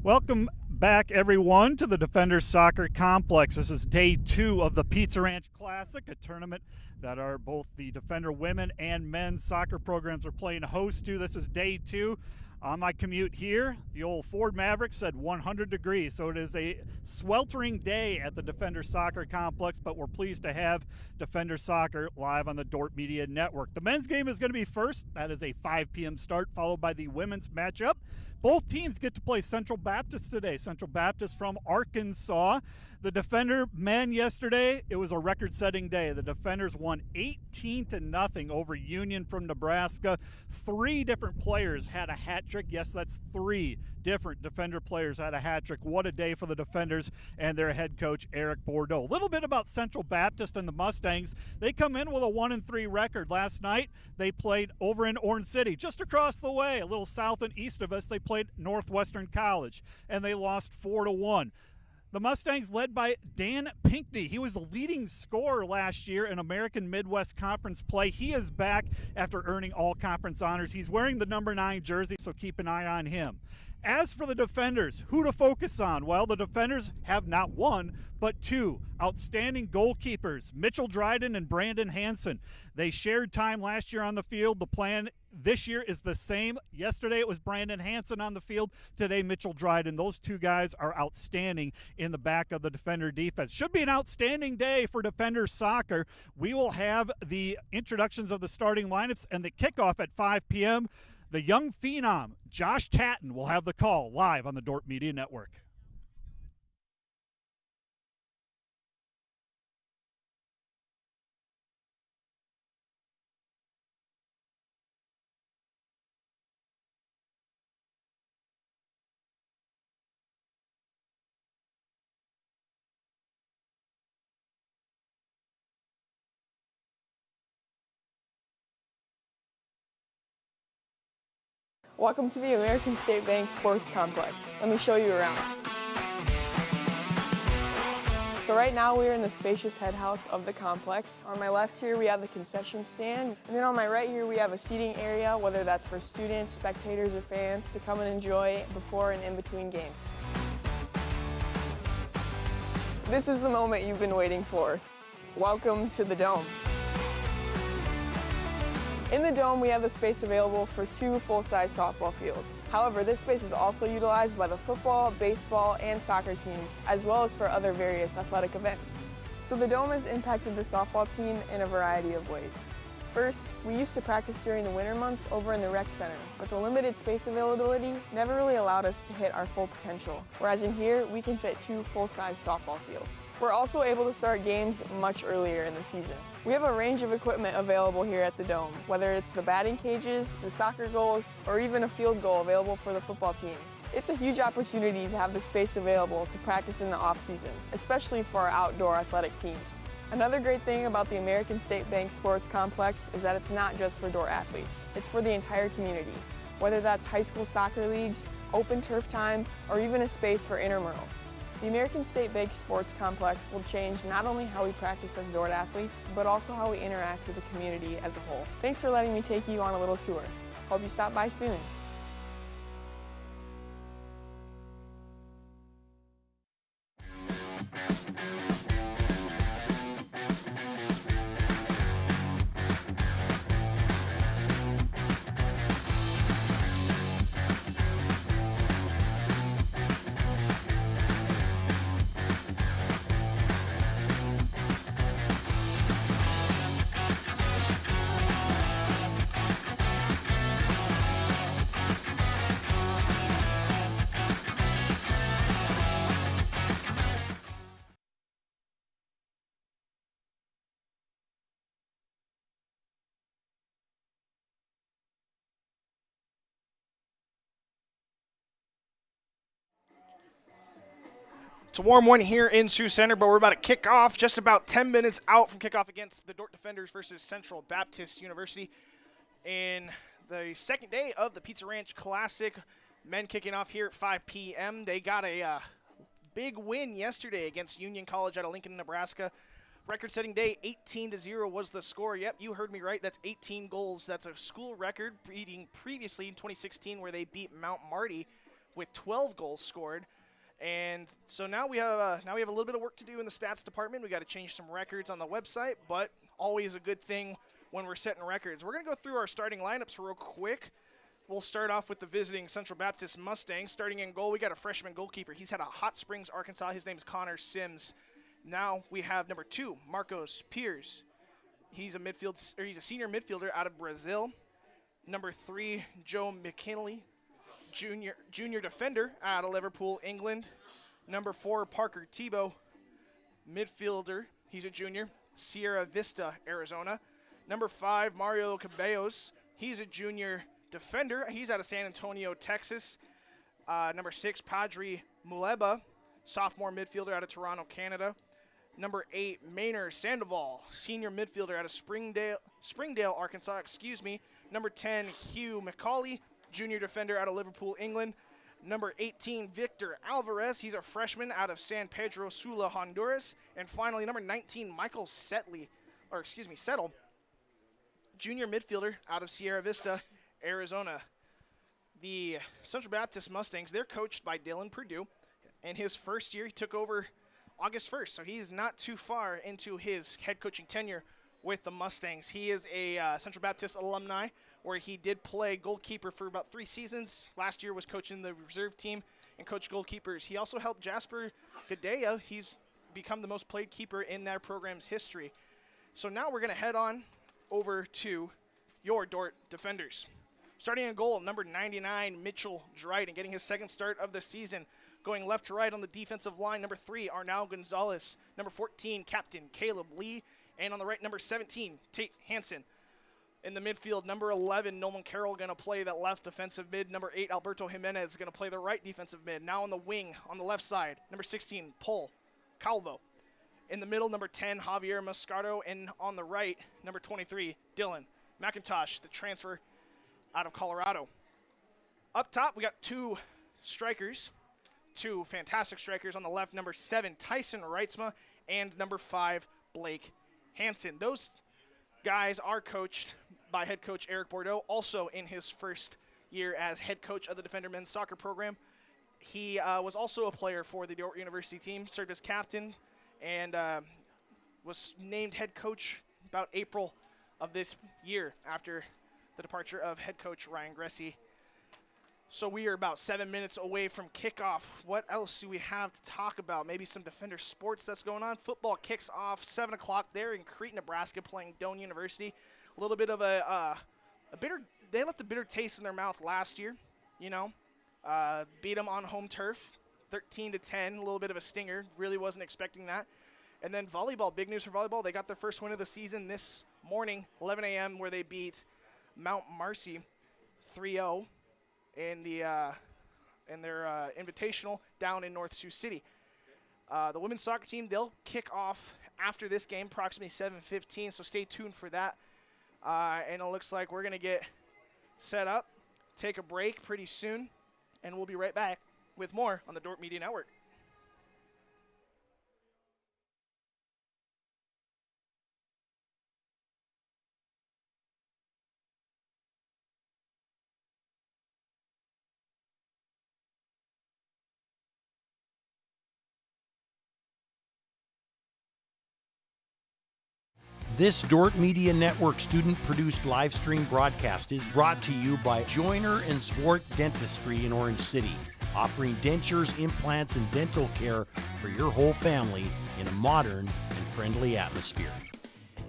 Welcome back, everyone, to the Defenders Soccer Complex. This is day 2 of the Pizza Ranch Classic, a tournament that are both the Defender women and men's soccer programs are playing host to. This is day 2. On my commute here, the old Ford Maverick said 100 degrees, so it is a sweltering day at the Defender Soccer Complex, but we're pleased to have Defender Soccer live on the Dordt Media Network. The men's game is going to be first. That is a 5 p.m. start, followed by the women's matchup. Both teams get to play Central Baptist today. Central Baptist from Arkansas. The Defender men yesterday, it was a record-setting day. The Defenders won 18-0 over Union from Nebraska. 3 different players had a hat trick. Yes, that's 3 different Defender players had a hat trick. What a day for the Defenders and their head coach, Eric Bordeaux. A little bit about Central Baptist and the Mustangs. They come in with a 1-3 record. Last night, they played over in Orange City, just across the way, a little south and east of us. They played Northwestern College, and they lost 4-1. The Mustangs led by Dan Pinkney. He was the leading scorer last year in American Midwest Conference play. He is back after earning all conference honors. He's wearing the number 9 jersey, so keep an eye on him. As for the Defenders, who to focus on? Well, the Defenders have not 1, but 2 outstanding goalkeepers, Mitchell Dryden and Brandon Hansen. They shared time last year on the field. The plan this year is the same. Yesterday it was Brandon Hansen on the field. Today, Mitchell Dryden. Those 2 guys are outstanding in the back of the Defender defense. Should be an outstanding day for Defender soccer. We will have the introductions of the starting lineups and the kickoff at 5 p.m. The young phenom, Josh Tatton, will have the call live on the Dordt Media Network. Welcome to the American State Bank Sports Complex. Let me show you around. So right now we are in the spacious head house of the complex. On my left here we have the concession stand, and then on my right here we have a seating area, whether that's for students, spectators, or fans to come and enjoy before and in between games. This is the moment you've been waiting for. Welcome to the Dome. In the Dome, we have a space available for 2 full-size softball fields. However, this space is also utilized by the football, baseball, and soccer teams, as well as for other various athletic events. So the Dome has impacted the softball team in a variety of ways. First, we used to practice during the winter months over in the rec center, but the limited space availability never really allowed us to hit our full potential, whereas in here, we can fit 2 full-size softball fields. We're also able to start games much earlier in the season. We have a range of equipment available here at the Dome, whether it's the batting cages, the soccer goals, or even a field goal available for the football team. It's a huge opportunity to have the space available to practice in the off-season, especially for our outdoor athletic teams. Another great thing about the American State Bank Sports Complex is that it's not just for Dordt athletes, it's for the entire community. Whether that's high school soccer leagues, open turf time, or even a space for intramurals. The American State Bank Sports Complex will change not only how we practice as Dordt athletes, but also how we interact with the community as a whole. Thanks for letting me take you on a little tour. Hope you stop by soon. It's a warm one here in Sioux Center, but we're about to kick off, just about 10 minutes out from kickoff against the Dordt Defenders versus Central Baptist University in the second day of the Pizza Ranch Classic. Men kicking off here at 5 p.m. They got a big win yesterday against Union College out of Lincoln, Nebraska. Record-setting day, 18-0 was the score. Yep, you heard me right. That's 18 goals. That's a school record, beating previously in 2016 where they beat Mount Marty with 12 goals scored. And so now we have a little bit of work to do in the stats department. We got to change some records on the website, but always a good thing when we're setting records. We're going to go through our starting lineups real quick. We'll start off with the visiting Central Baptist Mustangs. Starting in goal, we got a freshman goalkeeper. He's had a Hot Springs, Arkansas. His name's Connor Sims. Now we have number 2, Marcos Piers. He's a senior midfielder out of Brazil. Number 3, Joe McKinley, junior defender out of Liverpool, England. Number 4, Parker Tebow, midfielder. He's a junior, Sierra Vista, Arizona. Number 5, Mario Cabellos. He's a junior defender. He's out of San Antonio, Texas. Number 6, Padre Muleba, sophomore midfielder out of Toronto, Canada. Number 8, Maynard Sandoval, senior midfielder out of Springdale, Arkansas, Number 10, Hugh McCauley, junior defender out of Liverpool, England. Number 18, Victor Alvarez. He's a freshman out of San Pedro Sula, Honduras. And finally, number 19, Michael Settle, junior midfielder out of Sierra Vista, Arizona. The Central Baptist Mustangs, they're coached by Dylan Perdue. In his first year, he took over August 1st, so he's not too far into his head coaching tenure with the Mustangs. He is a Central Baptist alumni where he did play goalkeeper for about 3 seasons. Last year was coaching the reserve team and coached goalkeepers. He also helped Jasper Gadea. He's become the most played keeper in their program's history. So now we're going to head on over to your Dordt defenders. Starting in goal, number 99, Mitchell Dryden, getting his second start of the season. Going left to right on the defensive line, number 3, Arnau Gonzalez. Number 14, Captain Caleb Lee. And on the right, number 17, Tate Hansen. In the midfield, number 11, Nolan Carroll going to play that left defensive mid. Number 8, Alberto Jimenez going to play the right defensive mid. Now on the wing, on the left side, number 16, Paul Calvo. In the middle, number 10, Javier Moscato. And on the right, number 23, Dylan McIntosh, the transfer out of Colorado. Up top, we got 2 strikers. 2 fantastic strikers on the left, number 7, Tyson Reitzma, and number 5, Blake Hansen. Those guys are coached by head coach Eric Bordeaux, also in his first year as head coach of the Defender men's soccer program. He was also a player for the Dordt University team, served as captain, and was named head coach about April of this year after the departure of head coach Ryan Gressy. So we are about 7 minutes away from kickoff. What else do we have to talk about? Maybe some Defender sports that's going on. Football kicks off 7 o'clock there in Crete, Nebraska, playing Doane University. A little bit of a bitter. They left a bitter taste in their mouth last year. Beat them on home turf, 13-10. A little bit of a stinger. Really wasn't expecting that. And then volleyball. Big news for volleyball. They got their first win of the season this morning, 11 a.m., where they beat Mount Marcy 3-0. In their invitational down in North Sioux City. The women's soccer team, they'll kick off after this game, approximately 7:15, so stay tuned for that. And it looks like we're going to get set up, take a break pretty soon, and we'll be right back with more on the Dordt Media Network. This Dordt Media Network student-produced live stream broadcast is brought to you by Joyner & Zwart Dentistry in Orange City, offering dentures, implants, and dental care for your whole family in a modern and friendly atmosphere.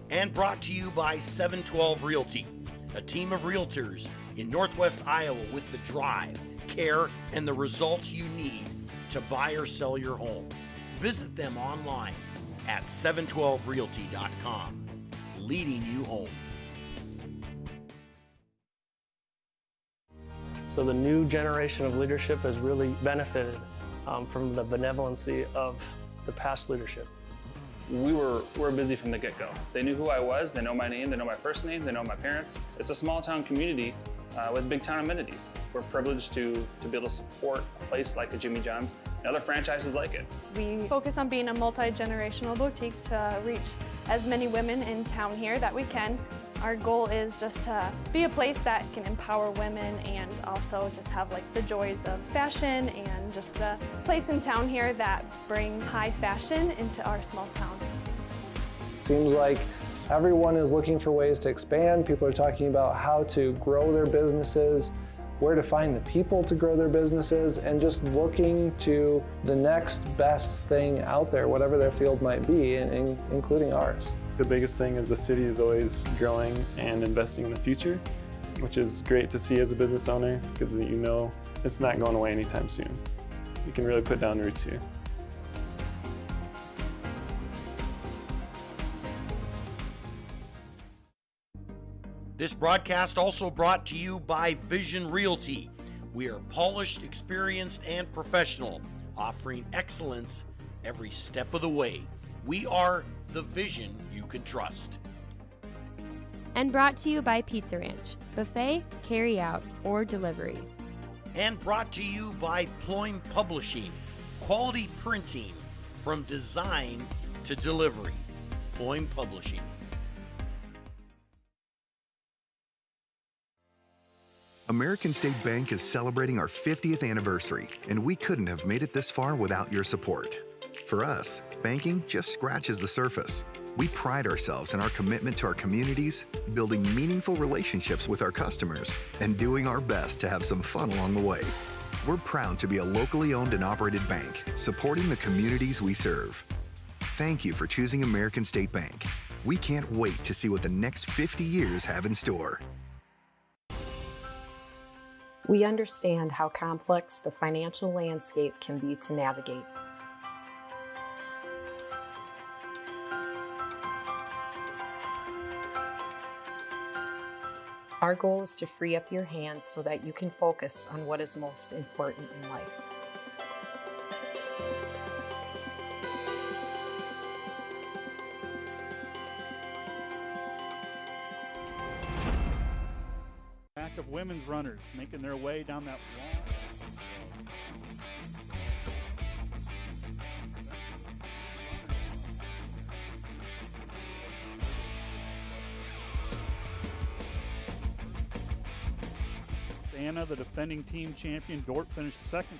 And brought to you by 712 Realty, a team of realtors in Northwest Iowa with the drive, care, and the results you need to buy or sell your home. Visit them online at 712realty.com. Leading you home. So the new generation of leadership has really benefited from the benevolency of the past leadership. We're busy from the get-go. They knew who I was, they know my name, they know my first name, they know my parents. It's a small town community with big town amenities. We're privileged to be able to support a place like a Jimmy John's and other franchises like it. We focus on being a multi-generational boutique to reach as many women in town here that we can. Our goal is just to be a place that can empower women and also just have like the joys of fashion and just a place in town here that brings high fashion into our small town. Seems like everyone is looking for ways to expand. People are talking about how to grow their businesses, where to find the people to grow their businesses, and just looking to the next best thing out there, whatever their field might be, including ours. The biggest thing is the city is always growing and investing in the future, which is great to see as a business owner because you know it's not going away anytime soon. You can really put down roots here. This broadcast also brought to you by Vision Realty. We are polished, experienced, and professional, offering excellence every step of the way. We are the vision you can trust. And brought to you by Pizza Ranch, buffet, carry out, or delivery. And brought to you by Ployne Publishing, quality printing from design to delivery. Ployne Publishing. American State Bank is celebrating our 50th anniversary, and we couldn't have made it this far without your support. For us, banking just scratches the surface. We pride ourselves in our commitment to our communities, building meaningful relationships with our customers, and doing our best to have some fun along the way. We're proud to be a locally owned and operated bank, supporting the communities we serve. Thank you for choosing American State Bank. We can't wait to see what the next 50 years have in store. We understand how complex the financial landscape can be to navigate. Our goal is to free up your hands so that you can focus on what is most important in life. Pack of women's runners making their way down that long. Anna, the defending team champion, Dordt finished second.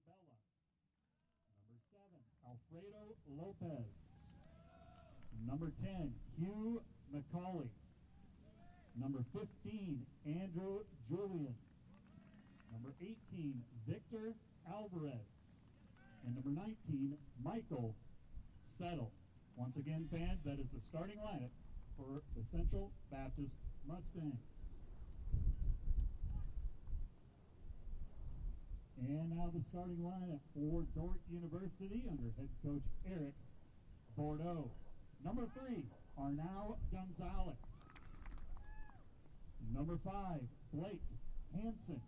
Bella. Number 7, Alfredo Lopez. Number 10, Hugh McCauley. Number 15, Andrew Julian. Number 18, Victor Alvarez. And number 19, Michael Settle. Once again, fans, that is the starting lineup for the Central Baptist Mustangs. And now the starting lineup for Dordt University under head coach Eric Bordeaux. Number 3, Arnau Gonzalez. Number 5, Blake Hansen.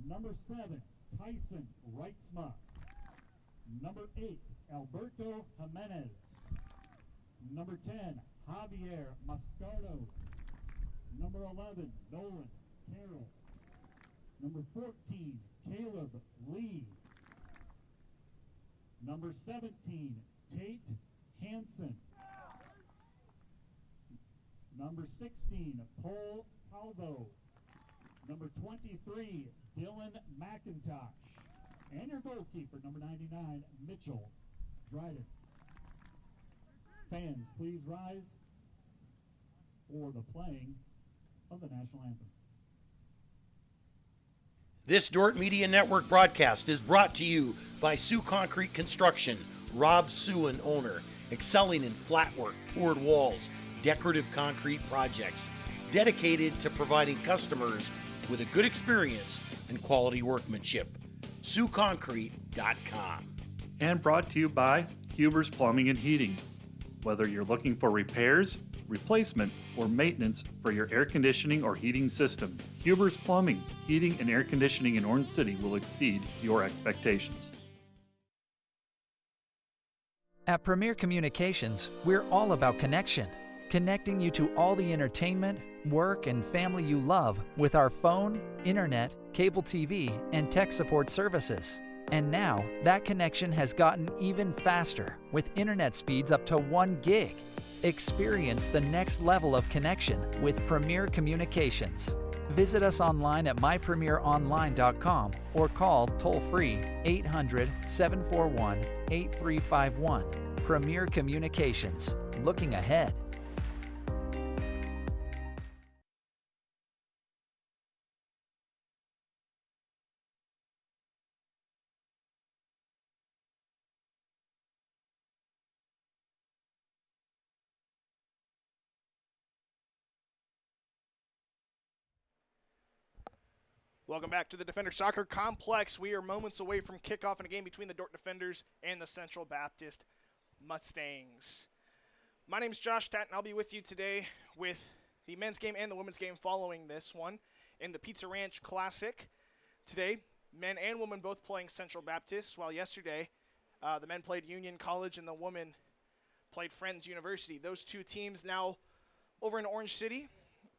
Number 7, Tyson Reitzma. Number 8, Alberto Jimenez. Number 10, Javier Mascardo. Number 11, Nolan Carroll. Number 14, Caleb Lee. Number 17, Tate Hansen. Number 16, Paul Calvo. Number 23, Dylan McIntosh. And your goalkeeper, number 99, Mitchell Dryden. Fans, please rise for the playing of the national anthem. This Dordt Media Network broadcast is brought to you by Sioux Concrete Construction, Rob Suin, owner, excelling in flat work, poured walls, decorative concrete projects, dedicated to providing customers with a good experience and quality workmanship. SiouxConcrete.com. And brought to you by Huber's Plumbing and Heating. Whether you're looking for repairs, replacement, or maintenance for your air conditioning or heating system, Huber's Plumbing, Heating, and Air Conditioning in Orange City will exceed your expectations. At Premier Communications, we're all about connection, connecting you to all the entertainment, work, and family you love with our phone, internet, cable TV, and tech support services. And now, that connection has gotten even faster with internet speeds up to 1 gig. Experience the next level of connection with Premier Communications. Visit us online at mypremieronline.com or call toll-free 800-741-8351. Premier Communications. Looking ahead. Welcome back to the Defender Soccer Complex. We are moments away from kickoff in a game between the Dordt Defenders and the Central Baptist Mustangs. My name is Josh Tatt, and I'll be with you today with the men's game and the women's game following this one in the Pizza Ranch Classic. Today, men and women both playing Central Baptist, while yesterday the men played Union College and the women played Friends University. Those two teams now over in Orange City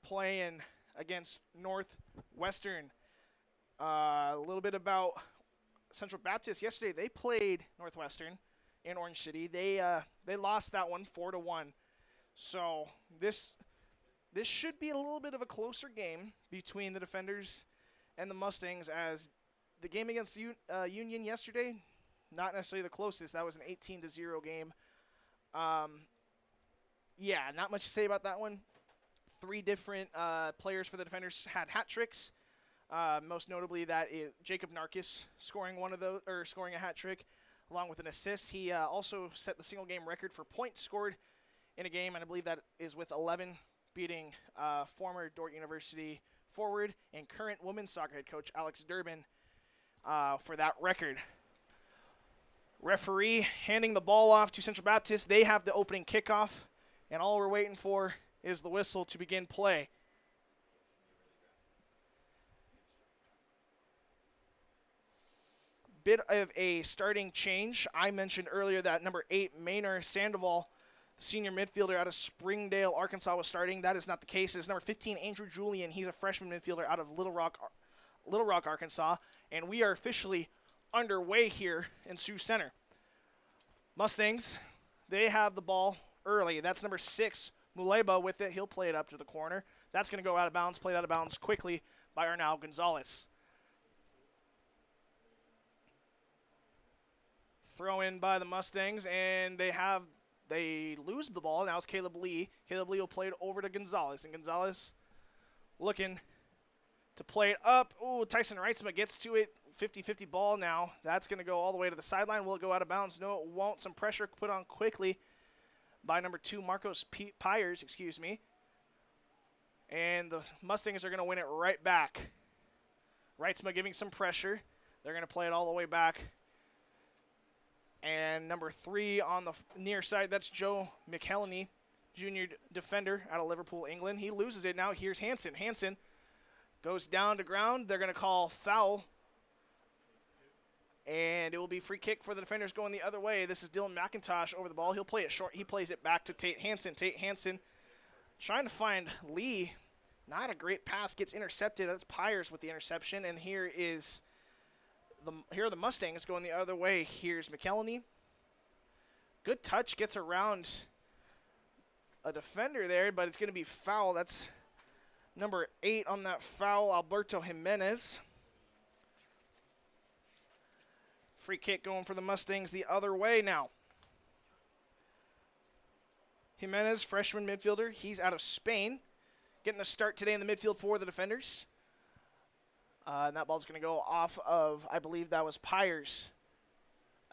playing against Northwestern. A little bit about Central Baptist. Yesterday they played Northwestern in Orange City. They lost that one 4-1. So this should be a little bit of a closer game between the Defenders and the Mustangs, as the game against Union yesterday, not necessarily the closest. That was an 18-0 game. Yeah, not much to say about that one. 3 different players for the Defenders had hat tricks. Most notably, that is Jacob Narkis scoring scoring a hat trick, along with an assist. He also set the single game record for points scored in a game, and I believe that is with 11, beating former Dordt University forward and current women's soccer head coach Alex Durbin for that record. Referee handing the ball off to Central Baptist. They have the opening kickoff, and all we're waiting for is the whistle to begin play. Bit of a starting change. I mentioned earlier that number 8, Maynard Sandoval, the senior midfielder out of Springdale, Arkansas, was starting. That is not the case. It's number 15, Andrew Julian. He's a freshman midfielder out of Little Rock, Arkansas. And we are officially underway here in Sioux Center. Mustangs, they have the ball early. That's number 6, Muleba with it. He'll play it up to the corner. That's going to go out of bounds, played out of bounds quickly by Arnau Gonzalez. Throw in by the Mustangs, and they lose the ball. Now it's Caleb Lee. Caleb Lee will play it over to Gonzalez, and Gonzalez looking to play it up. Oh, Tyson Reitzma gets to it. 50-50 ball now. That's going to go all the way to the sideline. Will it go out of bounds? No, it won't. Some pressure put on quickly by number 2, Marcos Pyers, And the Mustangs are going to win it right back. Reitzma giving some pressure. They're going to play it all the way back. And number 3 on the near side, that's Joe McHelney, junior defender out of Liverpool, England. He loses it. Now here's Hansen. Hansen goes down to ground. They're going to call foul. And it will be free kick for the defenders going the other way. This is Dylan McIntosh over the ball. He'll play it short. He plays it back to Tate Hansen. Tate Hansen trying to find Lee. Not a great pass. Gets intercepted. That's Pyers with the interception. And here are the Mustangs going the other way. Here's McKelney. Good touch. Gets around a defender there, but it's going to be foul. That's number 8 on that foul, Alberto Jimenez. Free kick going for the Mustangs the other way now. Jimenez, freshman midfielder. He's out of Spain. Getting the start today in the midfield for the defenders. And that ball's going to go off of, I believe that was Pyers,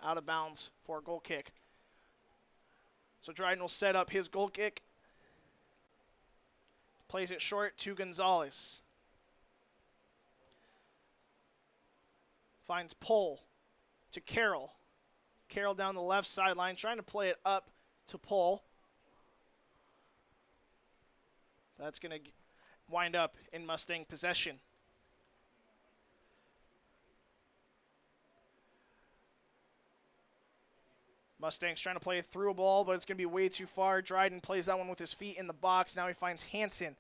out of bounds for a goal kick. So Dryden will set up his goal kick. Plays it short to Gonzalez. Finds Pohl to Carroll. Carroll down the left sideline, trying to play it up to Pohl. That's going to wind up in Mustang possession. Mustangs trying to play through a ball, but it's going to be way too far. Dryden plays that one with his feet in the box. Now he finds Hansen.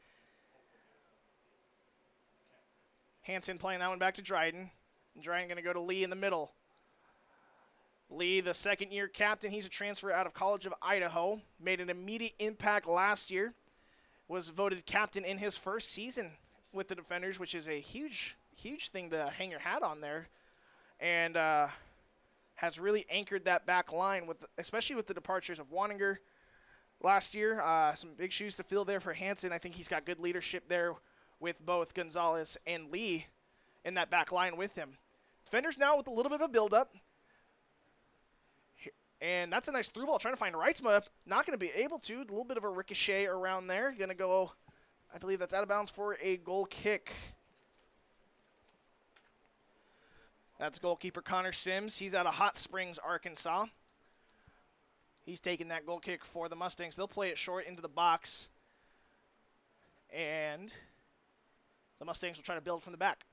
Hansen playing that one back to Dryden. And Dryden going to go to Lee in the middle. Lee, the second-year captain. He's a transfer out of College of Idaho. Made an immediate impact last year. Was voted captain in his first season with the defenders, which is a huge, huge thing to hang your hat on there. And has really anchored that back line, especially with the departures of Waninger last year. Some big shoes to fill there for Hansen. I think he's got good leadership there with both Gonzalez and Lee in that back line with him. Defenders now with a little bit of a build-up. And that's a nice through ball, trying to find Reitzma. Not going to be able to. A little bit of a ricochet around there. Going to go, I believe that's out of bounds for a goal kick. That's goalkeeper Connor Sims. He's out of Hot Springs, Arkansas. He's taking that goal kick for the Mustangs. They'll play it short into the box. And the Mustangs will try to build from the back.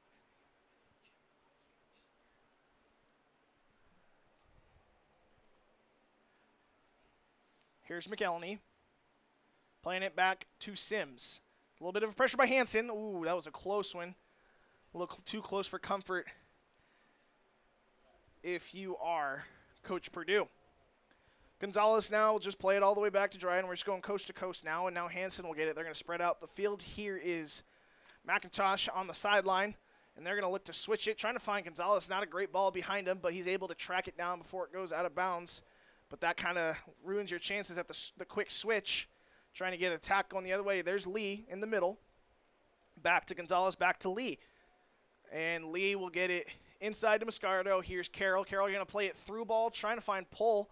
Here's McElhenney. Playing it back to Sims. A little bit of pressure by Hansen. Ooh, that was a close one. A little too close for comfort if you are Coach Purdue. Gonzalez now will just play it all the way back to Dryden. We're just going coast to coast now, and now Hansen will get it. They're going to spread out the field. Here is McIntosh on the sideline, and they're going to look to switch it, trying to find Gonzalez. Not a great ball behind him, but he's able to track it down before it goes out of bounds. But that kind of ruins your chances at the quick switch, trying to get an attack going the other way. There's Lee in the middle. Back to Gonzalez, back to Lee. And Lee will get it inside to Moscardo. Here's Carroll. Carroll going to play it through ball, trying to find Pohl.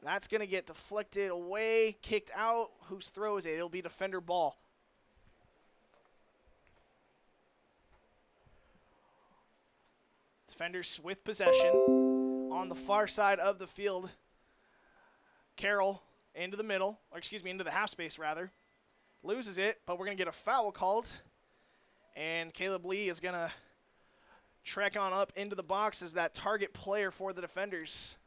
That's going to get deflected away, kicked out. Whose throw is it? It'll be defender ball. Defenders with possession on the far side of the field. Carroll into the middle, or excuse me, into the half space rather. Loses it, but we're going to get a foul called. And Caleb Lee is going to trek on up into the box as that target player for the defenders.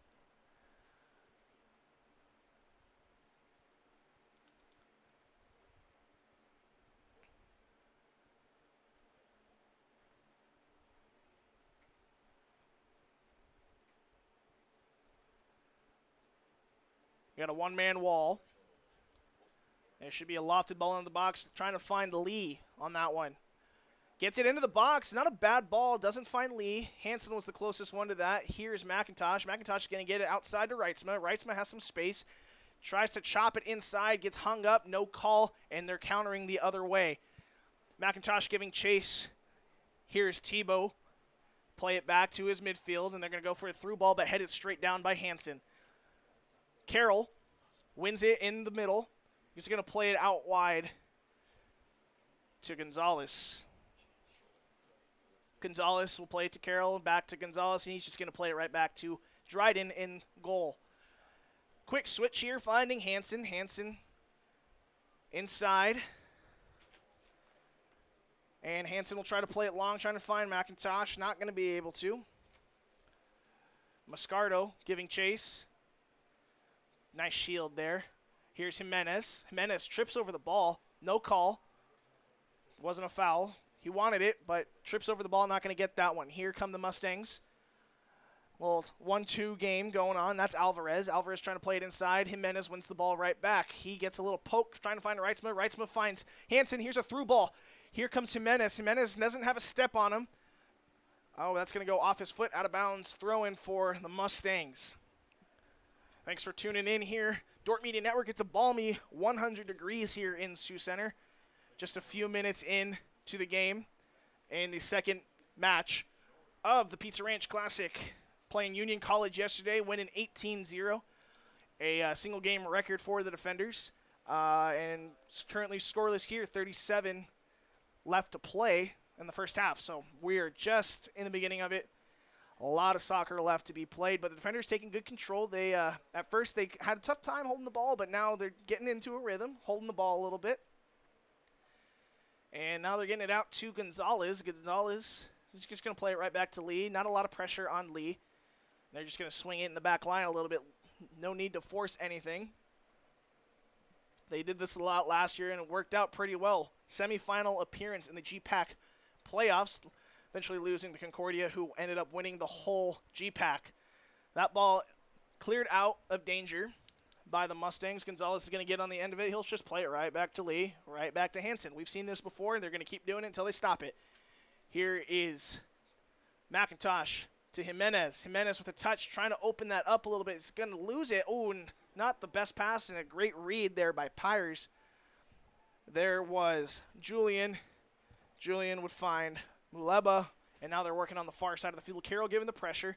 We got a one-man wall. There should be a lofted ball in the box. Trying to find Lee on that one. Gets it into the box. Not a bad ball. Doesn't find Lee. Hansen was the closest one to that. Here's McIntosh. McIntosh is going to get it outside to Reitzma. Reitzma has some space. Tries to chop it inside. Gets hung up. No call. And they're countering the other way. McIntosh giving chase. Here's Tebow. Play it back to his midfield. And they're going to go for a through ball, but headed straight down by Hansen. Carroll wins it in the middle. He's going to play it out wide to Gonzalez. Gonzalez will play it to Carroll, back to Gonzalez, and he's just going to play it right back to Dryden in goal. Quick switch here, finding Hansen. Hansen inside. And Hansen will try to play it long, trying to find McIntosh. Not going to be able to. Moscardo giving chase. Nice shield there. Here's Jimenez. Jimenez trips over the ball. No call. Wasn't a foul. He wanted it, but trips over the ball. Not going to get that one. Here come the Mustangs. Well, 1-2 game going on. That's Alvarez. Alvarez trying to play it inside. Jimenez wins the ball right back. He gets a little poke trying to find Reitzma. Reitzma finds Hansen. Here's a through ball. Here comes Jimenez. Jimenez doesn't have a step on him. Oh, that's going to go off his foot, out of bounds. Throw in for the Mustangs. Thanks for tuning in here. Dordt Media Network. It's a balmy 100 degrees here in Sioux Center. Just a few minutes in to the game and the second match of the Pizza Ranch Classic. Playing Union College yesterday, winning 18-0. A single game record for the defenders. And it's currently scoreless here, 37 left to play in the first half. So we are just in the beginning of it. A lot of soccer left to be played, but the defenders taking good control. They at first they had a tough time holding the ball, but now they're getting into a rhythm, holding the ball a little bit. And now they're getting it out to Gonzalez. Gonzalez is just going to play it right back to Lee. Not a lot of pressure on Lee. They're just going to swing it in the back line a little bit. No need to force anything. They did this a lot last year, and it worked out pretty well. Semi-final appearance in the GPAC playoffs, eventually losing to Concordia, who ended up winning the whole GPAC. That ball cleared out of danger by the Mustangs. Gonzalez is going to get on the end of it. He'll just play it right back to Lee, right back to Hansen. We've seen this before, and they're going to keep doing it until they stop it. Here is McIntosh to Jimenez. Jimenez with a touch, trying to open that up a little bit. He's going to lose it. Oh, and not the best pass, and a great read there by Pyres. There was Julian. Julian would find Muleba, and now they're working on the far side of the field. Carroll giving the pressure.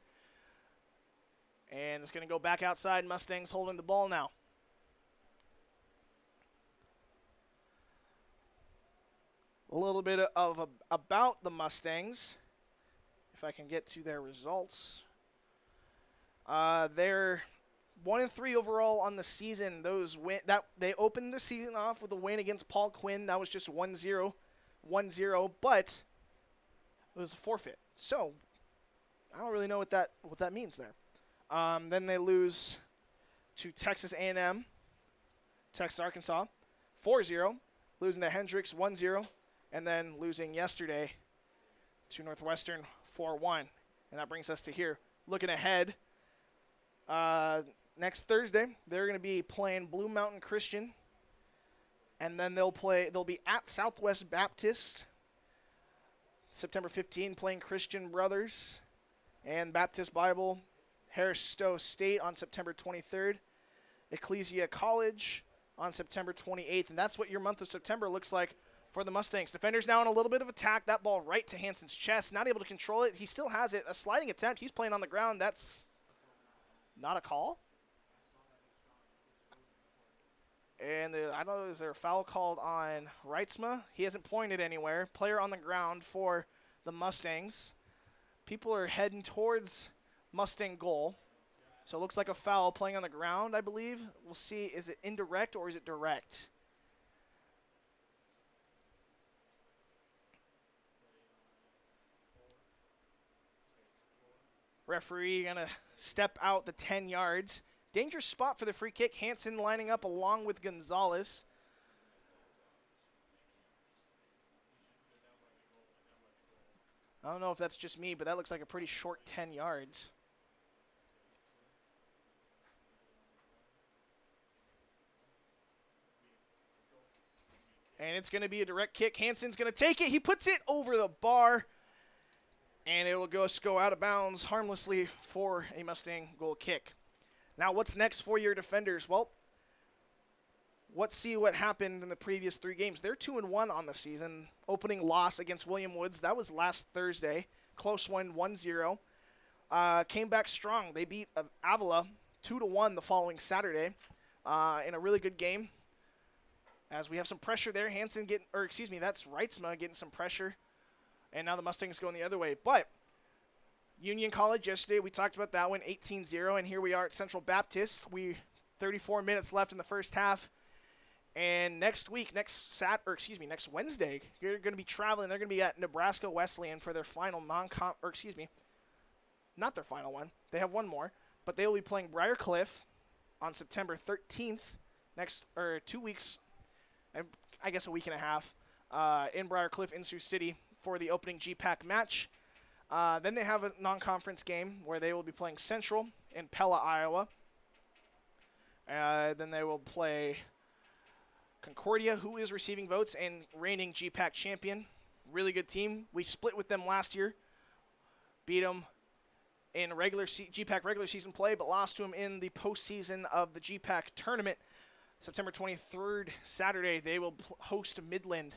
And it's going to go back outside. Mustangs holding the ball now. A little bit of about the Mustangs, if I can get to their results. They're 1-3 overall on the season. They opened the season off with a win against Paul Quinn. That was just 1-0, but it was a forfeit. So I don't really know what that means there. Then they lose to Texas A&M, Texas Arkansas, 4-0, losing to Hendricks 1-0, and then losing yesterday to Northwestern 4-1. And that brings us to here. Looking ahead, next Thursday, they're going to be playing Blue Mountain Christian, and then they'll be at Southwest Baptist, September 15, playing Christian Brothers and Baptist Bible. Harris Stowe State on September 23rd, Ecclesia College on September 28th, and that's what your month of September looks like for the Mustangs. Defenders now in a little bit of attack. That ball right to Hansen's chest, not able to control it. He still has it. A sliding attempt. He's playing on the ground. That's not a call. And I don't know, is there a foul called on Reitzma? He hasn't pointed anywhere. Player on the ground for the Mustangs. People are heading towards Mustang goal. So it looks like a foul playing on the ground, I believe. We'll see, is it indirect or is it direct? Referee going to step out the 10 yards. Dangerous spot for the free kick. Hansen lining up along with Gonzalez. I don't know if that's just me, but that looks like a pretty short 10 yards. And it's going to be a direct kick. Hansen's going to take it. He puts it over the bar. And it will go out of bounds harmlessly for a Mustang goal kick. Now, what's next for your defenders? Well, let's see what happened in the previous 3 games. They're 2-1 on the season. Opening loss against William Woods. That was last Thursday. Close one, 1-0. Came back strong. They beat Avila 2-1 the following Saturday in a really good game. As we have some pressure there. That's Reitzma getting some pressure And now the Mustangs going the other way. But Union College yesterday, we talked about that one, 18-0, and here we are at Central Baptist. 34 minutes left in the first half. And next Wednesday, you're going to be traveling. They're going to be at Nebraska Wesleyan for their final not their final one. They have one more, but they will be playing Briar Cliff on September 13th, 2 weeks, I guess a week and a half, in Briar Cliff in Sioux City for the opening GPAC match. Then they have a non-conference game where they will be playing Central in Pella, Iowa. Then they will play Concordia, who is receiving votes and reigning GPAC champion. Really good team. We split with them last year. Beat them in GPAC regular season play, but lost to them in the postseason of the GPAC tournament. September 23rd, Saturday, they will host Midland.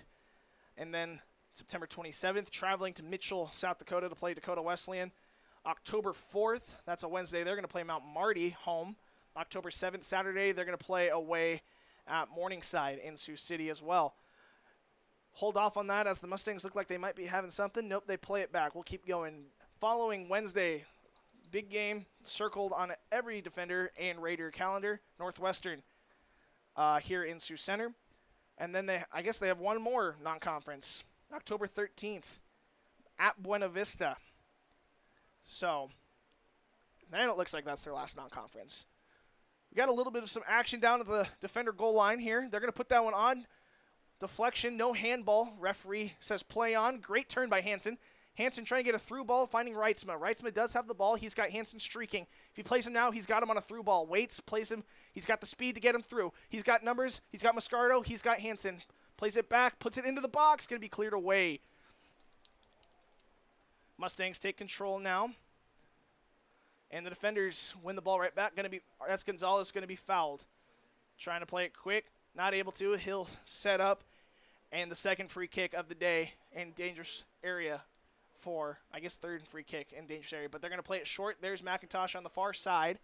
And then September 27th, traveling to Mitchell, South Dakota to play Dakota Wesleyan. October 4th, that's a Wednesday, they're going to play Mount Marty home. October 7th, Saturday, they're going to play away at Morningside in Sioux City as well. Hold off on that as the Mustangs look like they might be having something. Nope, they play it back. We'll keep going. Following Wednesday, big game circled on every Defender and Raider calendar, Northwestern here in Sioux Center. And then I guess they have one more non-conference, October 13th at Buena Vista. So then it looks like that's their last non-conference. We got a little bit of some action down at the Defender goal line here. They're going to put that one on. Deflection, no handball. Referee says play on. Great turn by Hansen. Hansen trying to get a through ball, finding Reitzma. Reitzma does have the ball. He's got Hansen streaking. If he plays him now, he's got him on a through ball. Waits, plays him. He's got the speed to get him through. He's got numbers. He's got Moscardo. He's got Hansen. Plays it back, puts it into the box. Going to be cleared away. Mustangs take control now. And the Defenders win the ball right back. That's Gonzalez going to be fouled. Trying to play it quick. Not able to. He'll set up. And the second free kick of the day in dangerous area for, I guess, third free kick in dangerous area. But they're going to play it short. There's McIntosh on the far side.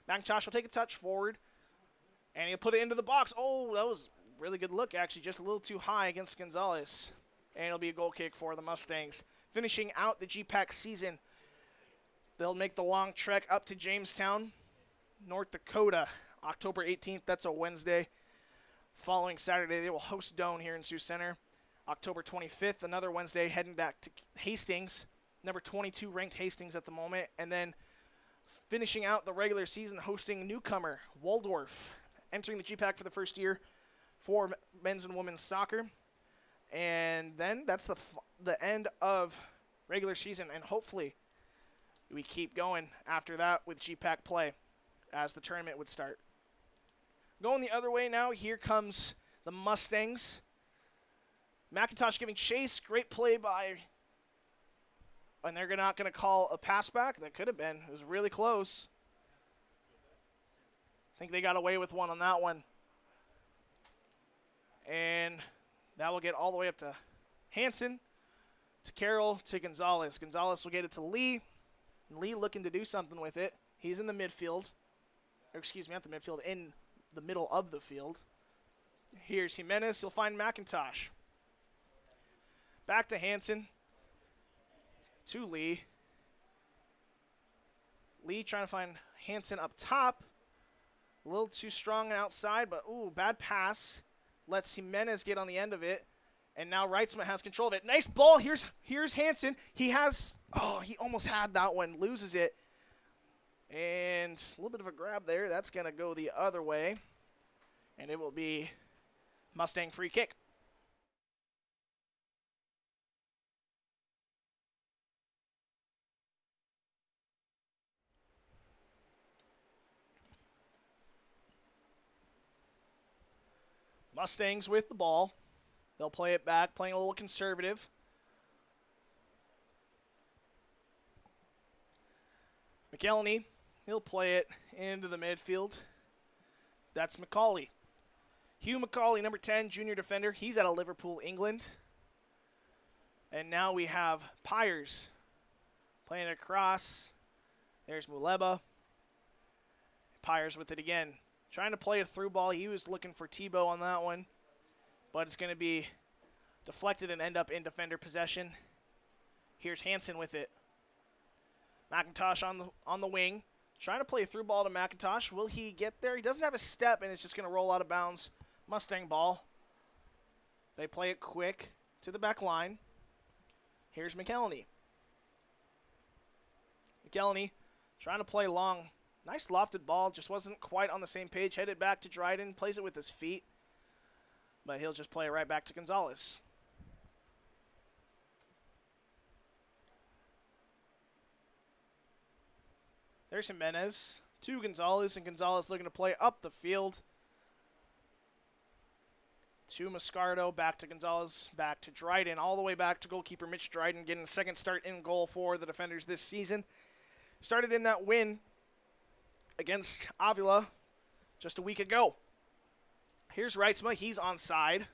McIntosh will take a touch forward. And he'll put it into the box. Oh, that was a really good look, actually. Just a little too high against Gonzalez. And it'll be a goal kick for the Mustangs. Finishing out the GPAC season, they'll make the long trek up to Jamestown, North Dakota, October 18th. That's a Wednesday. Following Saturday, they will host Doane here in Sioux Center. October 25th, another Wednesday, heading back to Hastings, number 22 ranked Hastings at the moment. And then finishing out the regular season, hosting newcomer Waldorf, entering the GPAC for the first year for men's and women's soccer. And then that's the end of regular season, and hopefully we keep going after that with GPAC play as the tournament would start. Going the other way now, here comes the Mustangs. McIntosh giving chase, great play by, and they're not going to call a pass back. That could have been. It was really close. I think they got away with one on that one. And that will get all the way up to Hansen, to Carroll, to Gonzalez. Gonzalez will get it to Lee. And Lee looking to do something with it. He's in the midfield. Or excuse me, not the midfield, in the middle of the field. Here's Jimenez. He'll find McIntosh. Back to Hansen. To Lee. Lee trying to find Hansen up top. A little too strong outside, but ooh, bad pass. Lets Jimenez get on the end of it. And now Reitzma has control of it. Nice ball. Here's Hansen. He almost had that one. Loses it. And a little bit of a grab there. That's going to go the other way. And it will be Mustang free kick. Mustangs with the ball. They'll play it back, playing a little conservative. McElhenney, he'll play it into the midfield. That's McCauley. Hugh McCauley, number 10, junior defender. He's out of Liverpool, England. And now we have Pyers playing it across. There's Muleba. Pyers with it again. Trying to play a through ball. He was looking for Tebow on that one. But it's going to be deflected and end up in defender possession. Here's Hansen with it. McIntosh on the wing. Trying to play a through ball to McIntosh. Will he get there? He doesn't have a step, and it's just going to roll out of bounds. Mustang ball. They play it quick to the back line. Here's McElhenney. McElhenney trying to play long. Nice lofted ball. Just wasn't quite on the same page. Headed back to Dryden. Plays it with his feet. But he'll just play it right back to Gonzalez. There's Jimenez to Gonzalez, and Gonzalez looking to play up the field. To Moscardo, back to Gonzalez, back to Dryden, all the way back to goalkeeper Mitch Dryden, getting a second start in goal for the Defenders this season. Started in that win against Avila just a week ago. Here's Reitzma. He's onside.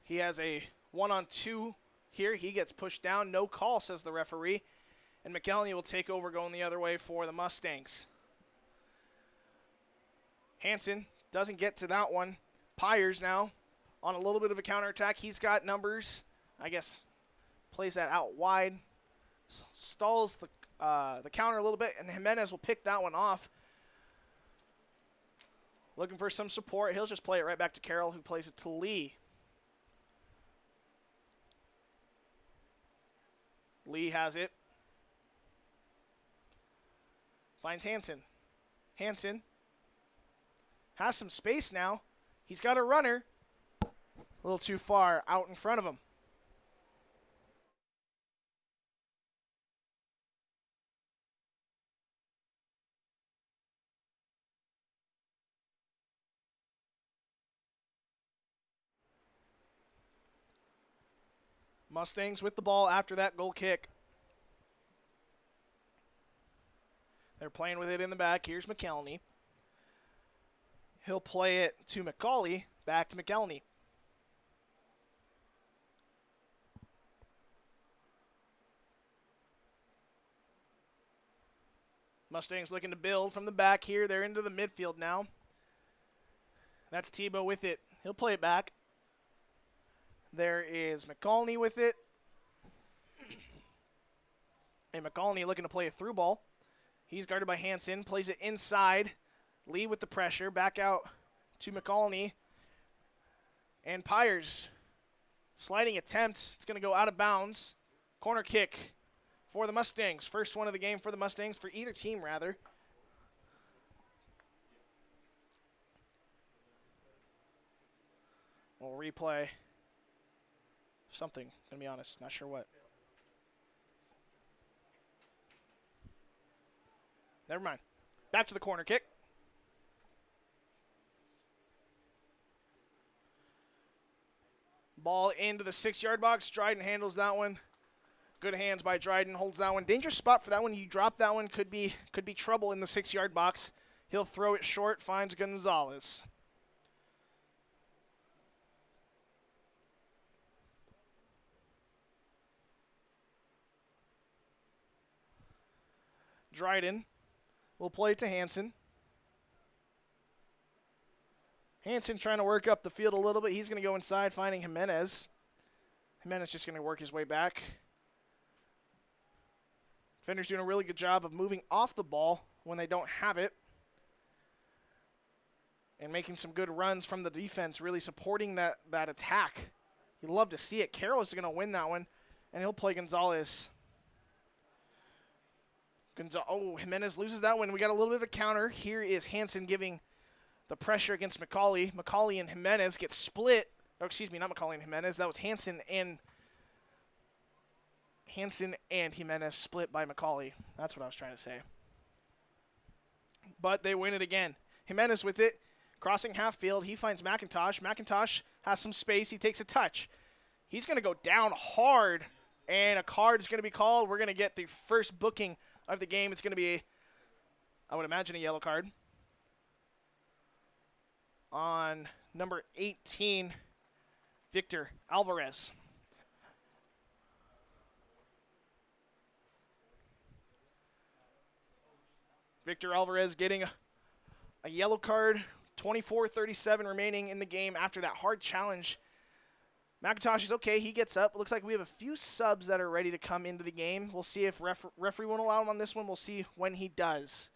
He has a 1-on-2 here. He gets pushed down. No call, says the referee. And McElhenney will take over going the other way for the Mustangs. Hansen doesn't get to that one. Pyers now on a little bit of a counterattack. He's got numbers. I guess plays that out wide. Stalls the counter a little bit, and Jimenez will pick that one off. Looking for some support. He'll just play it right back to Carroll, who plays it to Lee. Lee has it. Finds Hansen. Hansen has some space now. He's got a runner. A little too far out in front of him. Mustangs with the ball after that goal kick. They're playing with it in the back. Here's McElhenney. He'll play it to McCauley. Back to McElhenney. Mustangs looking to build from the back here. They're into the midfield now. That's Tebow with it. He'll play it back. There is McCauley with it. And McCauley looking to play a through ball. He's guarded by Hansen. Plays it inside. Lee with the pressure. Back out to McCauley. And Pyers. Sliding attempt. It's going to go out of bounds. Corner kick for the Mustangs. First one of the game for the Mustangs, for either team, rather. We'll replay something. Gonna be honest. Not sure what. Never mind. Back to the corner kick. Ball into the 6-yard box. Dryden handles that one. Good hands by Dryden. Holds that one. Dangerous spot for that one. You drop that one. Could be trouble in the 6-yard box. He'll throw it short. Finds Gonzalez. Dryden will play to Hansen. Hansen trying to work up the field a little bit. He's going to go inside, finding Jimenez. Jimenez just going to work his way back. Defender's doing a really good job of moving off the ball when they don't have it. And making some good runs from the defense, really supporting that attack. You'd love to see it. Carroll is going to win that one, and he'll play Gonzalez. Jimenez loses that one. We got a little bit of a counter. Here is Hansen giving the pressure against McCauley. McCauley and Jimenez get split. Oh, excuse me, not McCauley and Jimenez. That was Hansen and Jimenez split by McCauley. That's what I was trying to say. But they win it again. Jimenez with it, crossing half field. He finds McIntosh. McIntosh has some space. He takes a touch. He's going to go down hard, and a card is going to be called. We're going to get the first booking of the game. It's going to be, I would imagine, a yellow card on number 18, Victor Alvarez. Victor Alvarez getting a yellow card, 24:37 remaining in the game after that hard challenge McIntosh is okay. He gets up. It looks like we have a few subs that are ready to come into the game. We'll see if referee won't allow him on this one. We'll see when he does.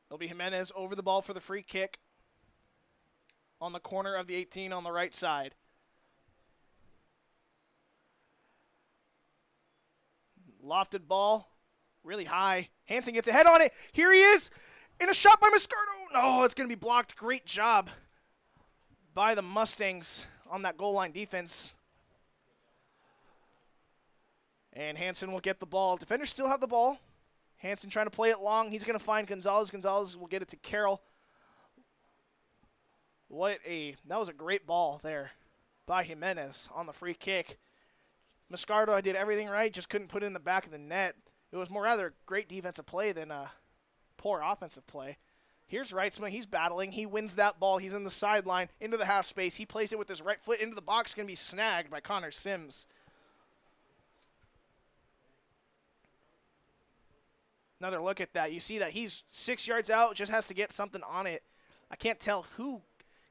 It'll be Jimenez over the ball for the free kick on the corner of the 18 on the right side. Lofted ball, really high. Hansen gets a head on it. Here he is, in a shot by Mascardo. No, it's going to be blocked. Great job by the Mustangs on that goal line defense. And Hansen will get the ball. Defenders still have the ball. Hansen trying to play it long. He's going to find Gonzalez. Gonzalez will get it to Carroll. That was a great ball there by Jimenez on the free kick. Mascardo did everything right, just couldn't put it in the back of the net. It was more rather great defensive play than poor offensive play. Here's Reitzma. He's battling. He wins that ball. He's in the sideline into the half space. He plays it with his right foot into the box. Going to be snagged by Connor Sims. Another look at that. You see that he's 6 yards out, just has to get something on it. I can't tell who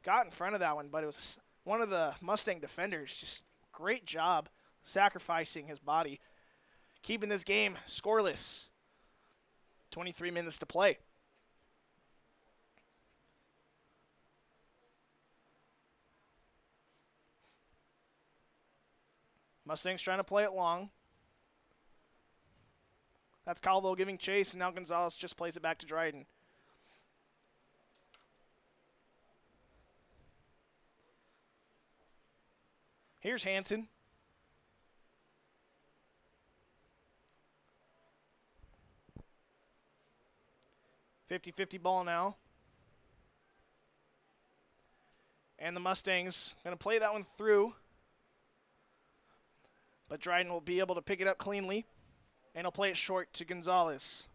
got in front of that one, but it was one of the Mustang defenders. Just great job sacrificing his body, keeping this game scoreless. 23 minutes to play. Mustangs trying to play it long. That's Calvo giving chase, and now Gonzalez just plays it back to Dryden. Here's Hansen. .50-50 ball now. And the Mustangs going to play that one through. But Dryden will be able to pick it up cleanly. And he'll play it short to Gonzalez.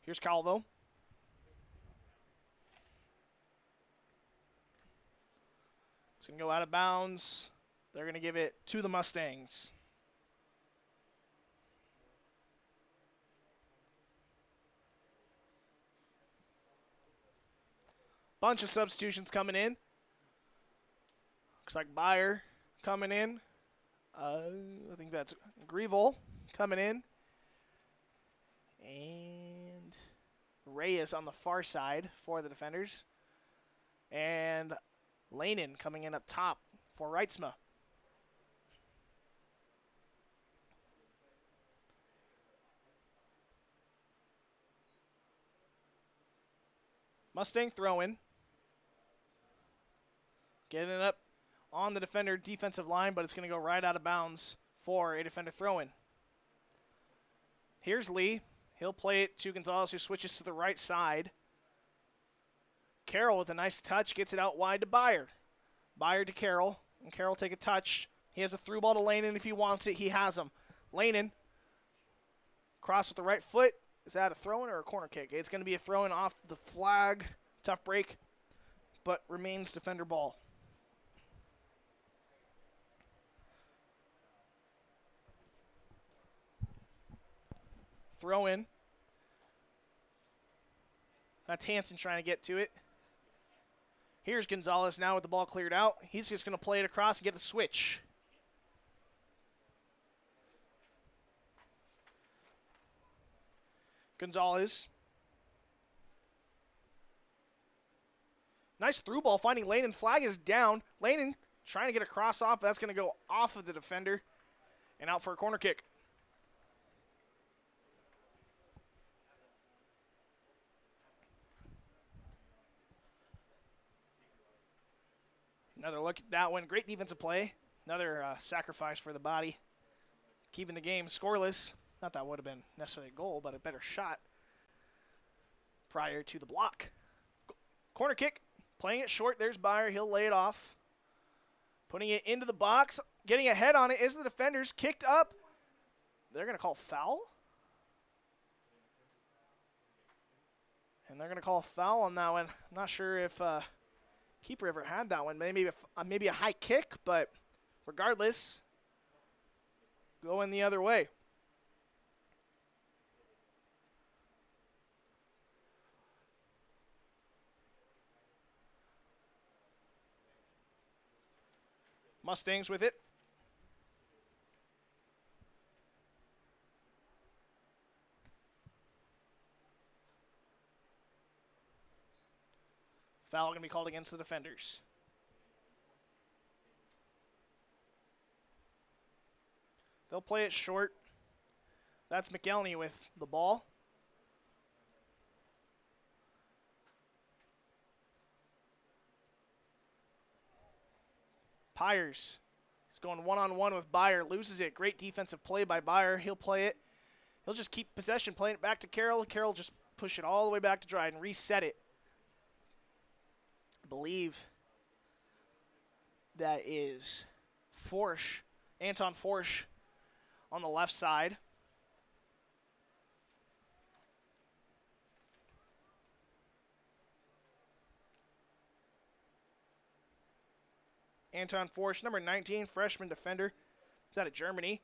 Here's Calvo. It's going to go out of bounds. They're going to give it to the Mustangs. Bunch of substitutions coming in. Looks like Byer coming in. I think that's Greville coming in. And Reyes on the far side for the defenders. And Lanin coming in up top for Reitzma. Mustang throw-in. Getting it up on the defender defensive line, but it's going to go right out of bounds for a defender throw-in. Here's Lee. He'll play it to Gonzalez, who switches to the right side. Carroll with a nice touch gets it out wide to Byer. Byer to Carroll, and Carroll take a touch. He has a through ball to Lanin if he wants it. He has him. Lanin, cross with the right foot. Is that a throw-in or a corner kick? It's going to be a throw-in off the flag. Tough break, but remains defender ball. Throw in. That's Hansen trying to get to it. Here's Gonzalez now with the ball cleared out. He's just going to play it across and get the switch. Gonzalez. Nice through ball finding Lanin. Flag is down. Lanin trying to get a cross off. That's going to go off of the defender and out for a corner kick. Another look at that one. Great defensive play. Another sacrifice for the body. Keeping the game scoreless. Not that would have been necessarily a goal, but a better shot prior to the block. Corner kick. Playing it short. There's Byer. He'll lay it off. Putting it into the box. Getting a head on it is the defenders. Kicked up. They're going to call foul. And they're going to call foul on that one. I'm not sure if keeper ever had that one. Maybe a high kick, but regardless, going the other way. Mustangs with it. Foul going to be called against the defenders. They'll play it short. That's McElney with the ball. Pyers is going one-on-one with Byer. Loses it. Great defensive play by Byer. He'll play it. He'll just keep possession, playing it back to Carroll. Carroll just push it all the way back to Dryden, reset it. I believe that is Forsch, Anton Forsch on the left side. Anton Forsch, number 19, freshman defender. He's out of Germany.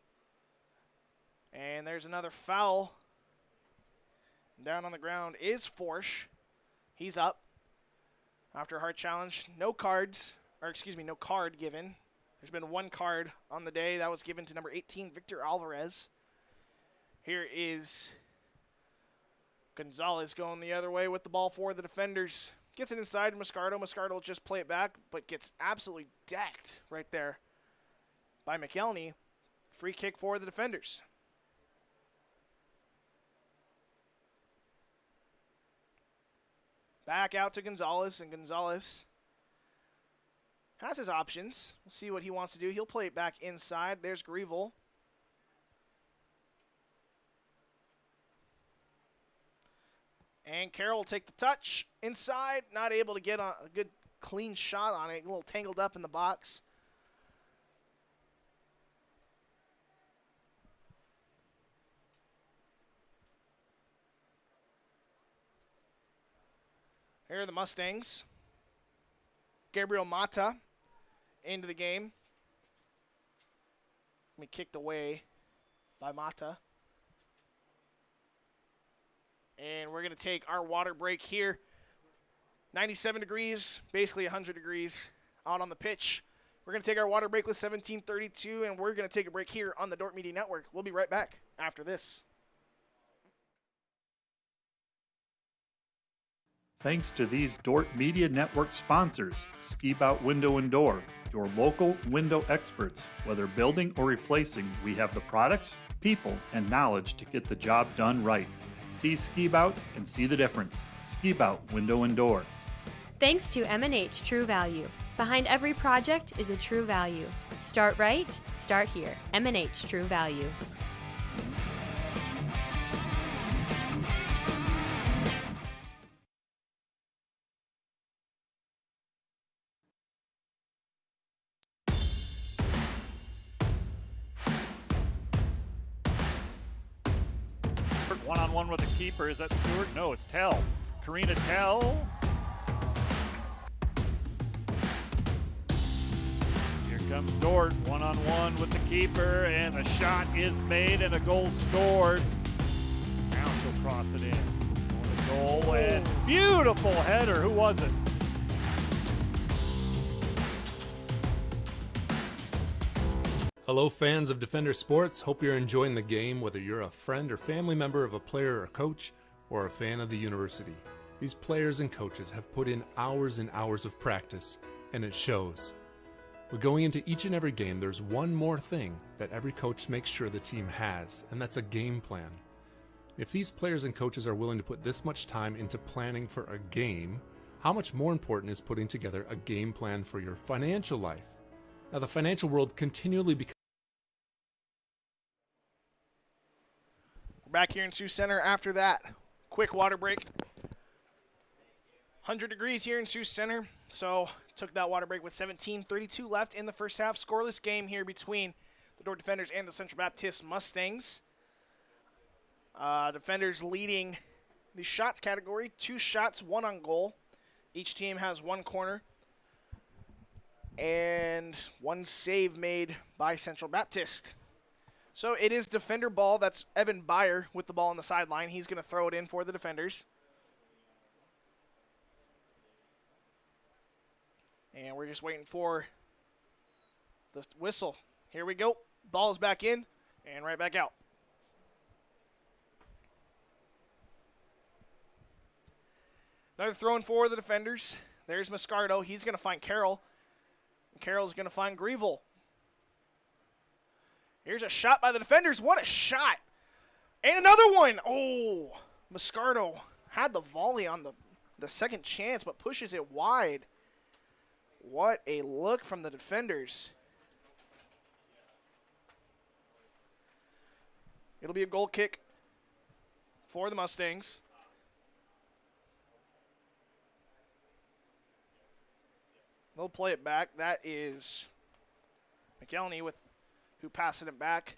And there's another foul. Down on the ground is Forsch. He's up after a hard challenge. No cards, or excuse me, no card given. There's been one card on the day. That was given to number 18, Victor Alvarez. Here is Gonzalez going the other way with the ball for the defenders. Gets it inside to Moscardo. Moscardo will just play it back, but gets absolutely decked right there by McElney. Free kick for the defenders. Back out to Gonzalez, and Gonzalez has his options. We'll see what he wants to do. He'll play it back inside. There's Grievel. And Carroll will take the touch inside. Not able to get a good clean shot on it. A little tangled up in the box. Here are the Mustangs. Gabriel Mata into the game. Kicked away by Mata. And we're going to take our water break here. 97 degrees, basically 100 degrees out on the pitch. We're going to take our water break with 17:32, and we're going to take a break here on the Dordt Media Network. We'll be right back after this. Thanks to these Dordt Media Network sponsors, Ski Bout Window and Door, your local window experts. Whether building or replacing, we have the products, people, and knowledge to get the job done right. See Ski Bout and see the difference. Ski Bout Window and Door. Thanks to M&H True Value. Behind every project is a true value. Start right, start here. M&H True Value. One-on-one with the keeper. Is that Stewart? No, it's Tell. Karina Tell. Here comes Dordt. One-on-one with the keeper, and a shot is made and a goal scored. Now she'll cross it in. Going to goal, and beautiful header. Who was it? Hello fans of Defender Sports, hope you're enjoying the game whether you're a friend or family member of a player or coach or a fan of the university. These players and coaches have put in hours and hours of practice and it shows. But going into each and every game, there's one more thing that every coach makes sure the team has, and that's a game plan. If these players and coaches are willing to put this much time into planning for a game, how much more important is putting together a game plan for your financial life? Now the financial world continually becomes We're back here in Sioux Center after that quick water break. 100 degrees here in Sioux Center, so took that water break with 17:32 left in the first half. Scoreless game here between the Dordt Defenders and the Central Baptist Mustangs. Defenders leading the shots category, 2 shots, 1 on goal. Each team has 1 corner and 1 save made by Central Baptist. So it is defender ball. That's Evan Byer with the ball on the sideline. He's going to throw it in for the defenders. And we're just waiting for the whistle. Here we go. Ball's back in and right back out. Another throw in for the defenders. There's Moscardo. He's going to find Carroll. And Carroll's going to find Greville. Here's a shot by the defenders. What a shot. And another one. Oh, Moscardo had the volley on the second chance, but pushes it wide. What a look from the defenders. It'll be a goal kick for the Mustangs. They'll play it back. That is McElney who passed it back.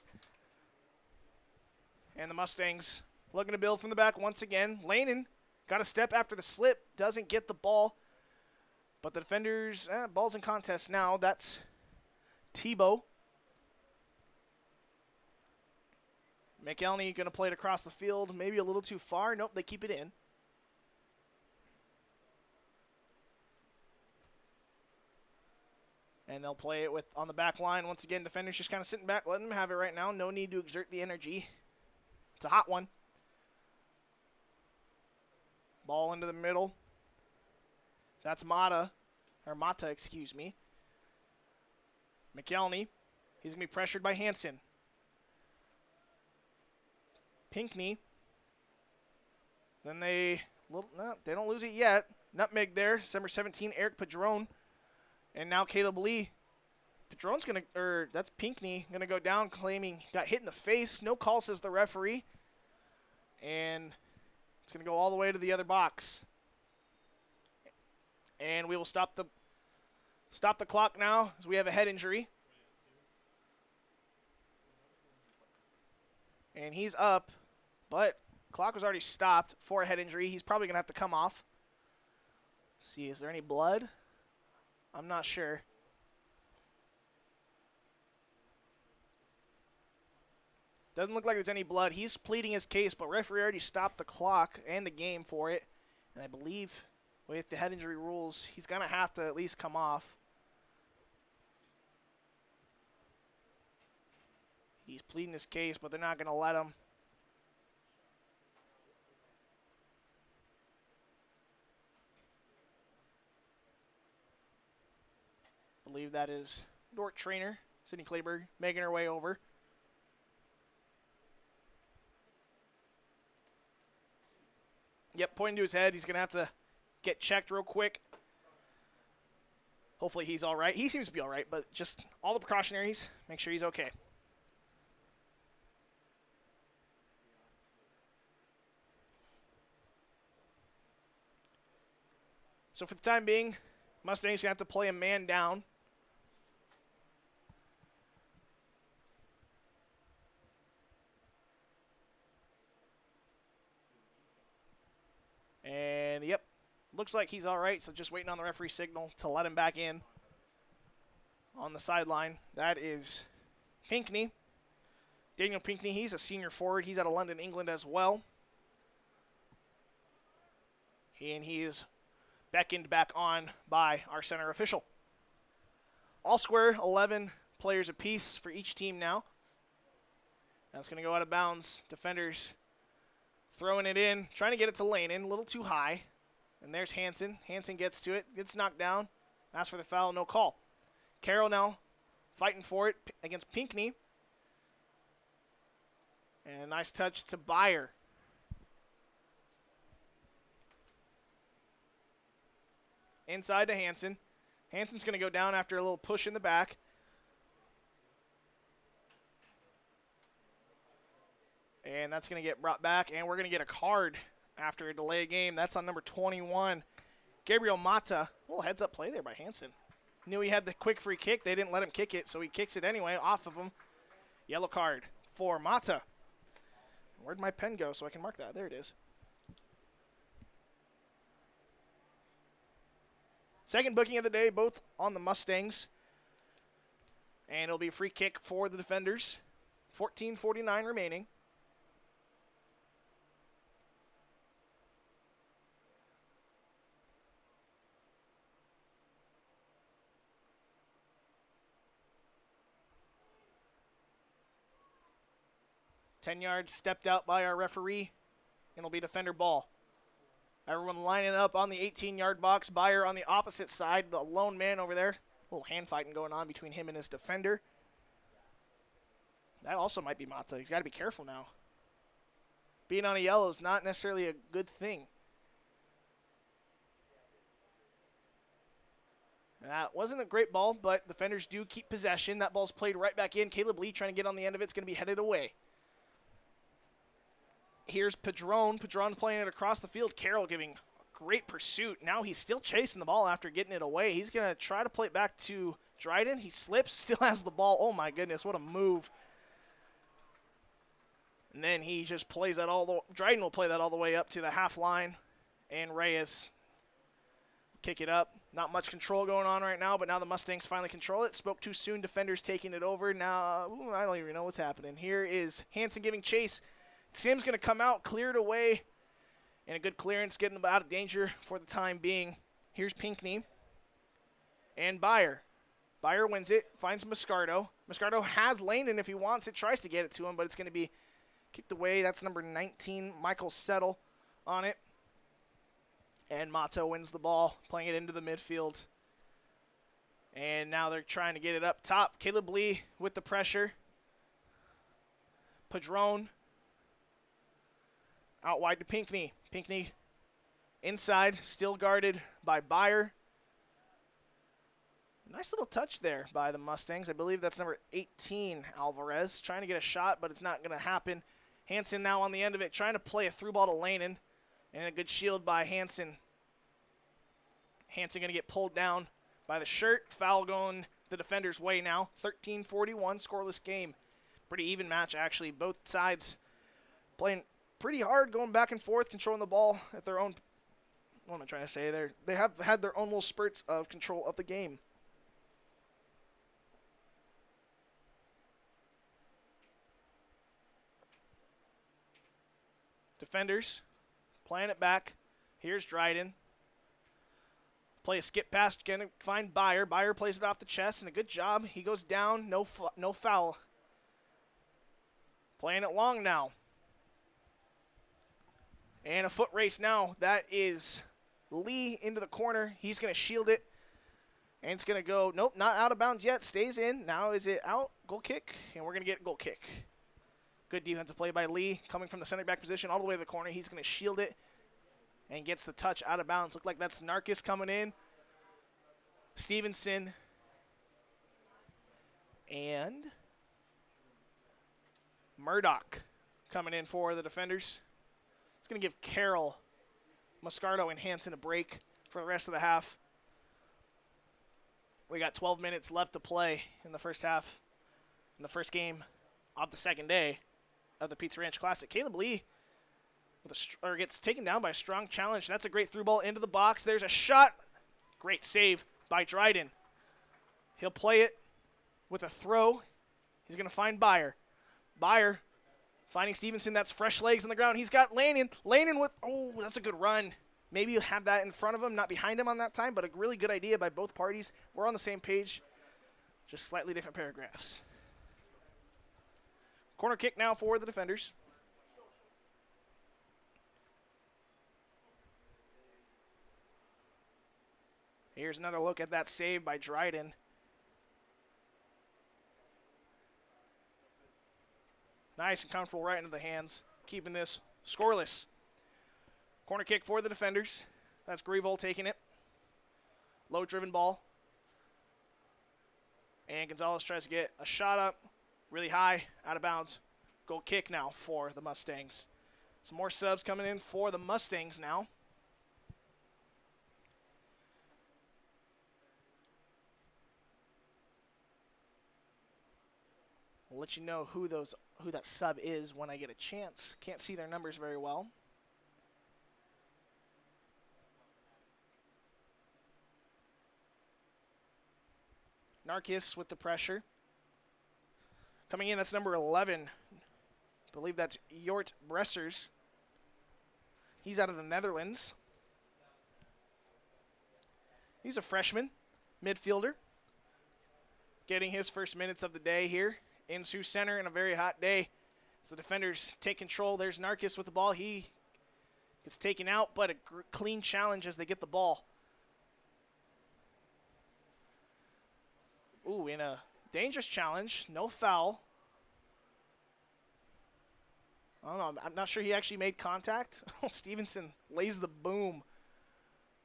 And the Mustangs looking to build from the back once again. Lanin got a step after the slip. Doesn't get the ball. But the defenders, ball's in contest now. That's Tebow. McElney going to play it across the field. Maybe a little too far. Nope, they keep it in. And they'll play it on the back line. Once again, defenders just kind of sitting back, letting them have it right now. No need to exert the energy. It's a hot one. Ball into the middle. That's Mata, excuse me. McElney. He's going to be pressured by Hansen. Pinckney. Then they don't lose it yet. Nutmeg there, number 17, Eric Padron. And now Caleb Lee. Padron's going to, that's Pinckney, going to go down claiming got hit in the face. No call, says the referee. And it's going to go all the way to the other box. And we will stop the clock now as we have a head injury. And he's up, but clock was already stopped for a head injury. He's probably going to have to come off. Let's see, is there any blood? I'm not sure. Doesn't look like there's any blood. He's pleading his case, but referee already stopped the clock and the game for it. And I believe with the head injury rules, he's going to have to at least come off. He's pleading his case, but they're not going to let him. I believe that is Dordt trainer, Sydney Kleberg, making her way over. Yep, pointing to his head. He's going to have to get checked real quick. Hopefully he's all right. He seems to be all right, but just all the precautionaries, make sure he's okay. So for the time being, Mustangs going to have to play a man down. And, yep, looks like he's all right, so just waiting on the referee signal to let him back in on the sideline. That is Pinckney. Daniel Pinckney, he's a senior forward. He's out of London, England as well. And he is beckoned back on by our center official. All square, 11 players apiece for each team now. That's going to go out of bounds. Defenders throwing it in, trying to get it to Lanin, a little too high. And there's Hansen. Hansen gets to it, gets knocked down. Asks for the foul, no call. Carroll now fighting for it against Pinckney. And a nice touch to Byer. Inside to Hansen. Hansen's going to go down after a little push in the back. And that's going to get brought back, and we're going to get a card after a delay game. That's on number 21, Gabriel Mata. A little heads-up play there by Hansen. Knew he had the quick free kick. They didn't let him kick it, so he kicks it anyway off of him. Yellow card for Mata. Where'd my pen go so I can mark that? There it is. Second booking of the day, both on the Mustangs. And it'll be a free kick for the defenders. 14:49 remaining. Ten yards stepped out by our referee, and it'll be defender ball. Everyone lining up on the 18-yard box. Byer on the opposite side, the lone man over there. A little hand fighting going on between him and his defender. That also might be Mata. He's got to be careful now. Being on a yellow is not necessarily a good thing. That wasn't a great ball, but defenders do keep possession. That ball's played right back in. Caleb Lee trying to get on the end of it. It's going to be headed away. Here's Padron. Padron playing it across the field. Carroll giving great pursuit. Now he's still chasing the ball after getting it away. He's going to try to play it back to Dryden. He slips, still has the ball. Oh, my goodness, what a move. And then he just plays that Dryden will play that all the way up to the half line. And Reyes kick it up. Not much control going on right now, but now the Mustangs finally control it. Spoke too soon. Defenders taking it over. Now, I don't even know what's happening. Here is Hanson giving chase. Sim's going to come out, cleared away, and a good clearance, getting them out of danger for the time being. Here's Pinckney and Byer. Byer wins it, finds Moscardo. Moscardo has Landon if he wants it, tries to get it to him, but it's going to be kicked away. That's number 19, Michael Settle, on it. And Mato wins the ball, playing it into the midfield. And now they're trying to get it up top. Caleb Lee with the pressure. Padron out wide to Pinckney. Pinckney inside, still guarded by Byer. Nice little touch there by the Mustangs. I believe that's number 18, Alvarez. Trying to get a shot, but it's not going to happen. Hanson now on the end of it, trying to play a through ball to Lanen. And a good shield by Hanson. Hanson going to get pulled down by the shirt. Foul going the defender's way now. 13-41, scoreless game. Pretty even match, actually. Both sides playing pretty hard, going back and forth, controlling the ball at their own. What am I trying to say there? They have had their own little spurts of control of the game. Defenders playing it back. Here's Dryden. Play a skip pass, going to find Byer. Byer plays it off the chest, and a good job. He goes down, no foul. Playing it long now. And a foot race now. That is Lee into the corner. He's going to shield it. And it's going to go, nope, not out of bounds yet. Stays in. Now is it out? Goal kick. And we're going to get a goal kick. Good defensive play by Lee. Coming from the center back position all the way to the corner. He's going to shield it. And gets the touch out of bounds. Look like that's Narkis coming in. Stevenson. And Murdoch coming in for the defenders. It's going to give Carroll, Moscardo, and Hanson a break for the rest of the half. We got 12 minutes left to play in the first half, in the first game of the second day of the Pizza Ranch Classic. Caleb Lee gets taken down by a strong challenge. That's a great through ball into the box. There's a shot. Great save by Dryden. He'll play it with a throw. He's going to find Byer. Byer finding Stevenson. That's fresh legs on the ground. He's got Lanen. Lanen with, oh, that's a good run. Maybe you'll have that in front of him, not behind him on that time, but a really good idea by both parties. We're on the same page, just slightly different paragraphs. Corner kick now for the defenders. Here's another look at that save by Dryden. Nice and comfortable right into the hands, keeping this scoreless. Corner kick for the defenders. That's Grevol taking it. Low-driven ball. And Gonzalez tries to get a shot up, really high, out of bounds. Goal kick now for the Mustangs. Some more subs coming in for the Mustangs now. We'll let you know who that sub is when I get a chance. Can't see their numbers very well. Narkis with the pressure. Coming in, that's number 11. I believe that's Jort Bressers. He's out of the Netherlands. He's a freshman, midfielder. Getting his first minutes of the day here in Sioux Center in a very hot day. As the defenders take control, there's Narkis with the ball. He gets taken out, but a clean challenge as they get the ball. Ooh, in a dangerous challenge, no foul. I don't know, I'm not sure he actually made contact. Stevenson lays the boom.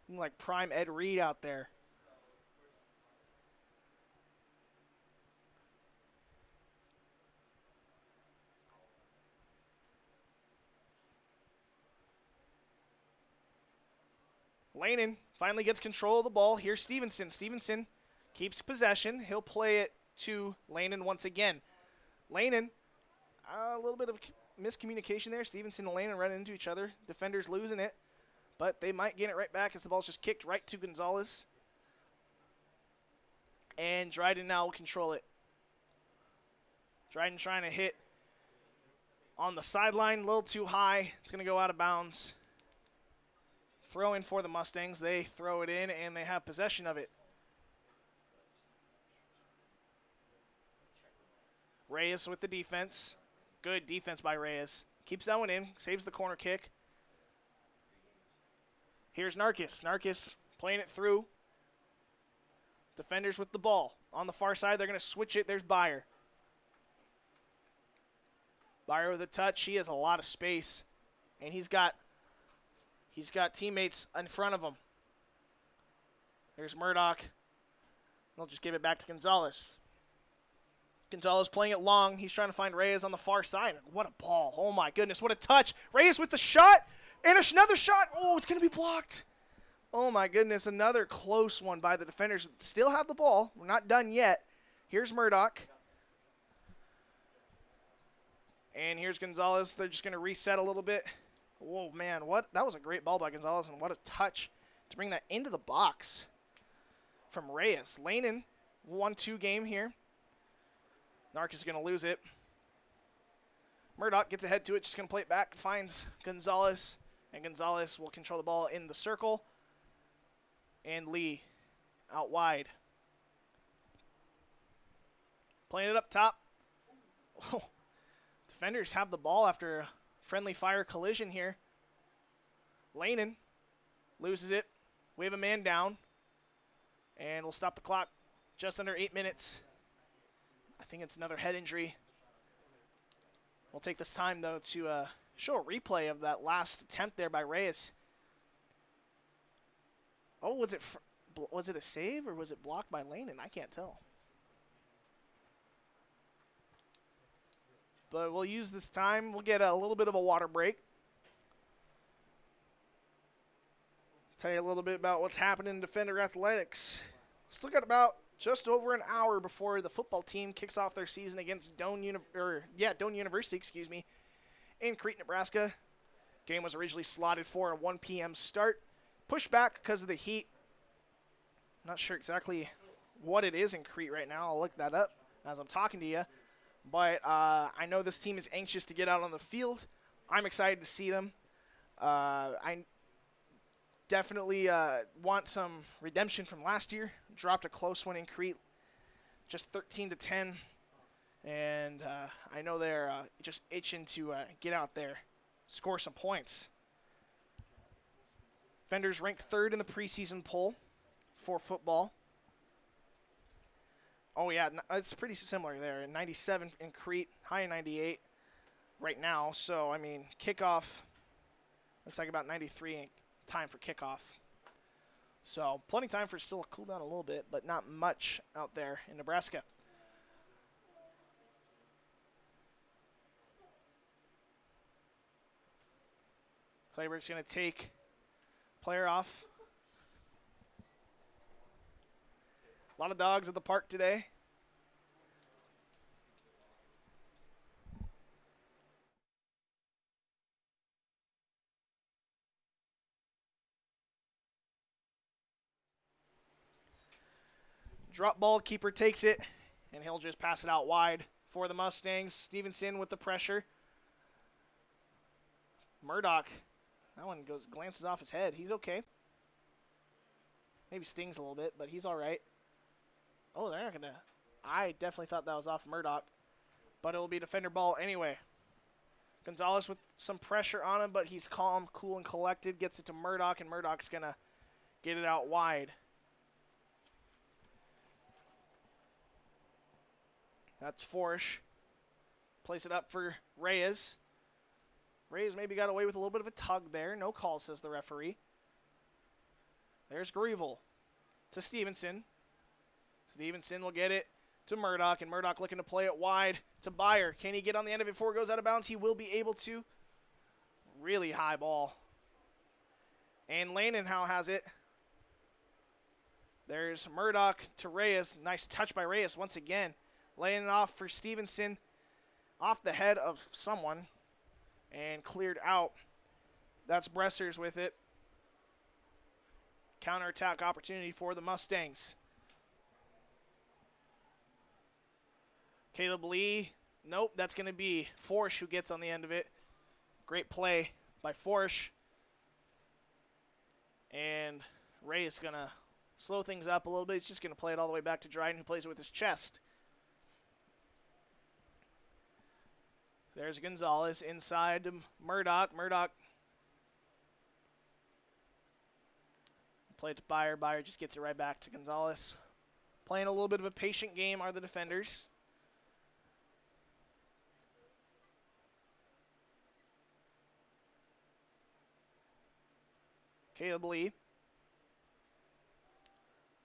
Like prime Ed Reed out there. Lanin finally gets control of the ball. Here's Stevenson. Stevenson keeps possession. He'll play it to Lanin once again. Lanin, a little bit of miscommunication there. Stevenson and Lanin run into each other. Defenders losing it, but they might gain it right back as the ball's just kicked right to Gonzalez. And Dryden now will control it. Dryden trying to hit on the sideline, a little too high. It's going to go out of bounds. Throw in for the Mustangs. They throw it in, and they have possession of it. Reyes with the defense. Good defense by Reyes. Keeps that one in. Saves the corner kick. Here's Narkis. Narkis playing it through. Defenders with the ball. On the far side, they're going to switch it. There's Byer. Byer with a touch. He has a lot of space, and he's got teammates in front of him. There's Murdoch. They'll just give it back to Gonzalez. Gonzalez playing it long. He's trying to find Reyes on the far side. What a ball. Oh, my goodness. What a touch. Reyes with the shot. And another shot. Oh, it's going to be blocked. Oh, my goodness. Another close one by the defenders. Still have the ball. We're not done yet. Here's Murdoch. And here's Gonzalez. They're just going to reset a little bit. Whoa, man. What? That was a great ball by Gonzalez, and what a touch to bring that into the box from Reyes. Lanin, 1-2 game here. Narkis is going to lose it. Murdoch gets ahead to it, just going to play it back, finds Gonzalez, and Gonzalez will control the ball in the circle. And Lee out wide. Playing it up top. Oh, defenders have the ball after a friendly fire collision here. Lanin loses it. We have a man down. And we'll stop the clock just under 8 minutes. I think it's another head injury. We'll take this time, though, to show a replay of that last attempt there by Reyes. Oh, was it a save or was it blocked by Lanin? I can't tell. But we'll use this time. We'll get a little bit of a water break. Tell you a little bit about what's happening in Defender Athletics. Still got about just over an hour before the football team kicks off their season against Doane University, in Crete, Nebraska. Game was originally slotted for a 1 p.m. start. Pushed back because of the heat. Not sure exactly what it is in Crete right now. I'll look that up as I'm talking to you. But I know this team is anxious to get out on the field. I'm excited to see them. I definitely want some redemption from last year. Dropped a close one in Crete, just 13-10. And I know they're just itching to get out there, score some points. Defenders ranked 3rd in the preseason poll for football. Oh, yeah, it's pretty similar there. 97 in Crete, high in 98 right now. So, I mean, kickoff looks like about 93 time for kickoff. So, plenty of time for still to cool down a little bit, but not much out there in Nebraska. Clayburgh's going to take player off. A lot of dogs at the park today. Drop ball, keeper takes it, and he'll just pass it out wide for the Mustangs. Stevenson with the pressure. Murdoch, that one glances off his head. He's okay. Maybe stings a little bit, but he's all right. Oh, they're not going to. I definitely thought that was off Murdoch, but it will be defender ball anyway. Gonzalez with some pressure on him, but he's calm, cool, and collected. Gets it to Murdoch, and Murdoch's going to get it out wide. That's Forsch. Plays it up for Reyes. Reyes maybe got away with a little bit of a tug there. No call, says the referee. There's Grievel to Stevenson. Stevenson will get it to Murdoch, and Murdoch looking to play it wide to Byer. Can he get on the end of it before it goes out of bounds? He will be able to. Really high ball. And Lanenhow has it. There's Murdoch to Reyes. Nice touch by Reyes once again. Laying it off for Stevenson. Off the head of someone. And cleared out. That's Bressers with it. Counterattack opportunity for the Mustangs. Caleb Lee. Nope, that's going to be Forsch who gets on the end of it. Great play by Forsch. And Ray is going to slow things up a little bit. He's just going to play it all the way back to Dryden, who plays it with his chest. There's Gonzalez inside to Murdoch. Murdoch play it to Byer. Byer just gets it right back to Gonzalez. Playing a little bit of a patient game are the defenders. Caleb Lee.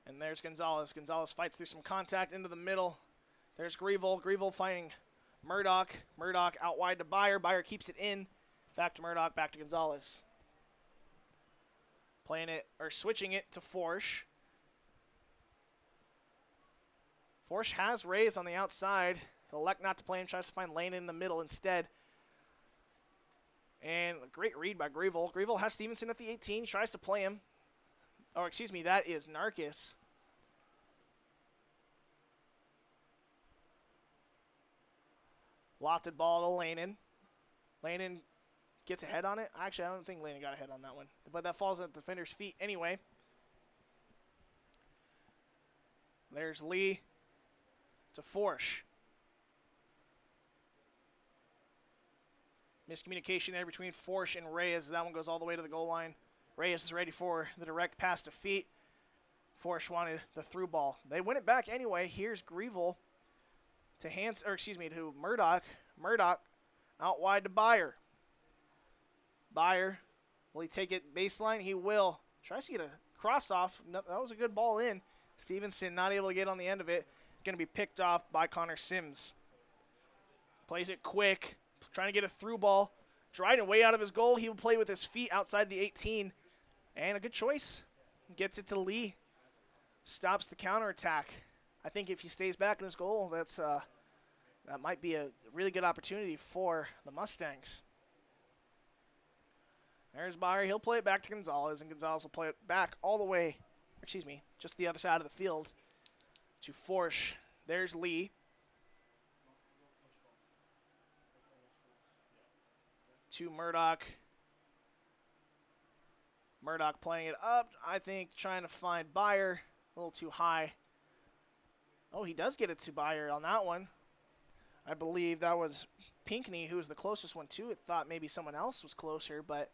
And there's Gonzalez. Gonzalez fights through some contact into the middle. There's Grievel. Grievel fighting Murdoch. Murdoch out wide to Byer. Byer keeps it in. Back to Murdoch. Back to Gonzalez. Playing it, or switching it to Forsch. Forsch has Reyes on the outside. He'll elect not to play him. Tries to find Lane in the middle instead. And a great read by Grievel. Grievel has Stevenson at the 18. Tries to play him. Oh, excuse me. That is Narkis. Lofted ball to Lanen. Lanen gets a head on it. Actually, I don't think Lanen got a head on that one. But that falls at the defender's feet anyway. There's Lee to Forsch. Miscommunication there between Forsch and Reyes. That one goes all the way to the goal line. Reyes is ready for the direct pass to feet. Forsch wanted the through ball. They win it back anyway. Here's Grievel to Murdoch. Murdoch out wide to Byer. Byer, will he take it baseline? He will. Tries to get a cross off. No, that was a good ball in. Stevenson not able to get on the end of it. Going to be picked off by Connor Sims. Plays it quick. Trying to get a through ball. Dryden way out of his goal. He will play with his feet outside the 18. And a good choice. Gets it to Lee. Stops the counterattack. I think if he stays back in his goal, that might be a really good opportunity for the Mustangs. There's Byer. He'll play it back to Gonzalez, and Gonzalez will play it back all the way, just the other side of the field to Forsch. There's Lee. To Murdoch. Murdoch playing it up. I think trying to find Byer. A little too high. Oh, he does get it to Byer on that one. I believe that was Pinckney who was the closest one to it. Thought maybe someone else was closer, but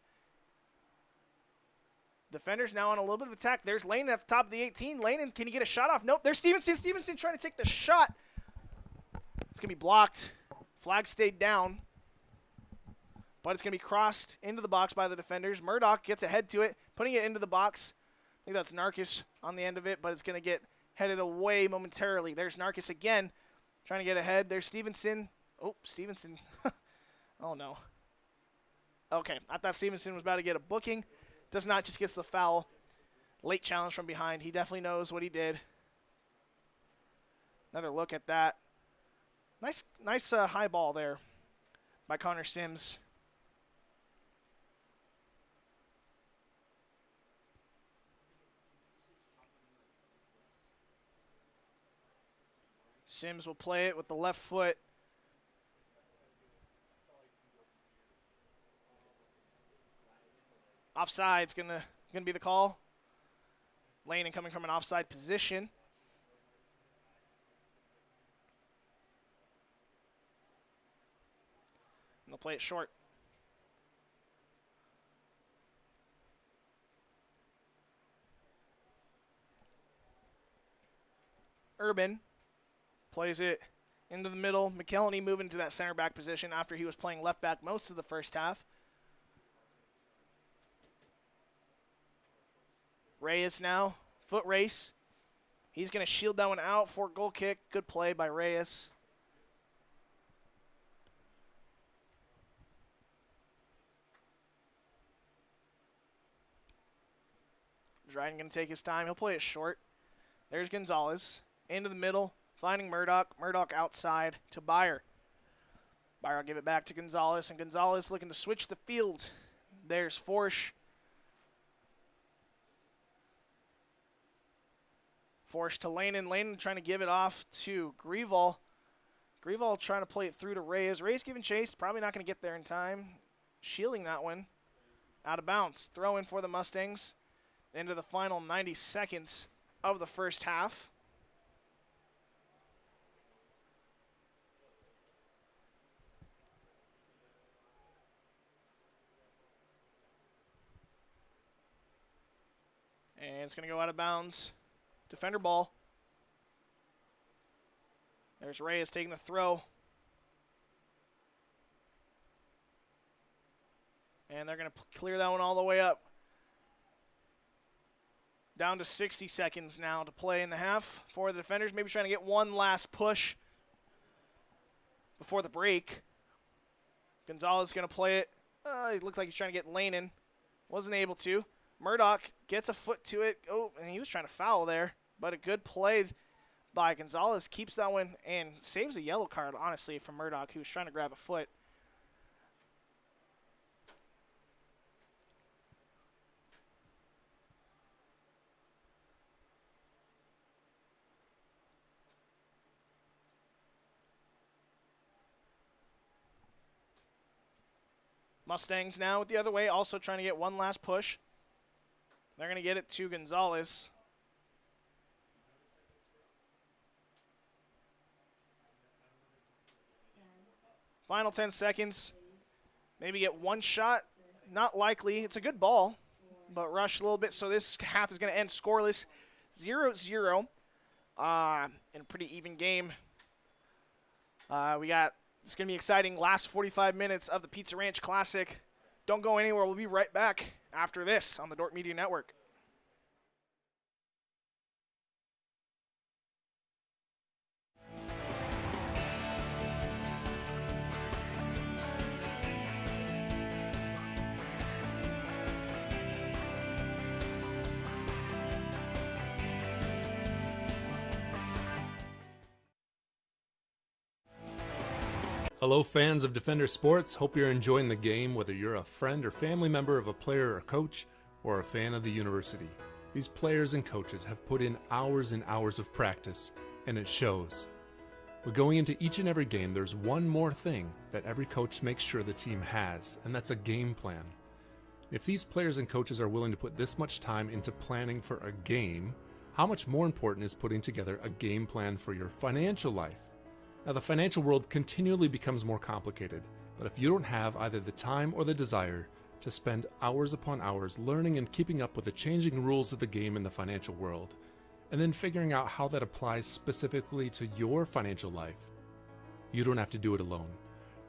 defenders now on a little bit of attack. There's Lane at the top of the 18. Lane, can he get a shot off? Nope. There's Stevenson. Stevenson trying to take the shot. It's going to be blocked. Flag stayed down. But it's going to be crossed into the box by the defenders. Murdoch gets ahead to it, putting it into the box. I think that's Narkis on the end of it, but it's going to get headed away momentarily. There's Narkis again, trying to get ahead. There's Stevenson. Oh, Stevenson. Oh, no. Okay, I thought Stevenson was about to get a booking. Does not, just gets the foul. Late challenge from behind. He definitely knows what he did. Another look at that. Nice high ball there by Connor Sims. Sims will play it with the left foot Offside's gonna be the call. Lane coming from an offside position. And they'll play it short. Urban plays it into the middle. McKelney moving to that center back position after he was playing left back most of the first half. Reyes now, foot race. He's going to shield that one out for goal kick. Good play by Reyes. Dryden going to take his time. He'll play it short. There's Gonzalez. Into the middle, finding Murdoch. Murdoch outside to Byer. Byer will give it back to Gonzalez, and Gonzalez looking to switch the field. There's Forsch. Forsch to Lanen. Lanen trying to give it off to Grieval. Grieval trying to play it through to Reyes. Reyes giving chase. Probably not going to get there in time. Shielding that one. Out of bounds. Throw in for the Mustangs. Into the final 90 seconds of the first half. And it's going to go out of bounds. Defender ball. There's Reyes taking the throw. And they're going to clear that one all the way up. Down to 60 seconds now to play in the half for the defenders. Maybe trying to get one last push before the break. Gonzalez going to play it. It looked like he's trying to get Lanen. Wasn't able to. Murdoch gets a foot to it. Oh, and he was trying to foul there. But a good play by Gonzalez. Keeps that one and saves a yellow card, honestly, from Murdoch, who was trying to grab a foot. Mustangs now with the other way, also trying to get one last push. They're going to get it to Gonzalez. Final 10 seconds. Maybe get one shot. Not likely. It's a good ball, but rush a little bit. So this half is going to end scoreless, 0-0. In a pretty even game. It's going to be exciting last 45 minutes of the Pizza Ranch Classic. Don't go anywhere. We'll be right back after this on the Dordt Media Network. Hello fans of Defender Sports, hope you're enjoying the game whether you're a friend or family member of a player or coach or a fan of the university. These players and coaches have put in hours and hours of practice, and it shows. But going into each and every game, there's one more thing that every coach makes sure the team has, and that's a game plan. If these players and coaches are willing to put this much time into planning for a game, how much more important is putting together a game plan for your financial life? Now, the financial world continually becomes more complicated, but if you don't have either the time or the desire to spend hours upon hours learning and keeping up with the changing rules of the game in the financial world, and then figuring out how that applies specifically to your financial life, you don't have to do it alone.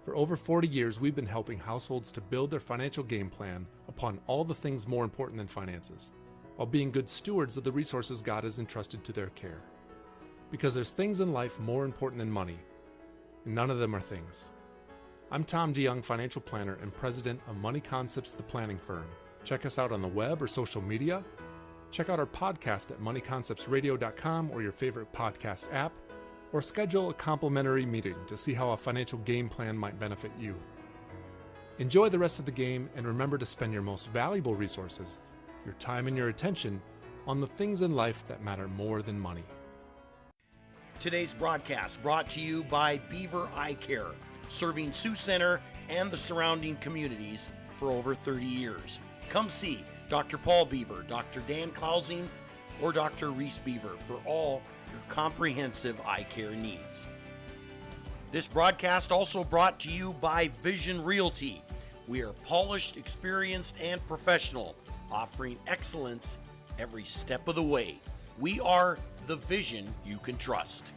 For over 40 years, we've been helping households to build their financial game plan upon all the things more important than finances, while being good stewards of the resources God has entrusted to their care. Because there's things in life more important than money, and none of them are things. I'm Tom DeYoung, financial planner and president of Money Concepts, the planning firm. Check us out on the web or social media. Check out our podcast at moneyconceptsradio.com or your favorite podcast app, or schedule a complimentary meeting to see how a financial game plan might benefit you. Enjoy the rest of the game, and remember to spend your most valuable resources, your time and your attention, on the things in life that matter more than money. Today's broadcast brought to you by Beaver Eye Care, serving Sioux Center and the surrounding communities for over 30 years. Come see Dr. Paul Beaver, Dr. Dan Klausing, or Dr. Reese Beaver for all your comprehensive eye care needs. This broadcast also brought to you by Vision Realty. We are polished, experienced, and professional, offering excellence every step of the way. We are the vision you can trust.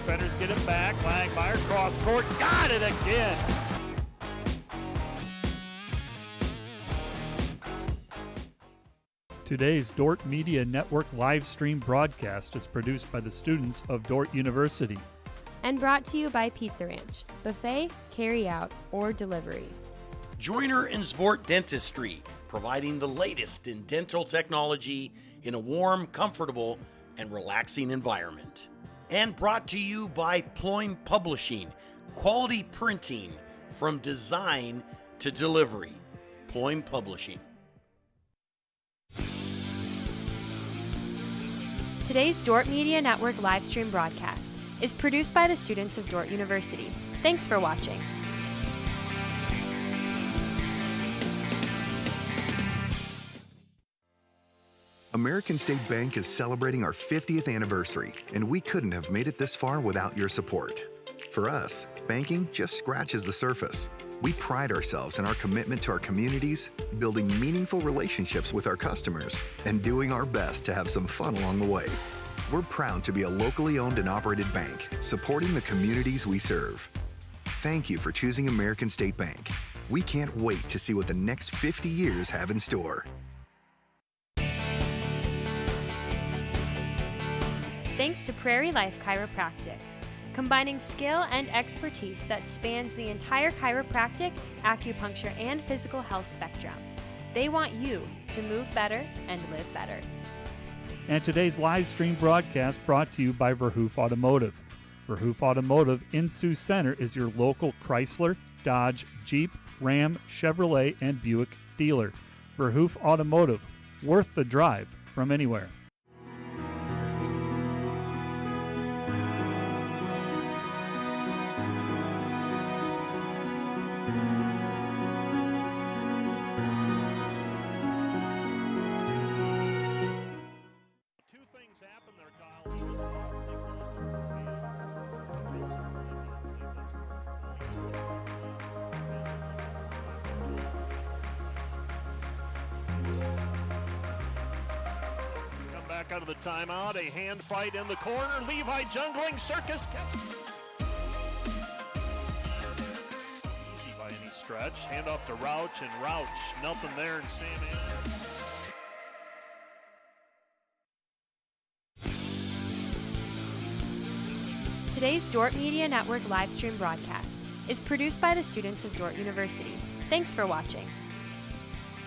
Defenders get it back. Langmeyer cross court. Got it again. Today's Dordt Media Network live stream broadcast is produced by the students of Dordt University. And brought to you by Pizza Ranch, buffet, carry out, or delivery. Joyner and Zvort Dentistry, providing the latest in dental technology in a warm, comfortable, and relaxing environment. And brought to you by Ployne Publishing, quality printing from design to delivery. Ployne Publishing. Today's Dordt Media Network live stream broadcast is produced by the students of Dordt University. Thanks for watching. American State Bank is celebrating our 50th anniversary, and we couldn't have made it this far without your support. For us, banking just scratches the surface. We pride ourselves in our commitment to our communities, building meaningful relationships with our customers, and doing our best to have some fun along the way. We're proud to be a locally owned and operated bank, supporting the communities we serve. Thank you for choosing American State Bank. We can't wait to see what the next 50 years have in store. Thanks to Prairie Life Chiropractic, combining skill and expertise that spans the entire chiropractic, acupuncture, and physical health spectrum. They want you to move better and live better. And today's live stream broadcast brought to you by Verhoof Automotive. Verhoof Automotive in Sioux Center is your local Chrysler, Dodge, Jeep, Ram, Chevrolet, and Buick dealer. Verhoof Automotive, worth the drive from anywhere. out of the timeout. A hand fight in the corner. Levi jungling. Circus easy by any stretch. Hand off to Rouch, and Rouch, nothing there, and Sam Anderson. Today's Dordt Media Network live stream broadcast is produced by the students of Dordt University. Thanks for watching.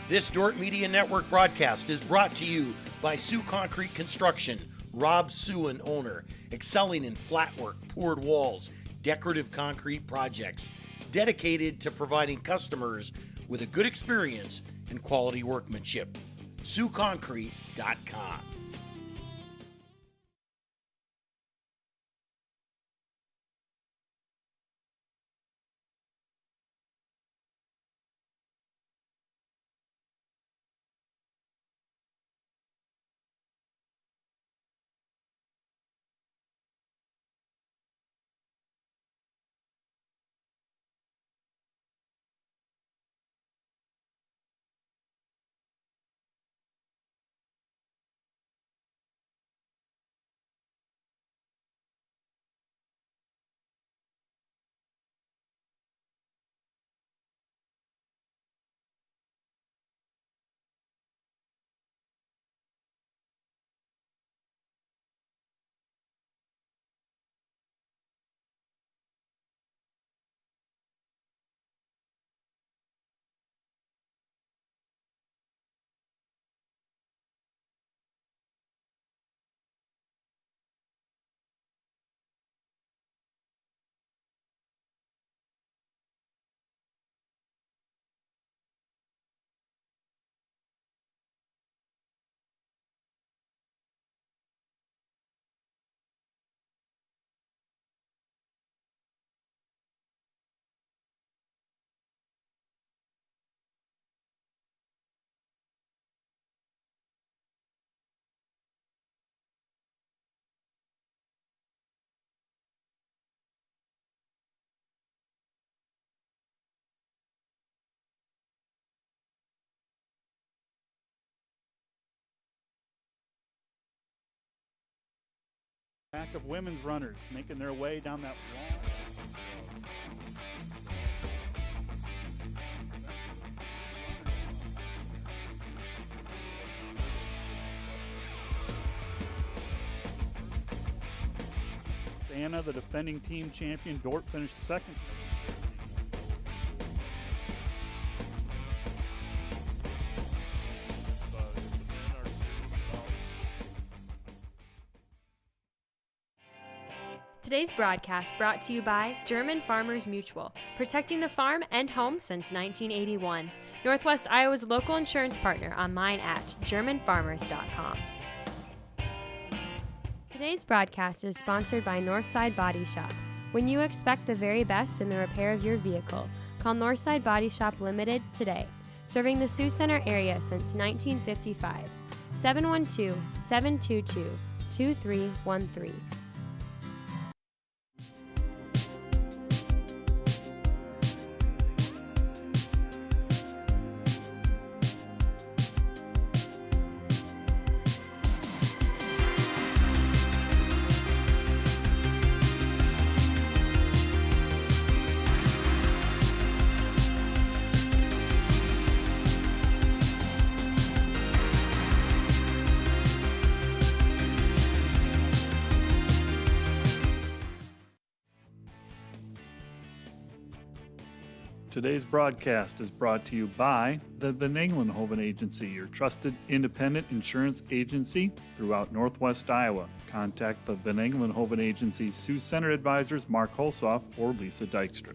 This Dordt Media Network broadcast is brought to you by Sioux Concrete Construction, Rob Sue, owner, excelling in flat work, poured walls, decorative concrete projects, dedicated to providing customers with a good experience and quality workmanship. SiouxConcrete.com. Pack of women's runners making their way down that wall. Anna, the defending team champion, Dordt finished second. Today's broadcast brought to you by German Farmers Mutual, protecting the farm and home since 1981. Northwest Iowa's local insurance partner, online at germanfarmers.com. Today's broadcast is sponsored by Northside Body Shop. When you expect the very best in the repair of your vehicle, call Northside Body Shop Limited today, serving the Sioux Center area since 1955. 712-722-2313. Today's broadcast is brought to you by the Van Engelenhoven Agency, your trusted independent insurance agency throughout Northwest Iowa. Contact the Van Engelenhoven Agency's Sioux Center advisors Mark Holsoff or Lisa Dykstra.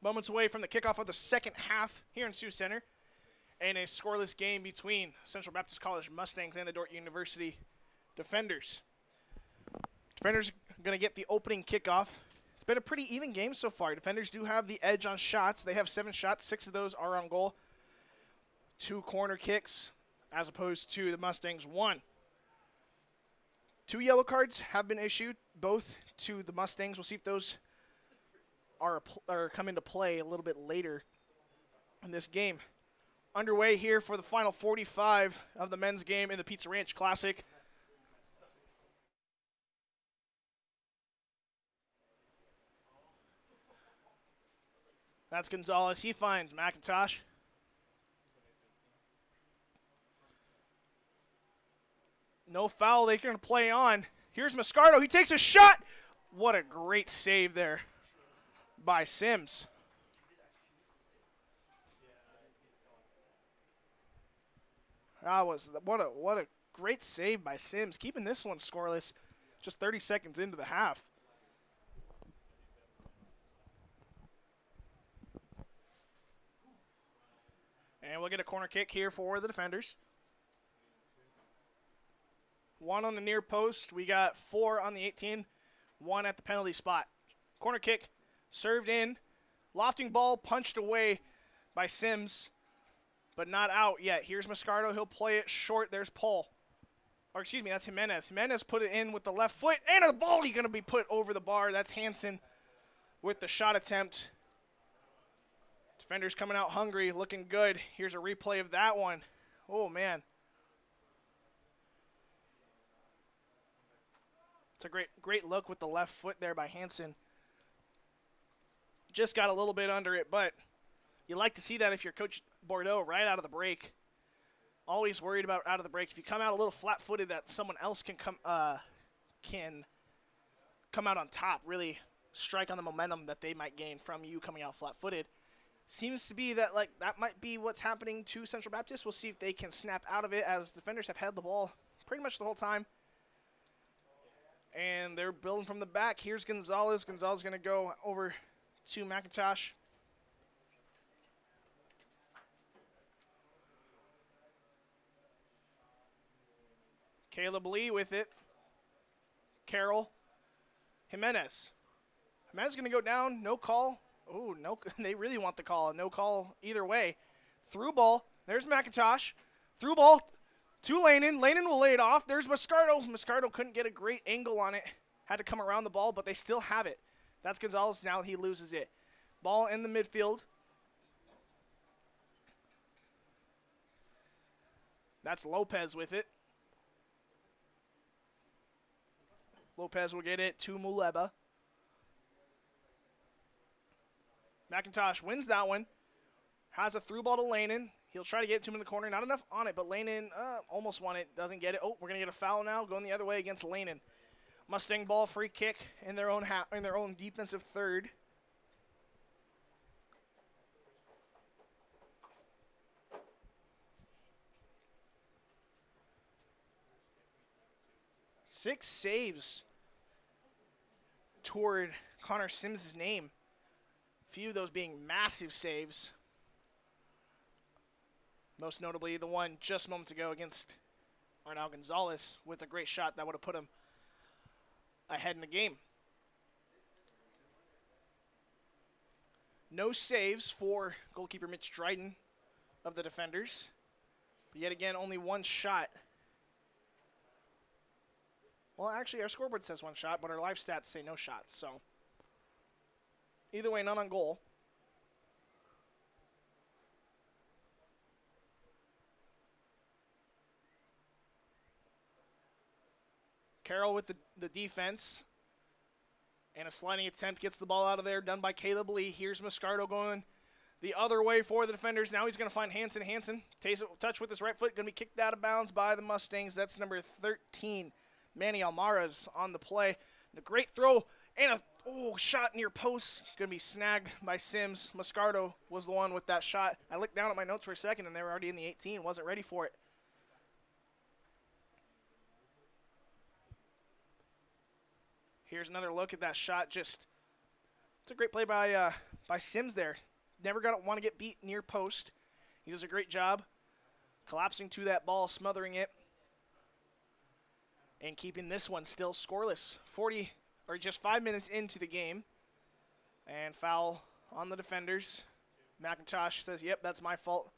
Moments away from the kickoff of the second half here in Sioux Center. And a scoreless game between Central Baptist College Mustangs and the Dordt University Defenders. Defenders are going to get the opening kickoff. It's been a pretty even game so far. Defenders do have the edge on shots. They have 7 shots. 6 of those are on goal. 2 corner kicks as opposed to the Mustangs 1. 2 yellow cards have been issued, both to the Mustangs. We'll see if those are come into play a little bit later in this game. Underway here for the final 45 of the men's game in the Pizza Ranch Classic. That's Gonzalez. He finds McIntosh. No foul. They're going to play on. Here's Moscardo. He takes a shot. What a great save there by Sims. What a great save by Sims, keeping this one scoreless just 30 seconds into the half. And we'll get a corner kick here for the defenders. 1 on the near post. We got 4 on the 18. 1 at the penalty spot. Corner kick served in. Lofting ball punched away by Sims, but not out yet. Here's Moscardo. He'll play it short. There's Paul. Or excuse me, that's Jimenez. Jimenez put it in with the left foot, and a volley going to be put over the bar. That's Hansen with the shot attempt. Defenders coming out hungry, looking good. Here's a replay of that one. Oh, man. It's a great look with the left foot there by Hansen. Just got a little bit under it, but you like to see that if you're Coach Bordeaux right out of the break. Always worried about out of the break. If you come out a little flat-footed, that someone else can come out on top, really strike on the momentum that they might gain from you coming out flat-footed. Seems to be that that might be what's happening to Central Baptist. We'll see if they can snap out of it, as defenders have had the ball pretty much the whole time. And they're building from the back. Here's Gonzalez. Gonzalez going to go over to McIntosh. Caleb Lee with it. Carroll. Jimenez. Jimenez going to go down. No call. Oh, no. They really want the call. No call either way. Through ball. There's McIntosh. Through ball to Lanin. Lanin will lay it off. There's Moscardo. Moscardo couldn't get a great angle on it. Had to come around the ball, but they still have it. That's Gonzalez. Now he loses it. Ball in the midfield. That's Lopez with it. Lopez will get it to Muleba. McIntosh wins that one. Has a through ball to Lanin. He'll try to get it to him in the corner. Not enough on it, but Lanin almost won it. Doesn't get it. Oh, we're going to get a foul now. Going the other way against Lanin. Mustang ball, free kick in their own defensive third. Six saves toward Connor Sims' name. A few of those being massive saves. Most notably the one just moments ago against Arnal Gonzalez with a great shot that would have put him ahead in the game. No saves for goalkeeper Mitch Dryden of the defenders. But yet again, only one shot. Well, actually, our scoreboard says one shot, but our live stats say no shots. So either way, none on goal. Carroll with the defense. And a sliding attempt gets the ball out of there, done by Caleb Lee. Here's Moscardo going the other way for the defenders. Now he's going to find Hansen. Hansen takes it, touch with his right foot, going to be kicked out of bounds by the Mustangs. That's number 13, Manny Almaraz on the play. And a great throw and a shot near post. Going to be snagged by Sims. Moscardo was the one with that shot. I looked down at my notes for a second, and they were already in the 18. Wasn't ready for it. Here's another look at that shot. It's a great play by by Sims there. Never want to get beat near post. He does a great job collapsing to that ball, smothering it, and keeping this one still scoreless. Just 5 minutes into the game, and foul on the defenders. McIntosh says, yep, that's my fault.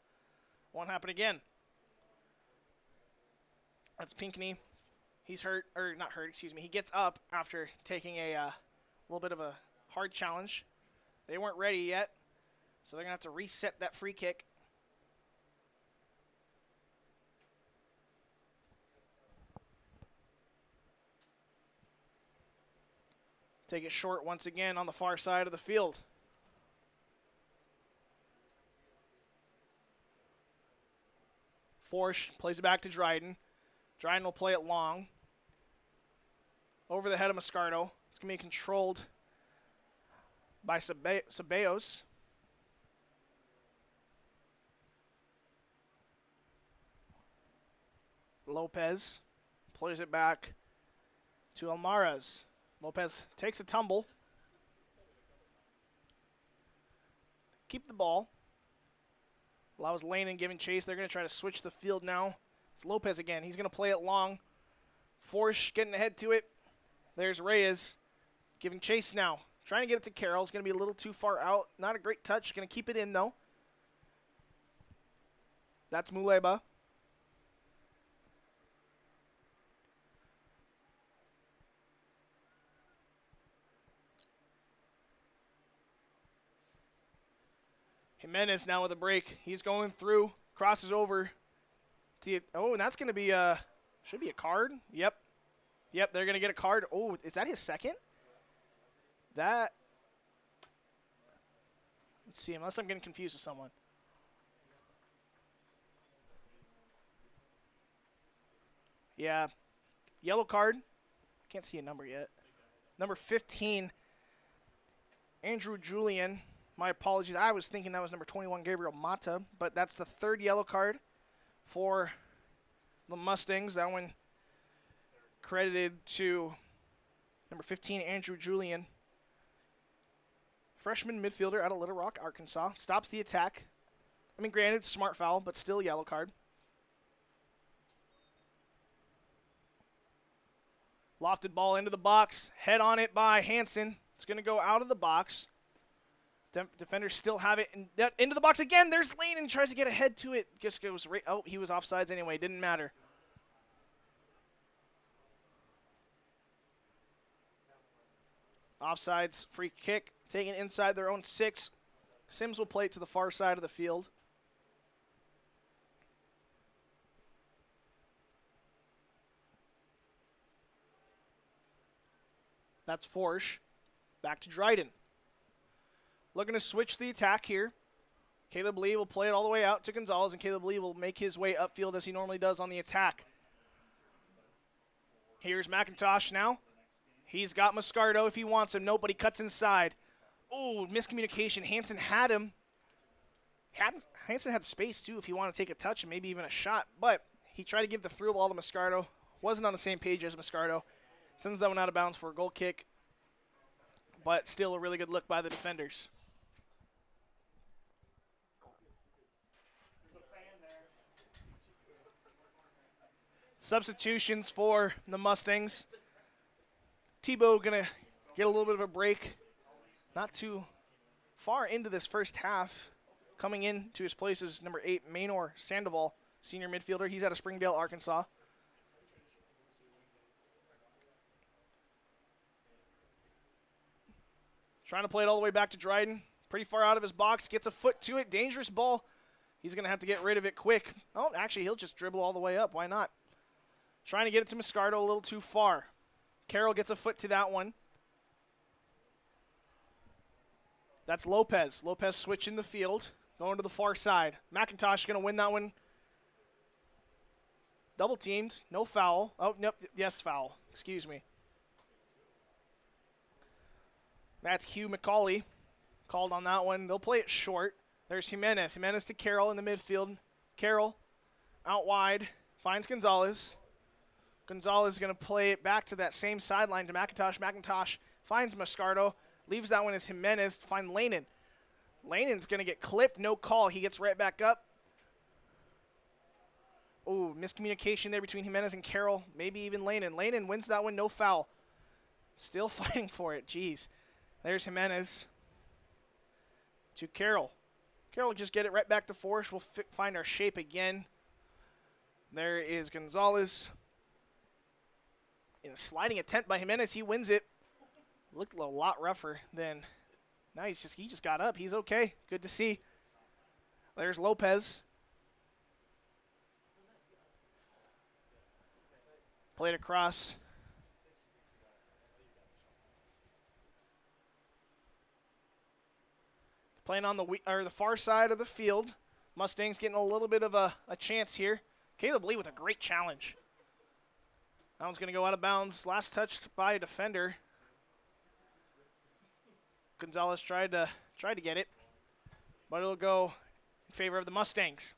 Won't happen again. That's Pinckney. He's hurt, or not hurt, excuse me. He gets up after taking a little bit of a hard challenge. They weren't ready yet, so they're going to have to reset that free kick. Take it short once again on the far side of the field. Forsch plays it back to Dryden. Dryden will play it long. Over the head of Moscardo. It's going to be controlled by Ceballos. Lopez plays it back to Almaraz. Lopez takes a tumble. Keep the ball. Allows Lane giving chase. They're going to try to switch the field now. It's Lopez again. He's going to play it long. Forsch getting ahead to it. There's Reyes giving chase now. Trying to get it to Carroll. It's going to be a little too far out. Not a great touch. Going to keep it in, though. That's Muleba. Jimenez now with a break. He's going through, crosses over. And that's going to be should be a card. Yep, they're going to get a card. Oh, is that his second? Let's see, unless I'm getting confused with someone. Yeah, yellow card. Can't see a number yet. Number 15, Andrew Julian. My apologies. I was thinking that was number 21, Gabriel Mata, but that's the third yellow card for the Mustangs. That one credited to number 15, Andrew Julian. Freshman midfielder out of Little Rock, Arkansas. Stops the attack. I mean, granted, smart foul, but still yellow card. Lofted ball into the box. Head on it by Hansen. It's going to go out of the box. Defenders still have it into the box again. There's Lane and tries to get ahead to it. Just goes right. Oh, he was offsides anyway. Didn't matter. Offsides, free kick, taken inside their own 6. Sims will play it to the far side of the field. That's Forsch. Back to Dryden. Looking to switch the attack here. Caleb Lee will play it all the way out to Gonzalez, and Caleb Lee will make his way upfield as he normally does on the attack. Here's McIntosh now. He's got Moscardo if he wants him. Nope, but he cuts inside. Oh, miscommunication. Hansen had him. Hansen had space, too, if he wanted to take a touch and maybe even a shot, but he tried to give the through ball to Moscardo. Wasn't on the same page as Moscardo. Sends that one out of bounds for a goal kick, but still a really good look by the defenders. Substitutions for the Mustangs. Tebow going to get a little bit of a break. Not too far into this first half. Coming in to his place is number 8, Maynor Sandoval, senior midfielder. He's out of Springdale, Arkansas. Trying to play it all the way back to Dryden. Pretty far out of his box. Gets a foot to it. Dangerous ball. He's going to have to get rid of it quick. Oh, actually, he'll just dribble all the way up. Why not? Trying to get it to Moscardo a little too far. Carroll gets a foot to that one. That's Lopez. Lopez switching the field. Going to the far side. McIntosh going to win that one. Double teamed. No foul. Oh, nope. Yes, foul. Excuse me. That's Hugh McCauley. Called on that one. They'll play it short. There's Jimenez. Jimenez to Carroll in the midfield. Carroll out wide. Finds Gonzalez. Gonzalez is going to play it back to that same sideline to McIntosh. McIntosh finds Moscardo. Leaves that one as Jimenez to find Lanin. Lanen's going to get clipped. No call. He gets right back up. Oh, miscommunication there between Jimenez and Carroll. Maybe even Lanen. Lanen wins that one. No foul. Still fighting for it. Jeez. There's Jimenez to Carroll. Carroll will just get it right back to Forrest. We'll find our shape again. There is Gonzalez. In a sliding attempt by Jimenez, he wins it. Looked a lot rougher than. Now he just got up. He's okay. Good to see. There's Lopez. Played across. Playing on the far side of the field. Mustangs getting a little bit of a chance here. Caleb Lee with a great challenge. That one's going to go out of bounds. Last touched by a defender. Gonzalez tried to get it, but it'll go in favor of the Mustangs.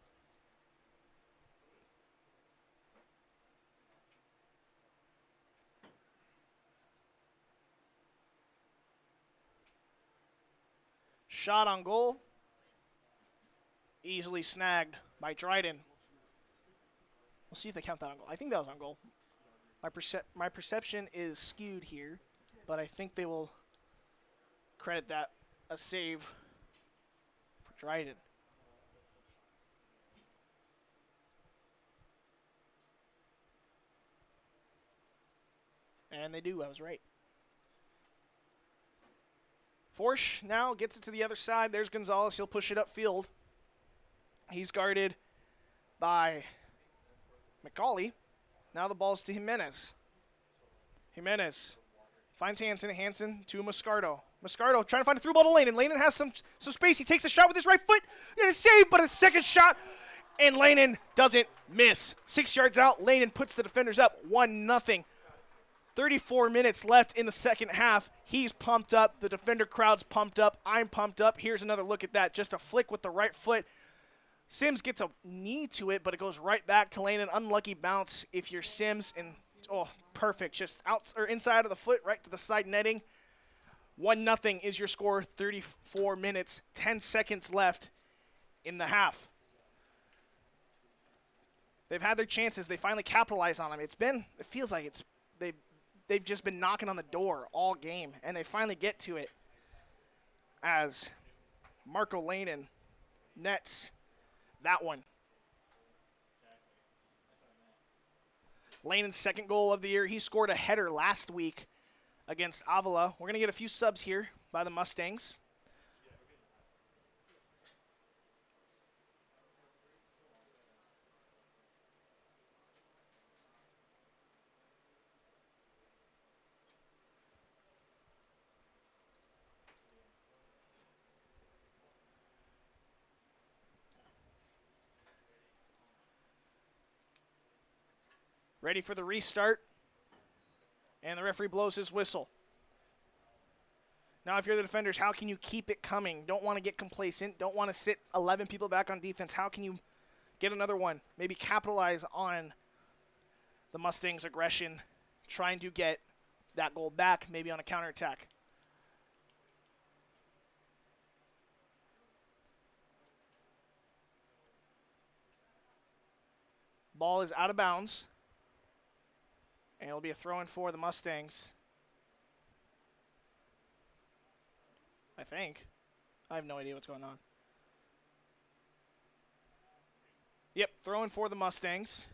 Shot on goal. Easily snagged by Dryden. We'll see if they count that on goal. I think that was on goal. My perception is skewed here, but I think they will credit that a save for Dryden. And they do. I was right. Forsch now gets it to the other side. There's Gonzalez. He'll push it upfield. He's guarded by McCauley. Now the ball's to Jimenez. Jimenez finds Hansen. Hansen to Moscardo. Moscardo trying to find a through ball to Lanen. Lanen has some space. He takes the shot with his right foot. It is saved, but a second shot, and Lanen doesn't miss. 6 yards out. Lanen puts the defenders up 1-0. 34 minutes left in the second half. He's pumped up. The defender crowd's pumped up. I'm pumped up. Here's another look at that. Just a flick with the right foot. Sims gets a knee to it, but it goes right back to Lanen. Unlucky bounce if you're Sims. And, oh, perfect. Just out or inside of the foot, right to the side netting. 1-0 is your score. 34 minutes, 10 seconds left in the half. They've had their chances. They finally capitalize on them. It feels like they've just been knocking on the door all game, and they finally get to it as Marco Lanen nets that one. Lanen's second goal of the year. He scored a header last week against Avila. We're going to get a few subs here by the Mustangs. Ready for the restart. And the referee blows his whistle. Now, if you're the defenders, how can you keep it coming? Don't want to get complacent. Don't want to sit 11 people back on defense. How can you get another one? Maybe capitalize on the Mustangs' aggression, trying to get that goal back, maybe on a counterattack. Ball is out of bounds. And it'll be a throw-in for the Mustangs. I think. I have no idea what's going on. Yep, throw-in for the Mustangs.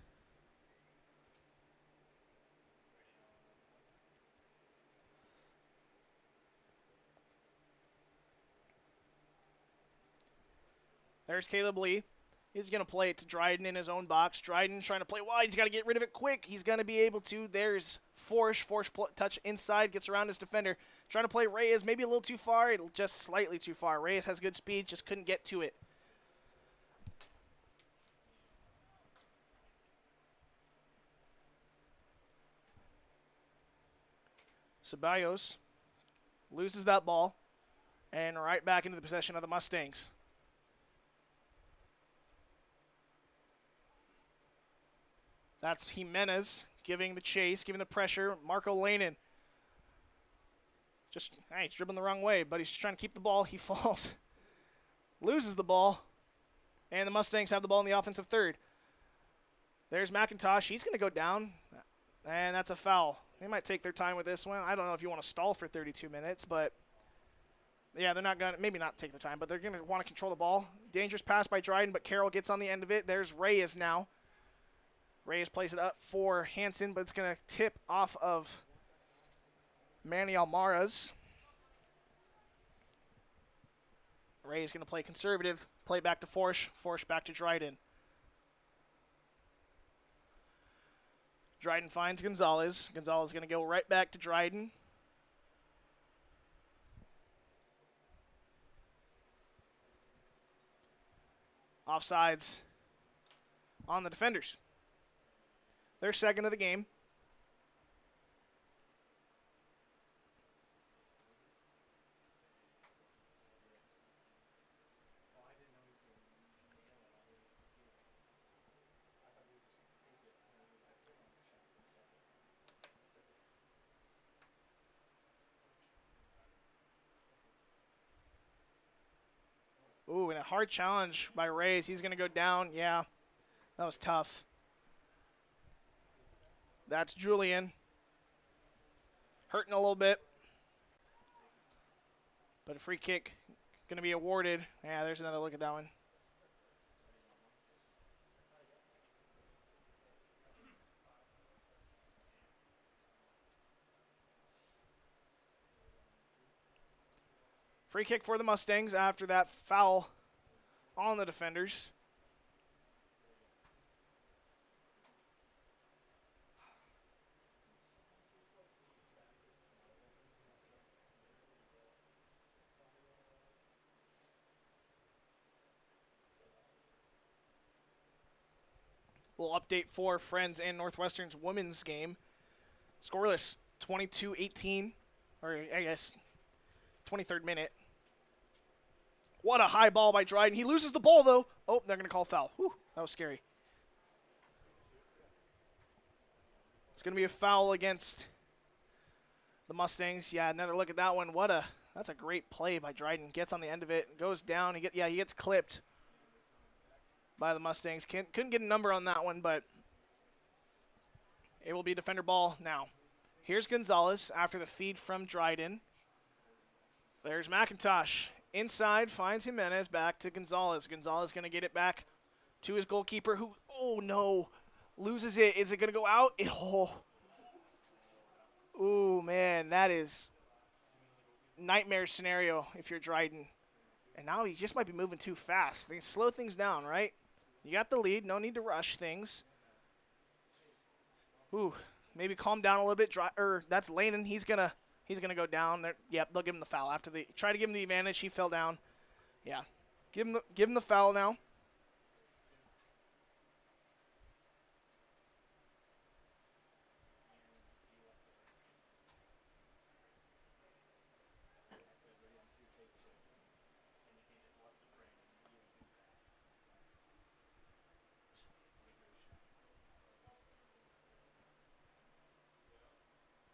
There's Caleb Lee. He's going to play it to Dryden in his own box. Dryden trying to play wide. He's got to get rid of it quick. He's going to be able to. There's Forsch. Forsch touch inside, gets around his defender. Trying to play Reyes, maybe a little too far. Just slightly too far. Reyes has good speed, just couldn't get to it. Ceballos loses that ball and right back into the possession of the Mustangs. That's Jimenez giving the chase, giving the pressure. Marco Lanen he's dribbling the wrong way, but he's trying to keep the ball. He falls. loses the ball, and the Mustangs have the ball in the offensive third. There's McIntosh. He's going to go down, and that's a foul. They might take their time with this one. I don't know if you want to stall for 32 minutes, but yeah, they're not going to, maybe not take their time, but they're going to want to control the ball. Dangerous pass by Dryden, but Carroll gets on the end of it. There's Reyes now. Reyes plays it up for Hansen, but it's going to tip off of Manny Almaraz. Reyes going to play conservative, play back to Forsch. Forsch back to Dryden. Dryden finds Gonzalez. Gonzalez going to go right back to Dryden. Offsides on the defenders. Their second of the game. Ooh, and a hard challenge by Reyes. He's going to go down. Yeah, that was tough. That's Julian. Hurting a little bit. But a free kick going to be awarded. Yeah, there's another look at that one. Free kick for the Mustangs after that foul on the defenders. Little update for Friends and Northwestern's women's game. Scoreless, 22-18, or I guess 23rd minute. What a high ball by Dryden. He loses the ball, though. Oh, they're going to call foul. Whew, that was scary. It's going to be a foul against the Mustangs. Yeah, another look at that one. That's a great play by Dryden. Gets on the end of it, goes down. He gets clipped by the Mustangs. Couldn't get a number on that one, but it will be defender ball now. Here's Gonzalez after the feed from Dryden. There's McIntosh. Inside, finds Jimenez, back to Gonzalez. Gonzalez going to get it back to his goalkeeper who, oh no, loses it. Is it going to go out? Oh. Ooh, man, that is nightmare scenario if you're Dryden. And now he just might be moving too fast. They slow things down, right? You got the lead. No need to rush things. Ooh, maybe calm down a little bit. That's Lanen. He's gonna go down. Yep, they'll give him the foul after they try to give him the advantage. He fell down. Yeah, give him the foul now.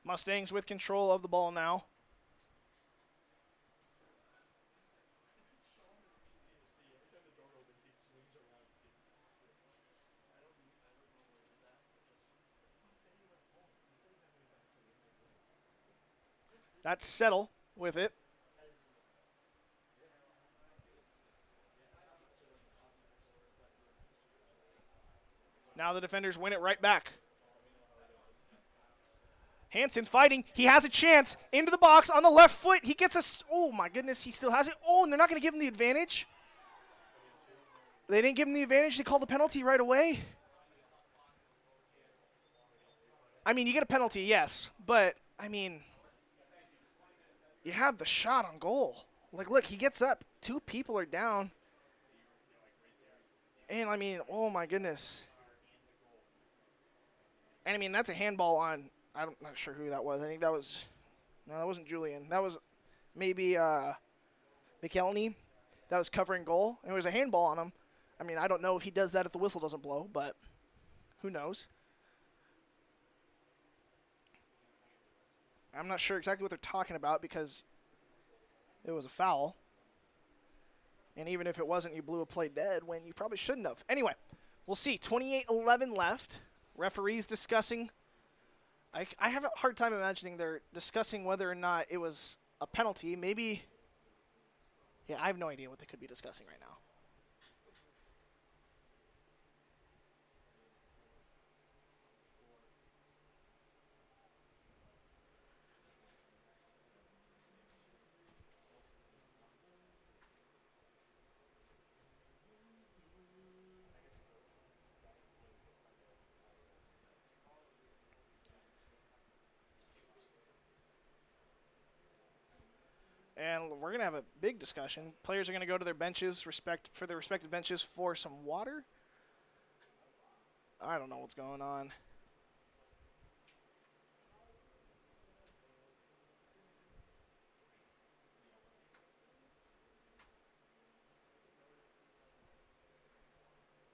Mustangs with control of the ball now. That's Settle with it. Now the defenders win it right back. Hansen fighting. He has a chance. Into the box on the left foot. He gets a... Oh, my goodness. He still has it. Oh, and they're not going to give him the advantage. They didn't give him the advantage. They called the penalty right away. I mean, you get a penalty, yes. But, I mean, you have the shot on goal. Like, look, he gets up. Two people are down. And, I mean, oh, my goodness. And, I mean, that's a handball on... I'm not sure who that was. I think that was... No, that wasn't Julian. That was maybe McElney. That was covering goal. And it was a handball on him. I mean, I don't know if he does that if the whistle doesn't blow, but who knows? I'm not sure exactly what they're talking about because it was a foul. And even if it wasn't, you blew a play dead when you probably shouldn't have. Anyway, we'll see. 28-11 left. Referees discussing. I have a hard time imagining they're discussing whether or not it was a penalty. Maybe. Yeah, I have no idea what they could be discussing right now. And we're going to have a big discussion. Players are going to go to their benches, for their respective benches for some water. I don't know what's going on.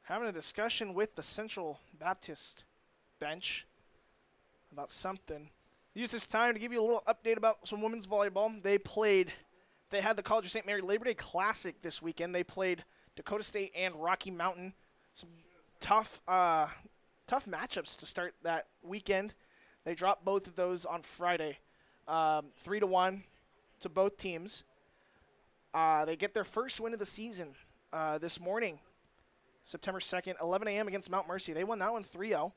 Having a discussion with the Central Baptist bench about something. Use this time to give you a little update about some women's volleyball. They had the College of St. Mary Labor Day Classic this weekend. They played Dakota State and Rocky Mountain. Some tough matchups to start that weekend. They dropped both of those on Friday, 3-1 to both teams. They get their first win of the season this morning, September 2nd, 11 a.m. against Mount Mercy. They won that one 3-0.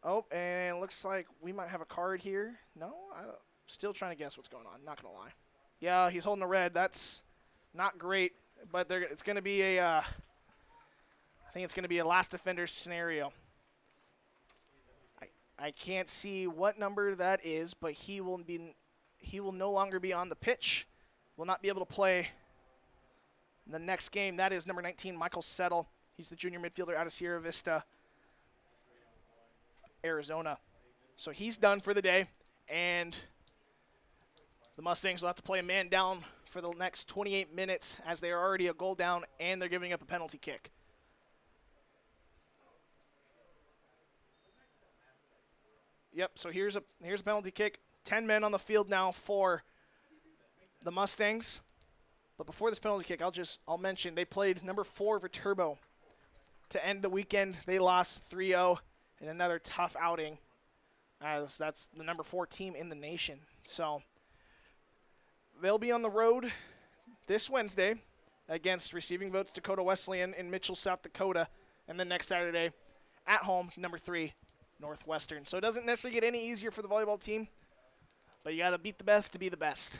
Oh, and it looks like we might have a card here. No, I'm still trying to guess what's going on. Not going to lie. Yeah, he's holding a red. That's not great, but it's going to be I think it's going to be a last defender scenario. I can't see what number that is, but he will no longer be on the pitch. Will not be able to play the next game. That is number 19, Michael Settle. He's the junior midfielder out of Sierra Vista, Arizona. So he's done for the day, and the Mustangs will have to play a man down for the next 28 minutes as they are already a goal down and they're giving up a penalty kick. Yep, so here's a penalty kick. 10 men on the field now for the Mustangs. But before this penalty kick, I'll mention they played number 4 Viterbo to end the weekend. They lost 3-0 in another tough outing, as that's the number 4 team in the nation. So they'll be on the road this Wednesday against Receiving Votes Dakota Wesleyan in Mitchell, South Dakota, and then next Saturday at home, number 3 Northwestern. So it doesn't necessarily get any easier for the volleyball team, but you got to beat the best to be the best.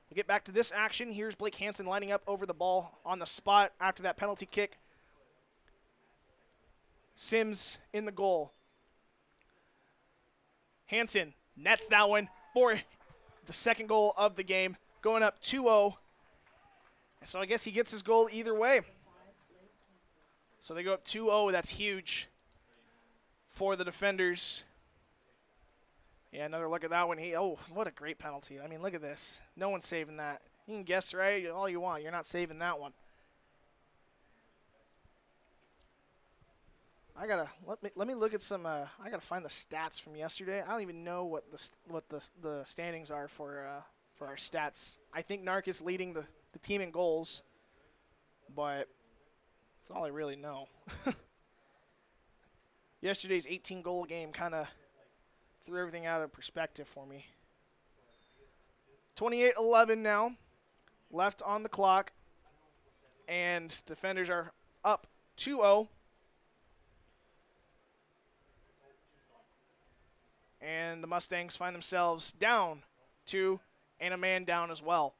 We'll get back to this action. Here's Blake Hansen lining up over the ball on the spot after that penalty kick. Sims in the goal. Hansen nets that one for the second goal of the game, going up 2-0. And so I guess he gets his goal either way. So they go up 2-0. That's huge for the defenders. Yeah, another look at that one. Oh, what a great penalty. I mean, look at this. No one's saving that. You can guess, right, all you want. You're not saving that one. Let me look at some. I gotta find the stats from yesterday. I don't even know what the standings are for our stats. I think Nark is leading the team in goals, but that's all I really know. Yesterday's 18-goal game kind of threw everything out of perspective for me. 28-11 now, left on the clock, and defenders are up 2-0. And the Mustangs find themselves down 2 and a man down as well.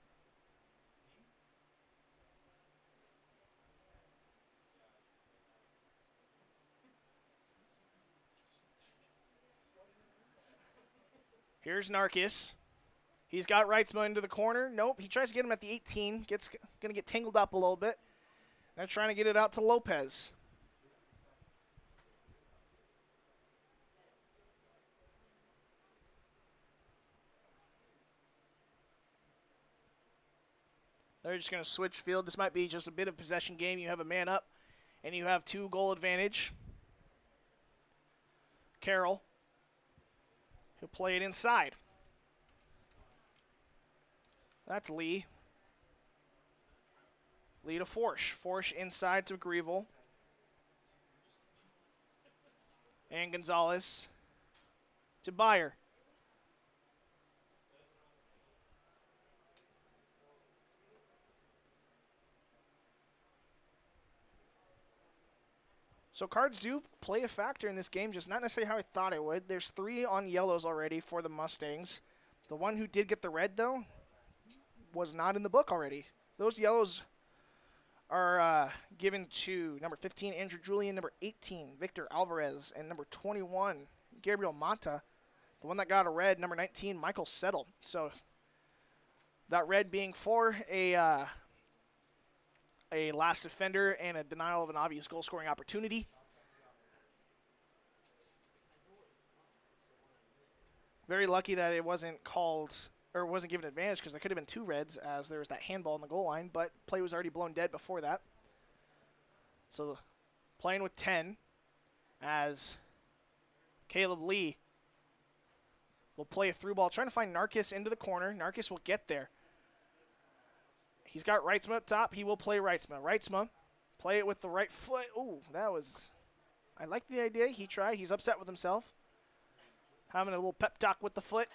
Here's Narkis. He's got Reitzma into the corner. Nope, he tries to get him at the 18. Going to get tangled up a little bit. They're trying to get it out to Lopez. They're just going to switch field. This might be just a bit of possession game. You have a man up, and you have 2-goal advantage. Carroll. He'll play it inside. That's Lee. Lee to Forsch. Forsch inside to Grievel. And Gonzalez to Byer. So cards do play a factor in this game, just not necessarily how I thought it would. There's 3 on yellows already for the Mustangs. The one who did get the red, though, was not in the book already. Those yellows are given to number 15, Andrew Julian, number 18, Victor Alvarez, and number 21, Gabriel Mata. The one that got a red, number 19, Michael Settle. So that red being for a last defender and a denial of an obvious goal-scoring opportunity. Very lucky that it wasn't called or wasn't given advantage, because there could have been 2 reds as there was that handball in the goal line, but play was already blown dead before that. So playing with 10 as Caleb Lee will play a through ball, trying to find Narkis into the corner. Narkis will get there. He's got Reitzma up top. He will play Reitzma. Reitzma, play it with the right foot. Ooh, that was, I like the idea. He tried. He's upset with himself. Having a little pep talk with the foot.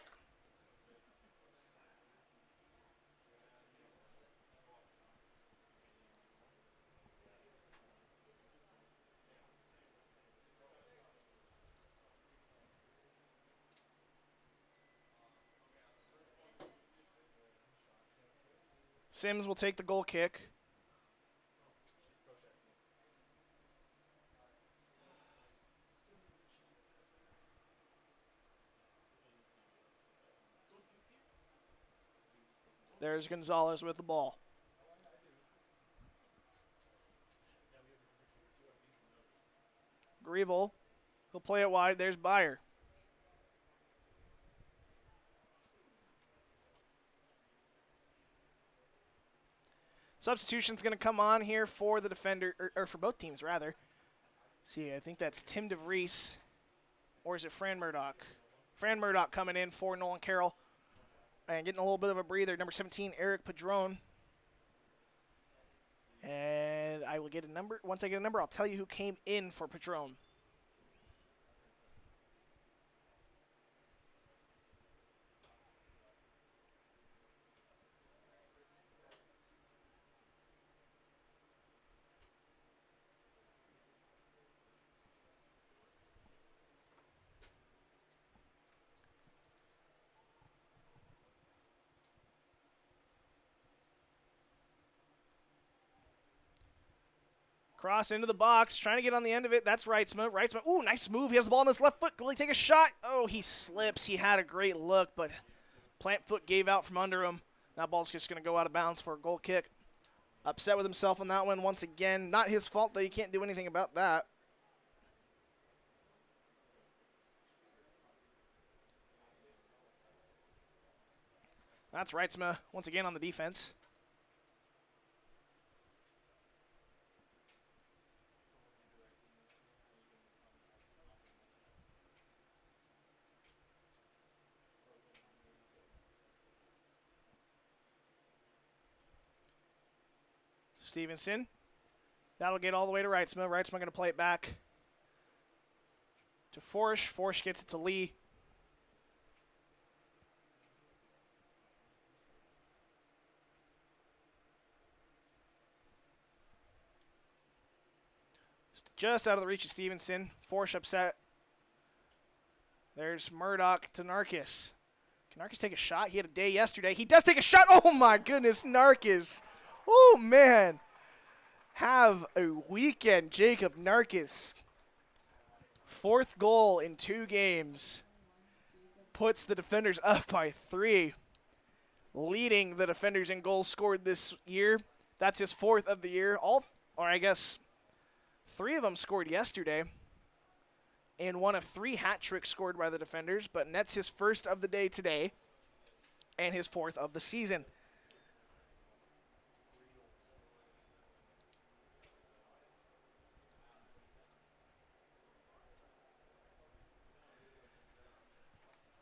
Sims will take the goal kick. There's Gonzalez with the ball. Grievel, he'll play it wide. There's Byer. Substitution's going to come on here for the defender, or for both teams, rather. See, I think that's Tim DeVries, or is it Fran Murdoch? Fran Murdoch coming in for Nolan Carroll and getting a little bit of a breather. Number 17, Eric Padron. And I will get a number. Once I get a number, I'll tell you who came in for Padron. Cross into the box, trying to get on the end of it. That's Reitzma. Reitzma, ooh, nice move. He has the ball on his left foot. Will he take a shot? Oh, he slips. He had a great look, but plant foot gave out from under him. That ball's just going to go out of bounds for a goal kick. Upset with himself on that one once again. Not his fault, though. You can't do anything about that. That's Reitzma once again on the defense. Stevenson. That'll get all the way to Reitzma. Reitzma going to play it back to Forsch. Forsch gets it to Lee. Just out of the reach of Stevenson. Forsch upset. There's Murdoch to Narkis. Can Narkis take a shot? He had a day yesterday. He does take a shot. Oh, my goodness, Narkis. Oh, man. Have a weekend, Jacob Narkis. 4th goal in 2 games. Puts the defenders up by 3. Leading the defenders in goals scored this year. That's his 4th of the year. Or I guess 3 of them scored yesterday. And 1 of 3 hat tricks scored by the defenders. But nets his 1st of the day today. And his 4th of the season.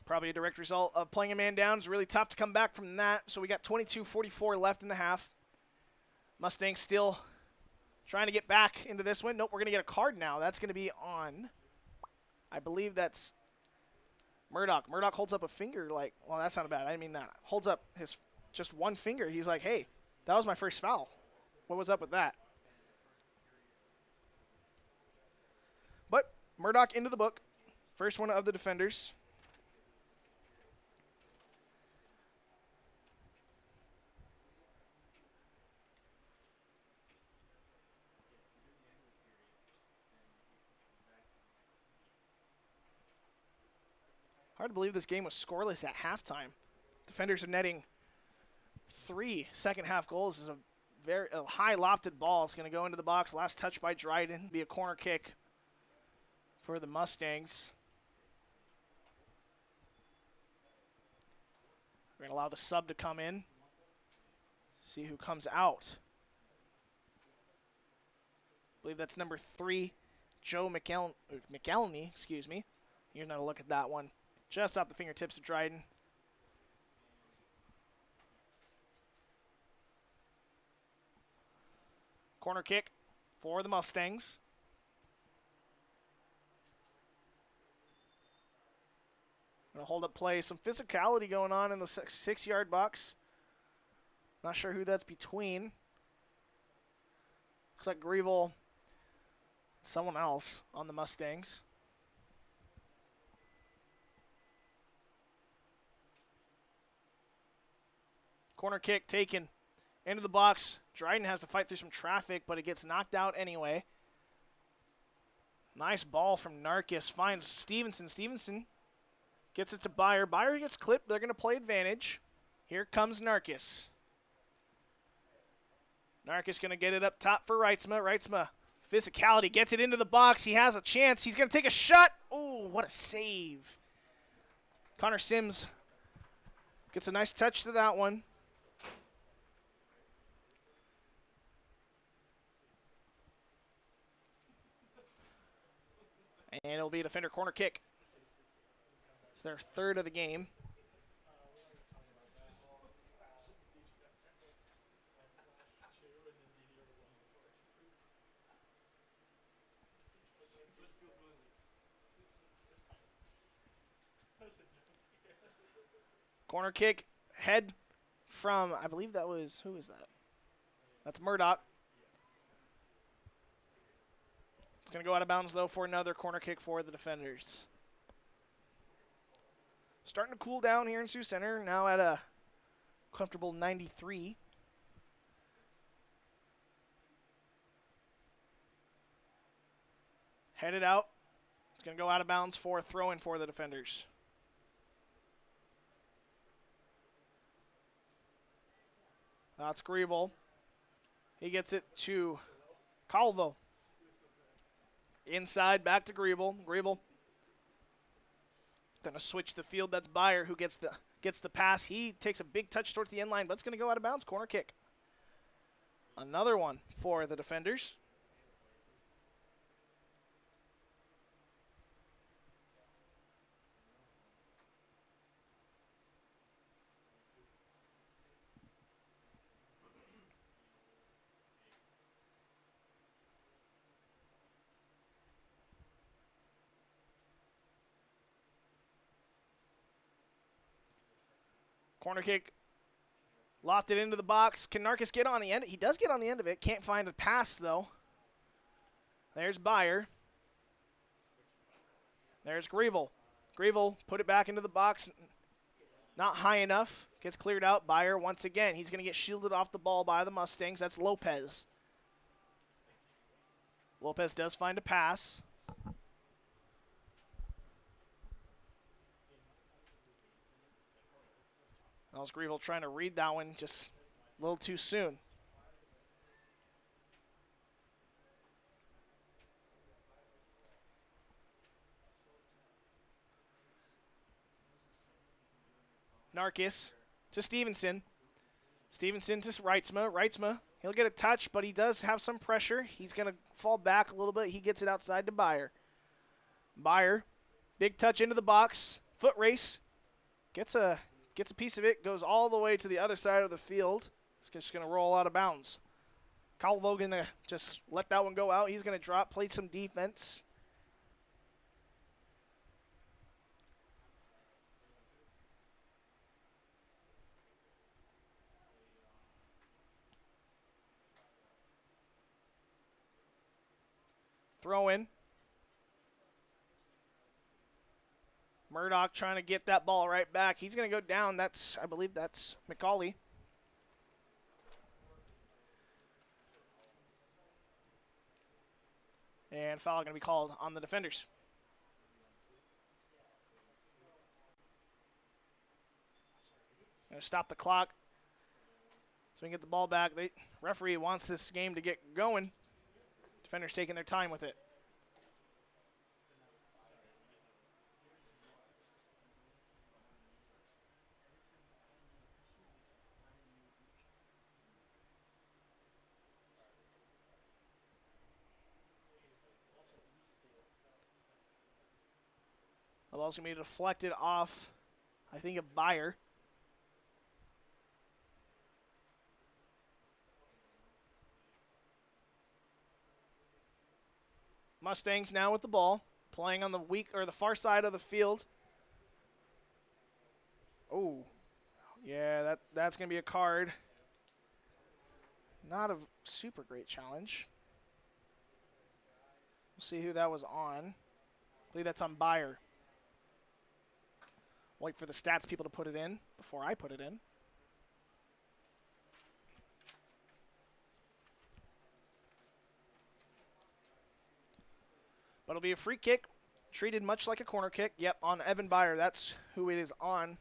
Probably a direct result of playing a man down. It's really tough to come back from that. So we got 22:44 left in the half. Mustangs still trying to get back into this one. Nope, we're going to get a card now. That's going to be on, I believe that's Murdoch. Murdoch holds up a finger like, well, that's not bad. I didn't mean that. Holds up his just one finger. He's like, hey, that was my first foul. What was up with that? But Murdoch into the book. First one of the defenders. Hard to believe this game was scoreless at halftime. Defenders are netting 3 second-half goals. This is a high lofted ball. It's going to go into the box. Last touch by Dryden. Be a corner kick for the Mustangs. We're going to allow the sub to come in. See who comes out. I believe that's number 3, Joe McElney, excuse me. You're going to look at that one. Just off the fingertips of Dryden. Corner kick for the Mustangs. Gonna hold up play. Some physicality going on in the 6-yard box. Not sure who that's between. Looks like Greville, someone else on the Mustangs. Corner kick taken into the box. Dryden has to fight through some traffic, but it gets knocked out anyway. Nice ball from Narkis. Finds Stevenson. Stevenson gets it to Byer. Byer gets clipped. They're going to play advantage. Here comes Narkis. Narkis going to get it up top for Reitzma. Reitzma, physicality, gets it into the box. He has a chance. He's going to take a shot. Oh, what a save. Connor Sims gets a nice touch to that one. And it'll be a defender corner kick. It's their third of the game. Corner kick, head from, I believe that was, who is that? That's Murdoch. It's going to go out of bounds, though, for another corner kick for the defenders. Starting to cool down here in Sioux Center, now at a comfortable 93. Headed out. It's going to go out of bounds for a throw-in for the defenders. That's Greville. He gets it to Calvo. Inside, back to Greville. Greville going to switch the field. That's Byer who gets the pass. He takes a big touch towards the end line, but it's going to go out of bounds. Corner kick. Another one for the defenders. Corner kick, lofted into the box. Can Narkis get on the end? He does get on the end of it. Can't find a pass, though. There's Byer. There's Greville. Greville put it back into the box. Not high enough. Gets cleared out. Byer once again. He's going to get shielded off the ball by the Mustangs. That's Lopez. Lopez does find a pass. That was Greville trying to read that one just a little too soon. Narkis to Stevenson. Stevenson to Reitzma. Reitzma, he'll get a touch, but he does have some pressure. He's going to fall back a little bit. He gets it outside to Byer. Byer, big touch into the box. Foot race. Gets a piece of it, goes all the way to the other side of the field. It's just going to roll out of bounds. Calvo going to just let that one go out. He's going to drop, play some defense. Throw in. Murdoch trying to get that ball right back. He's going to go down. I believe that's McCauley. And foul going to be called on the defenders. Going to stop the clock so we can get the ball back. The referee wants this game to get going. Defenders taking their time with it. The ball's going to be deflected off, I think, a Byer. Mustangs now with the ball, playing on the far side of the field. Oh, yeah, that's going to be a card. Not a super great challenge. We'll see who that was on. I believe that's on Byer. Wait for the stats people to put it in before I put it in. But it'll be a free kick, treated much like a corner kick. Yep, on Evan Byer. That's who it is on.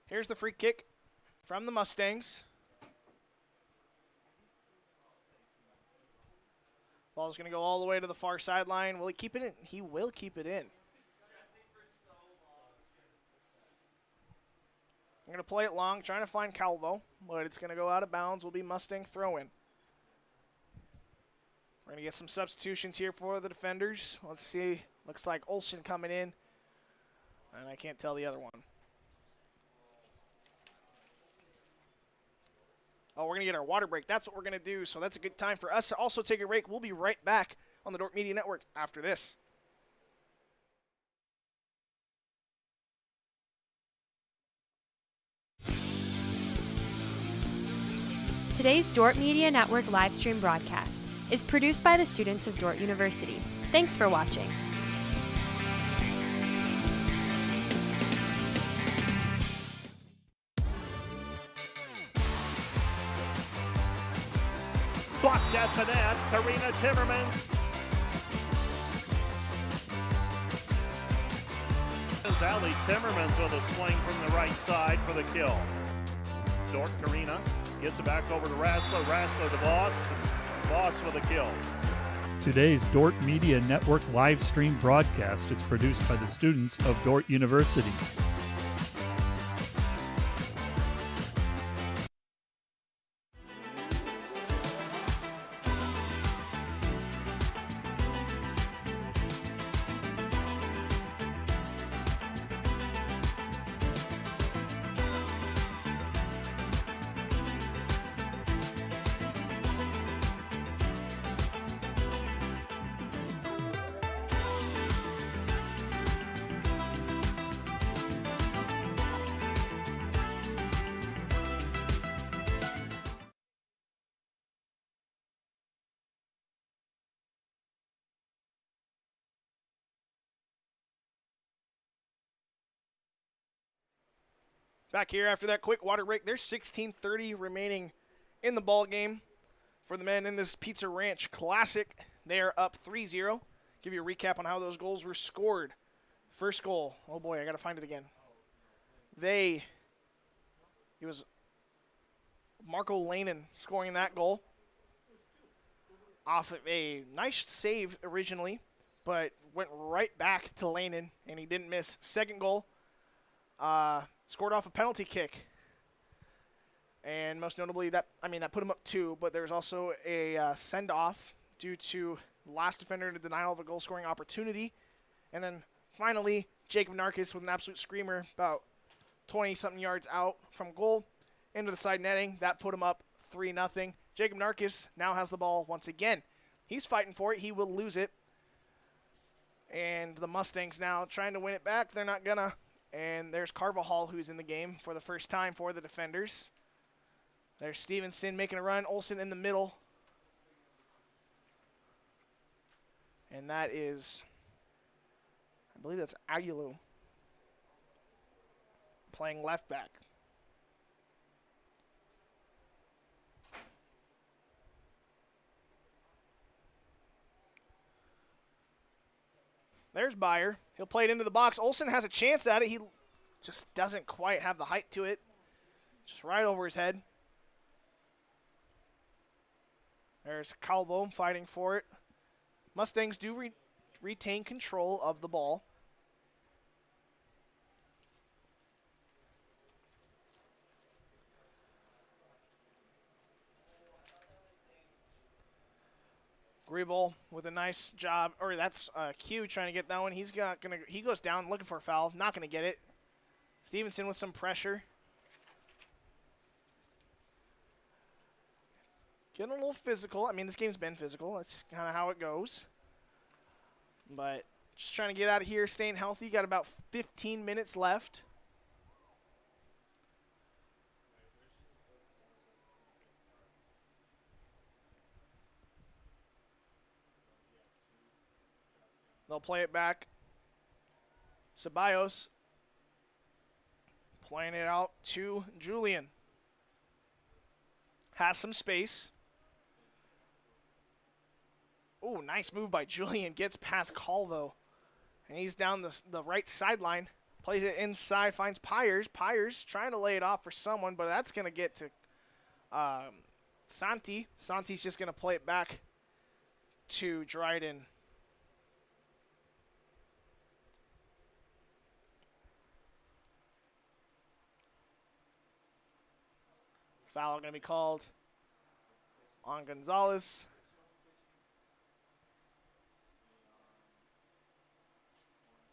Here's the free kick from the Mustangs. Ball's going to go all the way to the far sideline. Will he keep it in? He will keep it in. I'm going to play it long, trying to find Calvo, but it's going to go out of bounds. Will be Mustang throw-in. We're going to get some substitutions here for the defenders. Let's see. Looks like Olsen coming in, and I can't tell the other one. Oh, we're going to get our water break. That's what we're going to do, so that's a good time for us to also take a break. We'll be right back on the Dordt Media Network after this. Today's Dordt Media Network livestream broadcast is produced by the students of Dordt University. Thanks for watching. Blocked at the net, Karina Timmerman. As Ali Timmermans with a swing from the right side for the kill. Dordt Karina gets it back over to Rassler. Rassler to Voss. Voss with a kill. Today's Dordt Media Network live stream broadcast is produced by the students of Dordt University. Back here after that quick water break. There's 16:30 remaining in the ball game for the men in this Pizza Ranch Classic. They are up 3-0. Give you a recap on how those goals were scored. First goal. Oh boy, I got to find it again. It was Marco Lanen scoring that goal off of a nice save originally, but went right back to Lanin, and he didn't miss. Second goal, scored off a penalty kick. And most notably, that put him up 2, but there was also a send-off due to last defender in a denial of a goal-scoring opportunity. And then finally, Jacob Narkis with an absolute screamer about 20-something yards out from goal into the side netting. That put him up 3-0. Jacob Narkis now has the ball once again. He's fighting for it. He will lose it. And the Mustangs now trying to win it back. They're not gonna. And there's Carvajal, who's in the game for the first time for the defenders. There's Stevenson making a run. Olsen in the middle. And that is, I believe that's Aguilu playing left back. There's Byer. He'll play it into the box. Olsen has a chance at it. He just doesn't quite have the height to it. Just right over his head. There's Calvo fighting for it. Mustangs do retain control of the ball. Gribble with a nice job, or that's Q trying to get that one. He goes down looking for a foul, not gonna get it. Stevenson with some pressure. Getting a little physical. I mean, this game's been physical. That's kind of how it goes. But just trying to get out of here, staying healthy. Got about 15 minutes left. They'll play it back. Ceballos playing it out to Julian. Has some space. Oh, nice move by Julian. Gets past Calvo. And he's down the right sideline. Plays it inside, finds Pyers. Pyers trying to lay it off for someone, but that's going to get to Santi. Santi's just going to play it back to Dryden. Foul going to be called on Gonzalez.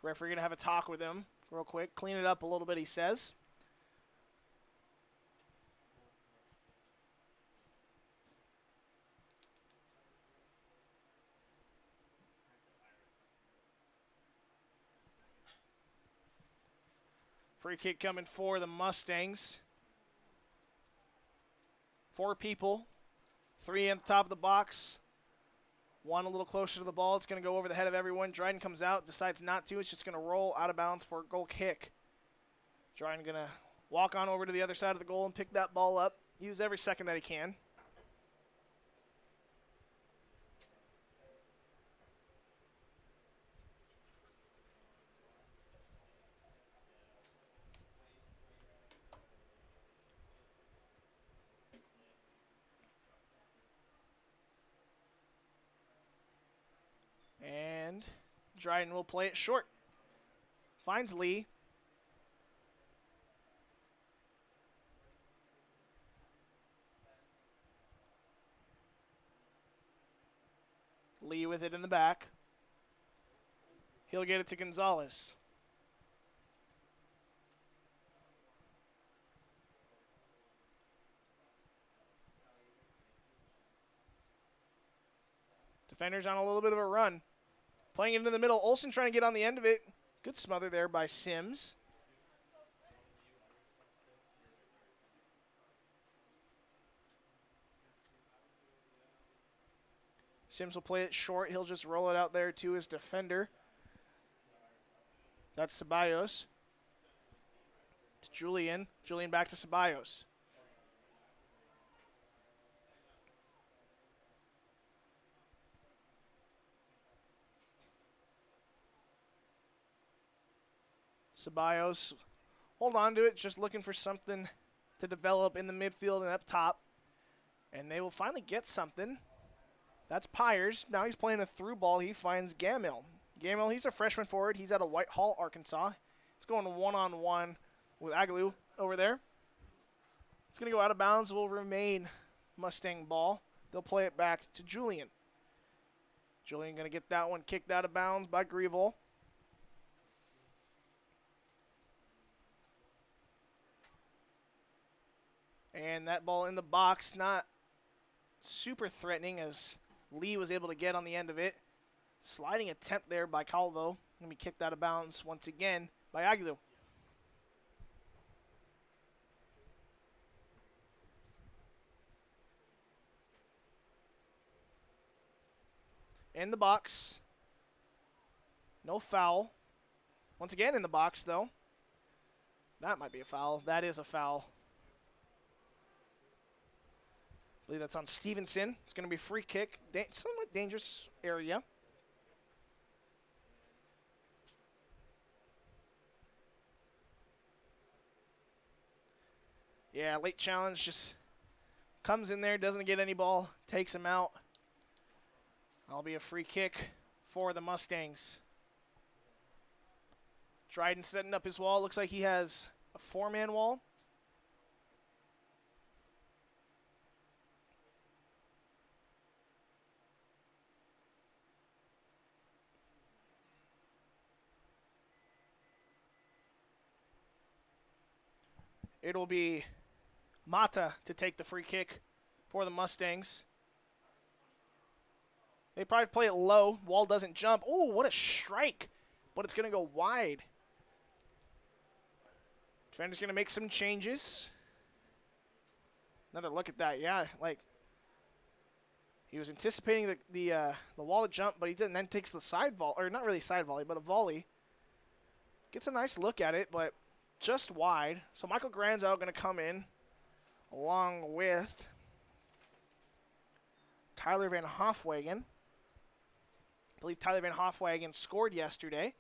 Referee going to have a talk with him real quick. Clean it up a little bit, he says. Free kick coming for the Mustangs. 4 people, 3 at the top of the box, 1 a little closer to the ball. It's going to go over the head of everyone. Dryden comes out, decides not to. It's just going to roll out of bounds for a goal kick. Dryden going to walk on over to the other side of the goal and pick that ball up. Use every second that he can. And Dryden will play it short. Finds Lee. Lee with it in the back. He'll get it to Gonzalez. Defenders on a little bit of a run. Playing it into the middle. Olsen trying to get on the end of it. Good smother there by Sims. Sims will play it short. He'll just roll it out there to his defender. That's Ceballos. To Julian. Julian back to Ceballos. Ceballos, hold on to it, just looking for something to develop in the midfield and up top. And they will finally get something. That's Pyers. Now he's playing a through ball. He finds Gamil. Gamel, he's a freshman forward. He's out of Whitehall, Arkansas. It's going one-on-one with Agaloo over there. It's going to go out of bounds. Will remain Mustang ball. They'll play it back to Julian. Julian going to get that one kicked out of bounds by Grievel. And that ball in the box, not super threatening as Lee was able to get on the end of it. Sliding attempt there by Calvo. Going to be kicked out of bounds once again by Aguilu. In the box. No foul. Once again in the box, though. That might be a foul. That is a foul. I believe that's on Stevenson. It's going to be a free kick. Somewhat dangerous area. Yeah, late challenge, just comes in there, doesn't get any ball, takes him out. That'll be a free kick for the Mustangs. Dryden setting up his wall. Looks like he has a 4-man wall. It'll be Mata to take the free kick for the Mustangs. They probably play it low. Wall doesn't jump. Oh, what a strike. But it's going to go wide. Defender's going to make some changes. Another look at that. Yeah, like he was anticipating the wall to jump, but he didn't. Then takes the side volley, or not really side volley, but a volley. Gets a nice look at it, but just wide. So Michael Granzow going to come in along with Tyler Van Hofwagen. I believe Tyler Van Hofwagen scored yesterday.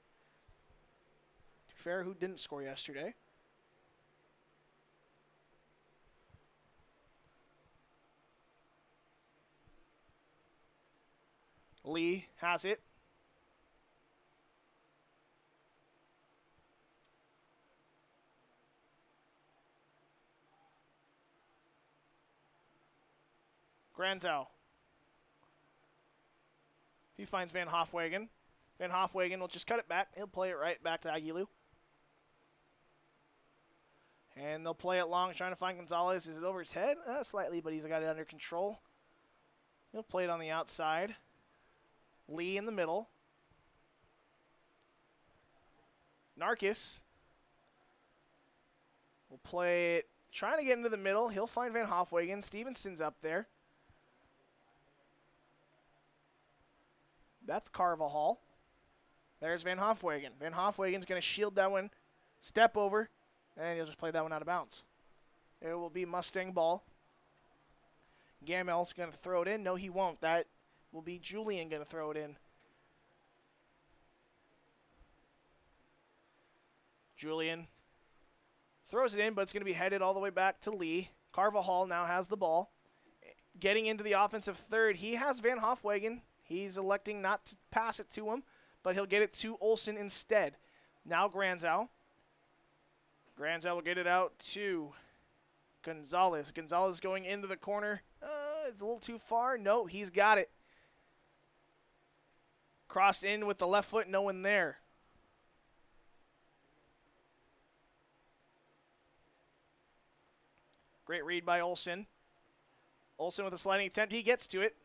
To be fair, who didn't score yesterday? Lee has it. Granzow. He finds Van Hofwagen. Van Hofwagen will just cut it back. He'll play it right back to Aguilu. And they'll play it long, trying to find Gonzalez. Is it over his head? Slightly, but he's got it under control. He'll play it on the outside. Lee in the middle. Narkis will play it, trying to get into the middle. He'll find Van Hofwagen. Stevenson's up there. That's Carvajal. There's Van Hofwagen. Van Hofwagen's going to shield that one, step over, and he'll just play that one out of bounds. It will be Mustang ball. Gamel's going to throw it in. No, he won't. That will be Julian going to throw it in. Julian throws it in, but it's going to be headed all the way back to Lee. Carvajal now has the ball. Getting into the offensive third, he has Van Hofwagen. He's electing not to pass it to him, but he'll get it to Olsen instead. Now Granzow. Granzow will get it out to Gonzalez. Gonzalez going into the corner. It's a little too far. No, he's got it. Crossed in with the left foot, no one there. Great read by Olsen. Olsen with a sliding attempt. He gets to it.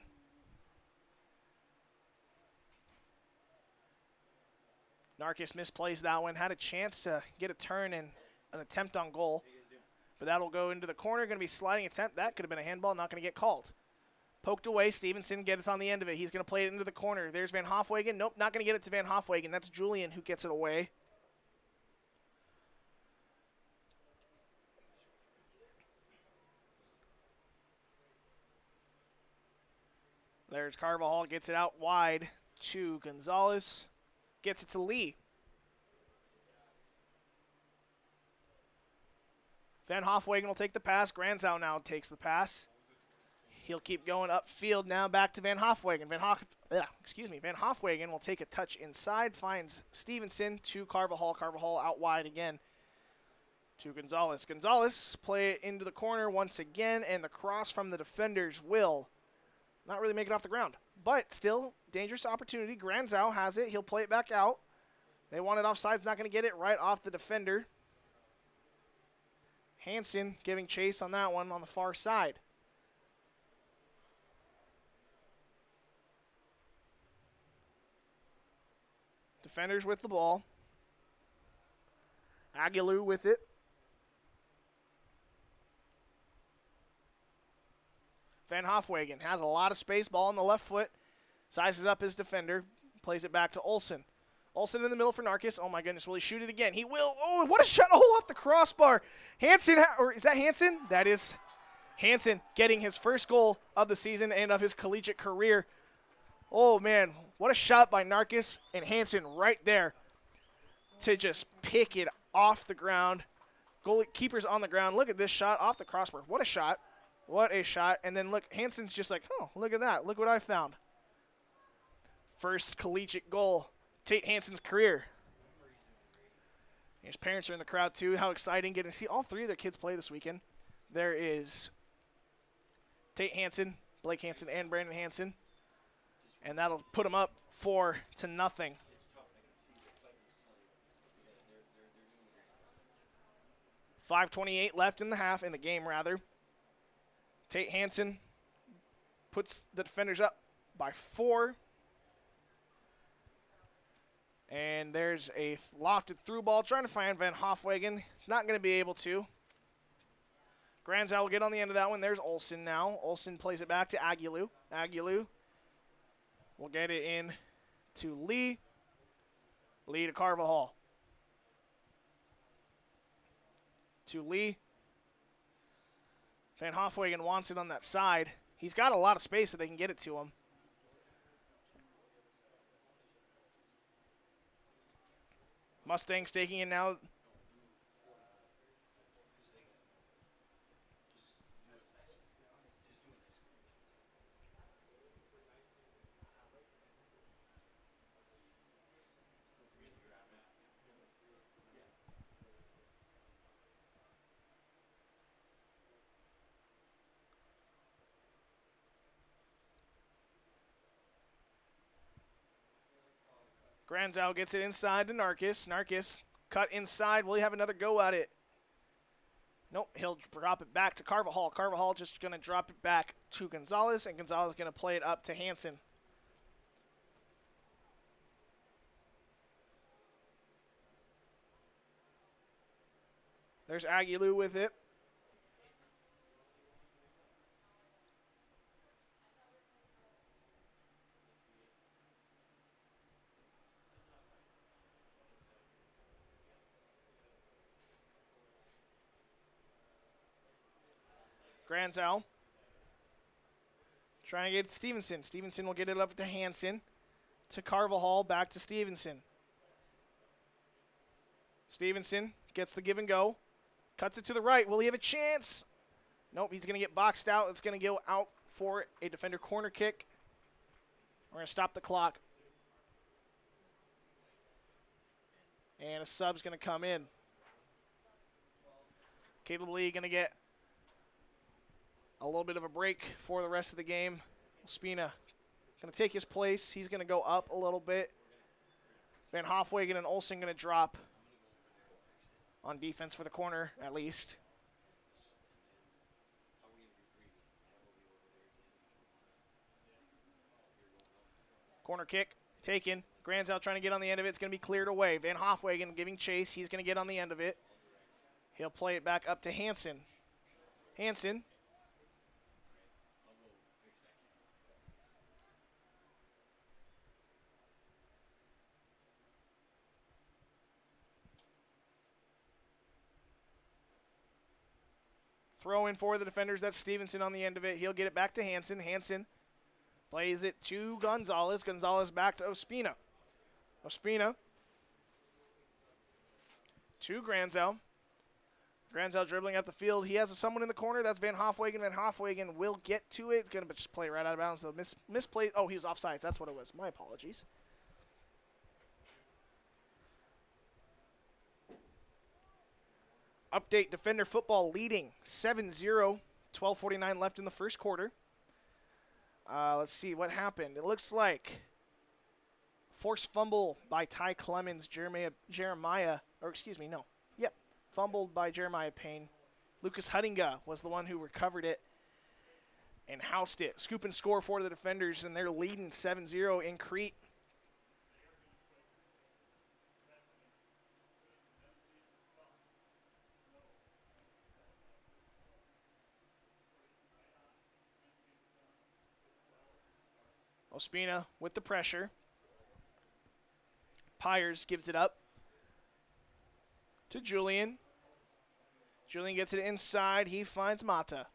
Narkis misplays that one. Had a chance to get a turn and an attempt on goal. But that'll go into the corner. Going to be sliding attempt. That could have been a handball. Not going to get called. Poked away. Stevenson gets on the end of it. He's going to play it into the corner. There's Van Hofwagen. Nope, not going to get it to Van Hofwagen. That's Julian who gets it away. There's Carvajal. Gets it out wide to Gonzalez. Gets it to Lee. Van Hofwagen will take the pass. Granzow now takes the pass. He'll keep going upfield now, back to Van Hofwegen. Van Hofwegen will take a touch inside, finds Stevenson to Carvajal. Carvajal out wide again to Gonzalez. Gonzalez play it into the corner once again, and the cross from the defenders will not really make it off the ground. But still, dangerous opportunity. Granzow has it. He'll play it back out. They want it offsides, not going to get it right off the defender. Hansen giving chase on that one on the far side. Defenders with the ball. Aguilou with it. Van Hofwegen has a lot of space, ball on the left foot, sizes up his defender, plays it back to Olsen. Olsen in the middle for Narcus. Oh my goodness, will he shoot it again? He will. Oh, what a shot. Oh, off the crossbar. Hansen, or is that Hansen? That is Hansen getting his first goal of the season and of his collegiate career. Oh man, what a shot by Narcus and Hansen right there to just pick it off the ground. Goalkeeper's on the ground. Look at this shot off the crossbar. What a shot. What a shot. And then look, Hansen's just like, oh, look at that. Look what I found. First collegiate goal, Tate Hansen's career. His parents are in the crowd too. How exciting getting to see all three of their kids play this weekend. There is Tate Hansen, Blake Hansen, and Brandon Hansen. And that'll put them up 4-0. $5:28 left in the game rather. Tate Hansen puts the defenders up by 4. And there's a lofted through ball trying to find Van Hofwegen. He's not going to be able to. Granzow will get on the end of that one. There's Olsen now. Olsen plays it back to Aguilou. Aguilou will get it in to Lee. Lee to Carvajal. To Lee. Van Hofwegen wants it on that side. He's got a lot of space so they can get it to him. Mustangs taking it now. Granzow gets it inside to Narcus. Narcus cut inside. Will he have another go at it? Nope, he'll drop it back to Carvajal. Carvajal just going to drop it back to Gonzalez, and Gonzalez going to play it up to Hansen. There's Aguilou with it. Granzow trying to get Stevenson. Stevenson will get it up to Hansen. To Carvajal, back to Stevenson. Stevenson gets the give and go. Cuts it to the right. Will he have a chance? Nope, he's going to get boxed out. It's going to go out for a defender corner kick. We're going to stop the clock. And a sub's going to come in. Caleb Lee going to get a little bit of a break for the rest of the game. Ospina going to take his place. He's going to go up a little bit. Van Hofwegen and Olsen going to drop on defense for the corner, at least. Corner kick taken. Granzow trying to get on the end of it. It's going to be cleared away. Van Hofwegen giving chase. He's going to get on the end of it. He'll play it back up to Hansen. Hansen. Throw in for the defenders. That's Stevenson on the end of it. He'll get it back to Hansen. Hansen plays it to Gonzalez. Gonzalez back to Ospina. Ospina to Granzow. Granzel dribbling up the field. He has someone in the corner. That's Van Hofwegen. Van Hofwegen will get to it. It's going to just play right out of bounds. So misplay. Oh, he was offsides. That's what it was. My apologies. Update, Defender football leading 7-0. 12:49 left in the first quarter. Let's see what happened. It looks like forced fumble by Ty Clemens. Fumbled by Jeremiah Payne. Lucas Huttinga was the one who recovered it and housed it. Scoop and score for the Defenders, and they're leading 7-0 in Crete. Ospina with the pressure. Pyers gives it up to Julian. Julian gets it inside. He finds Mata.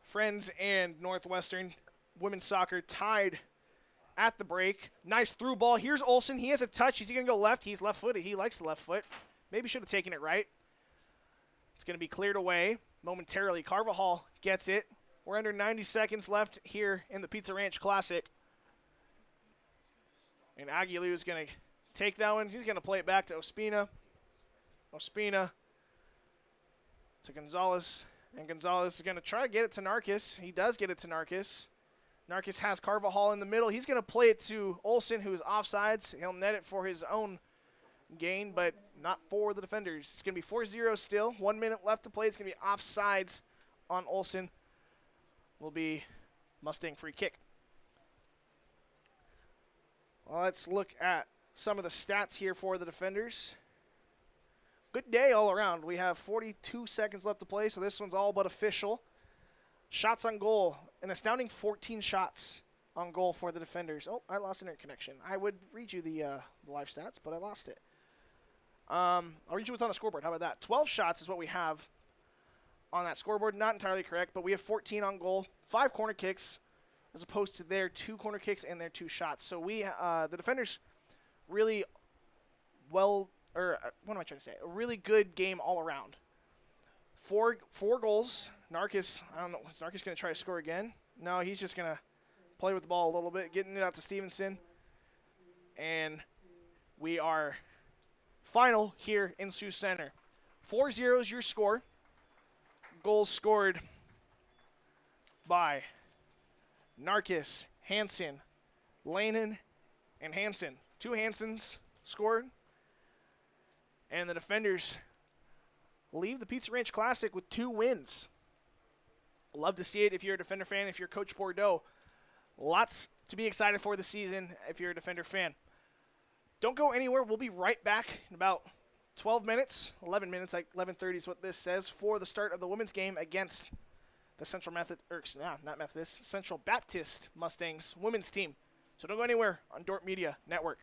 Friends and Northwestern women's soccer tied at the break. Nice through ball. Here's Olsen. He has a touch. He's going to go left. He's left-footed. He likes the left foot. Maybe should have taken it right. It's going to be cleared away momentarily. Carvajal gets it. We're under 90 seconds left here in the Pizza Ranch Classic. And Aguilu is going to take that one. He's going to play it back to Ospina. Ospina to Gonzalez. And Gonzalez is going to try to get it to Narkis. He does get it to Narkis. Narkis has Carvajal in the middle. He's going to play it to Olsen, who is offsides. He'll net it for his own gain, but not for the Defenders. It's going to be 4-0 still. 1 minute left to play. It's going to be offsides on Olsen. Will be Mustang free kick. Well, let's look at some of the stats here for the Defenders. Good day all around. We have 42 seconds left to play, so this one's all but official. Shots on goal, an astounding 14 shots on goal for the Defenders. Oh, I lost internet connection. I would read you the live stats, but I lost it. I'll read you what's on the scoreboard. How about that? 12 shots is what we have on that scoreboard. Not entirely correct, but we have 14 on goal, 5 corner kicks, as opposed to their 2 corner kicks and their 2 shots. So we, the Defenders, really what am I trying to say? A really good game all around. Four goals. Narkis, I don't know, is Narkis going to try to score again? No, he's just going to play with the ball a little bit, getting it out to Stevenson. And we are final here in Sioux Center. 4-0 is your score. Goals scored by Narkis, Hansen, Lanen, and Hansen. 2 Hansens scored. And the Defenders leave the Pizza Ranch Classic with 2 wins. Love to see it if you're a Defender fan, if you're Coach Bordeaux. Lots to be excited for this season if you're a Defender fan. Don't go anywhere. We'll be right back in about 12 minutes, 11 minutes, like 11:30 is what this says, for the start of the women's game against the Central Baptist Mustangs women's team. So don't go anywhere on Dordt Media Network.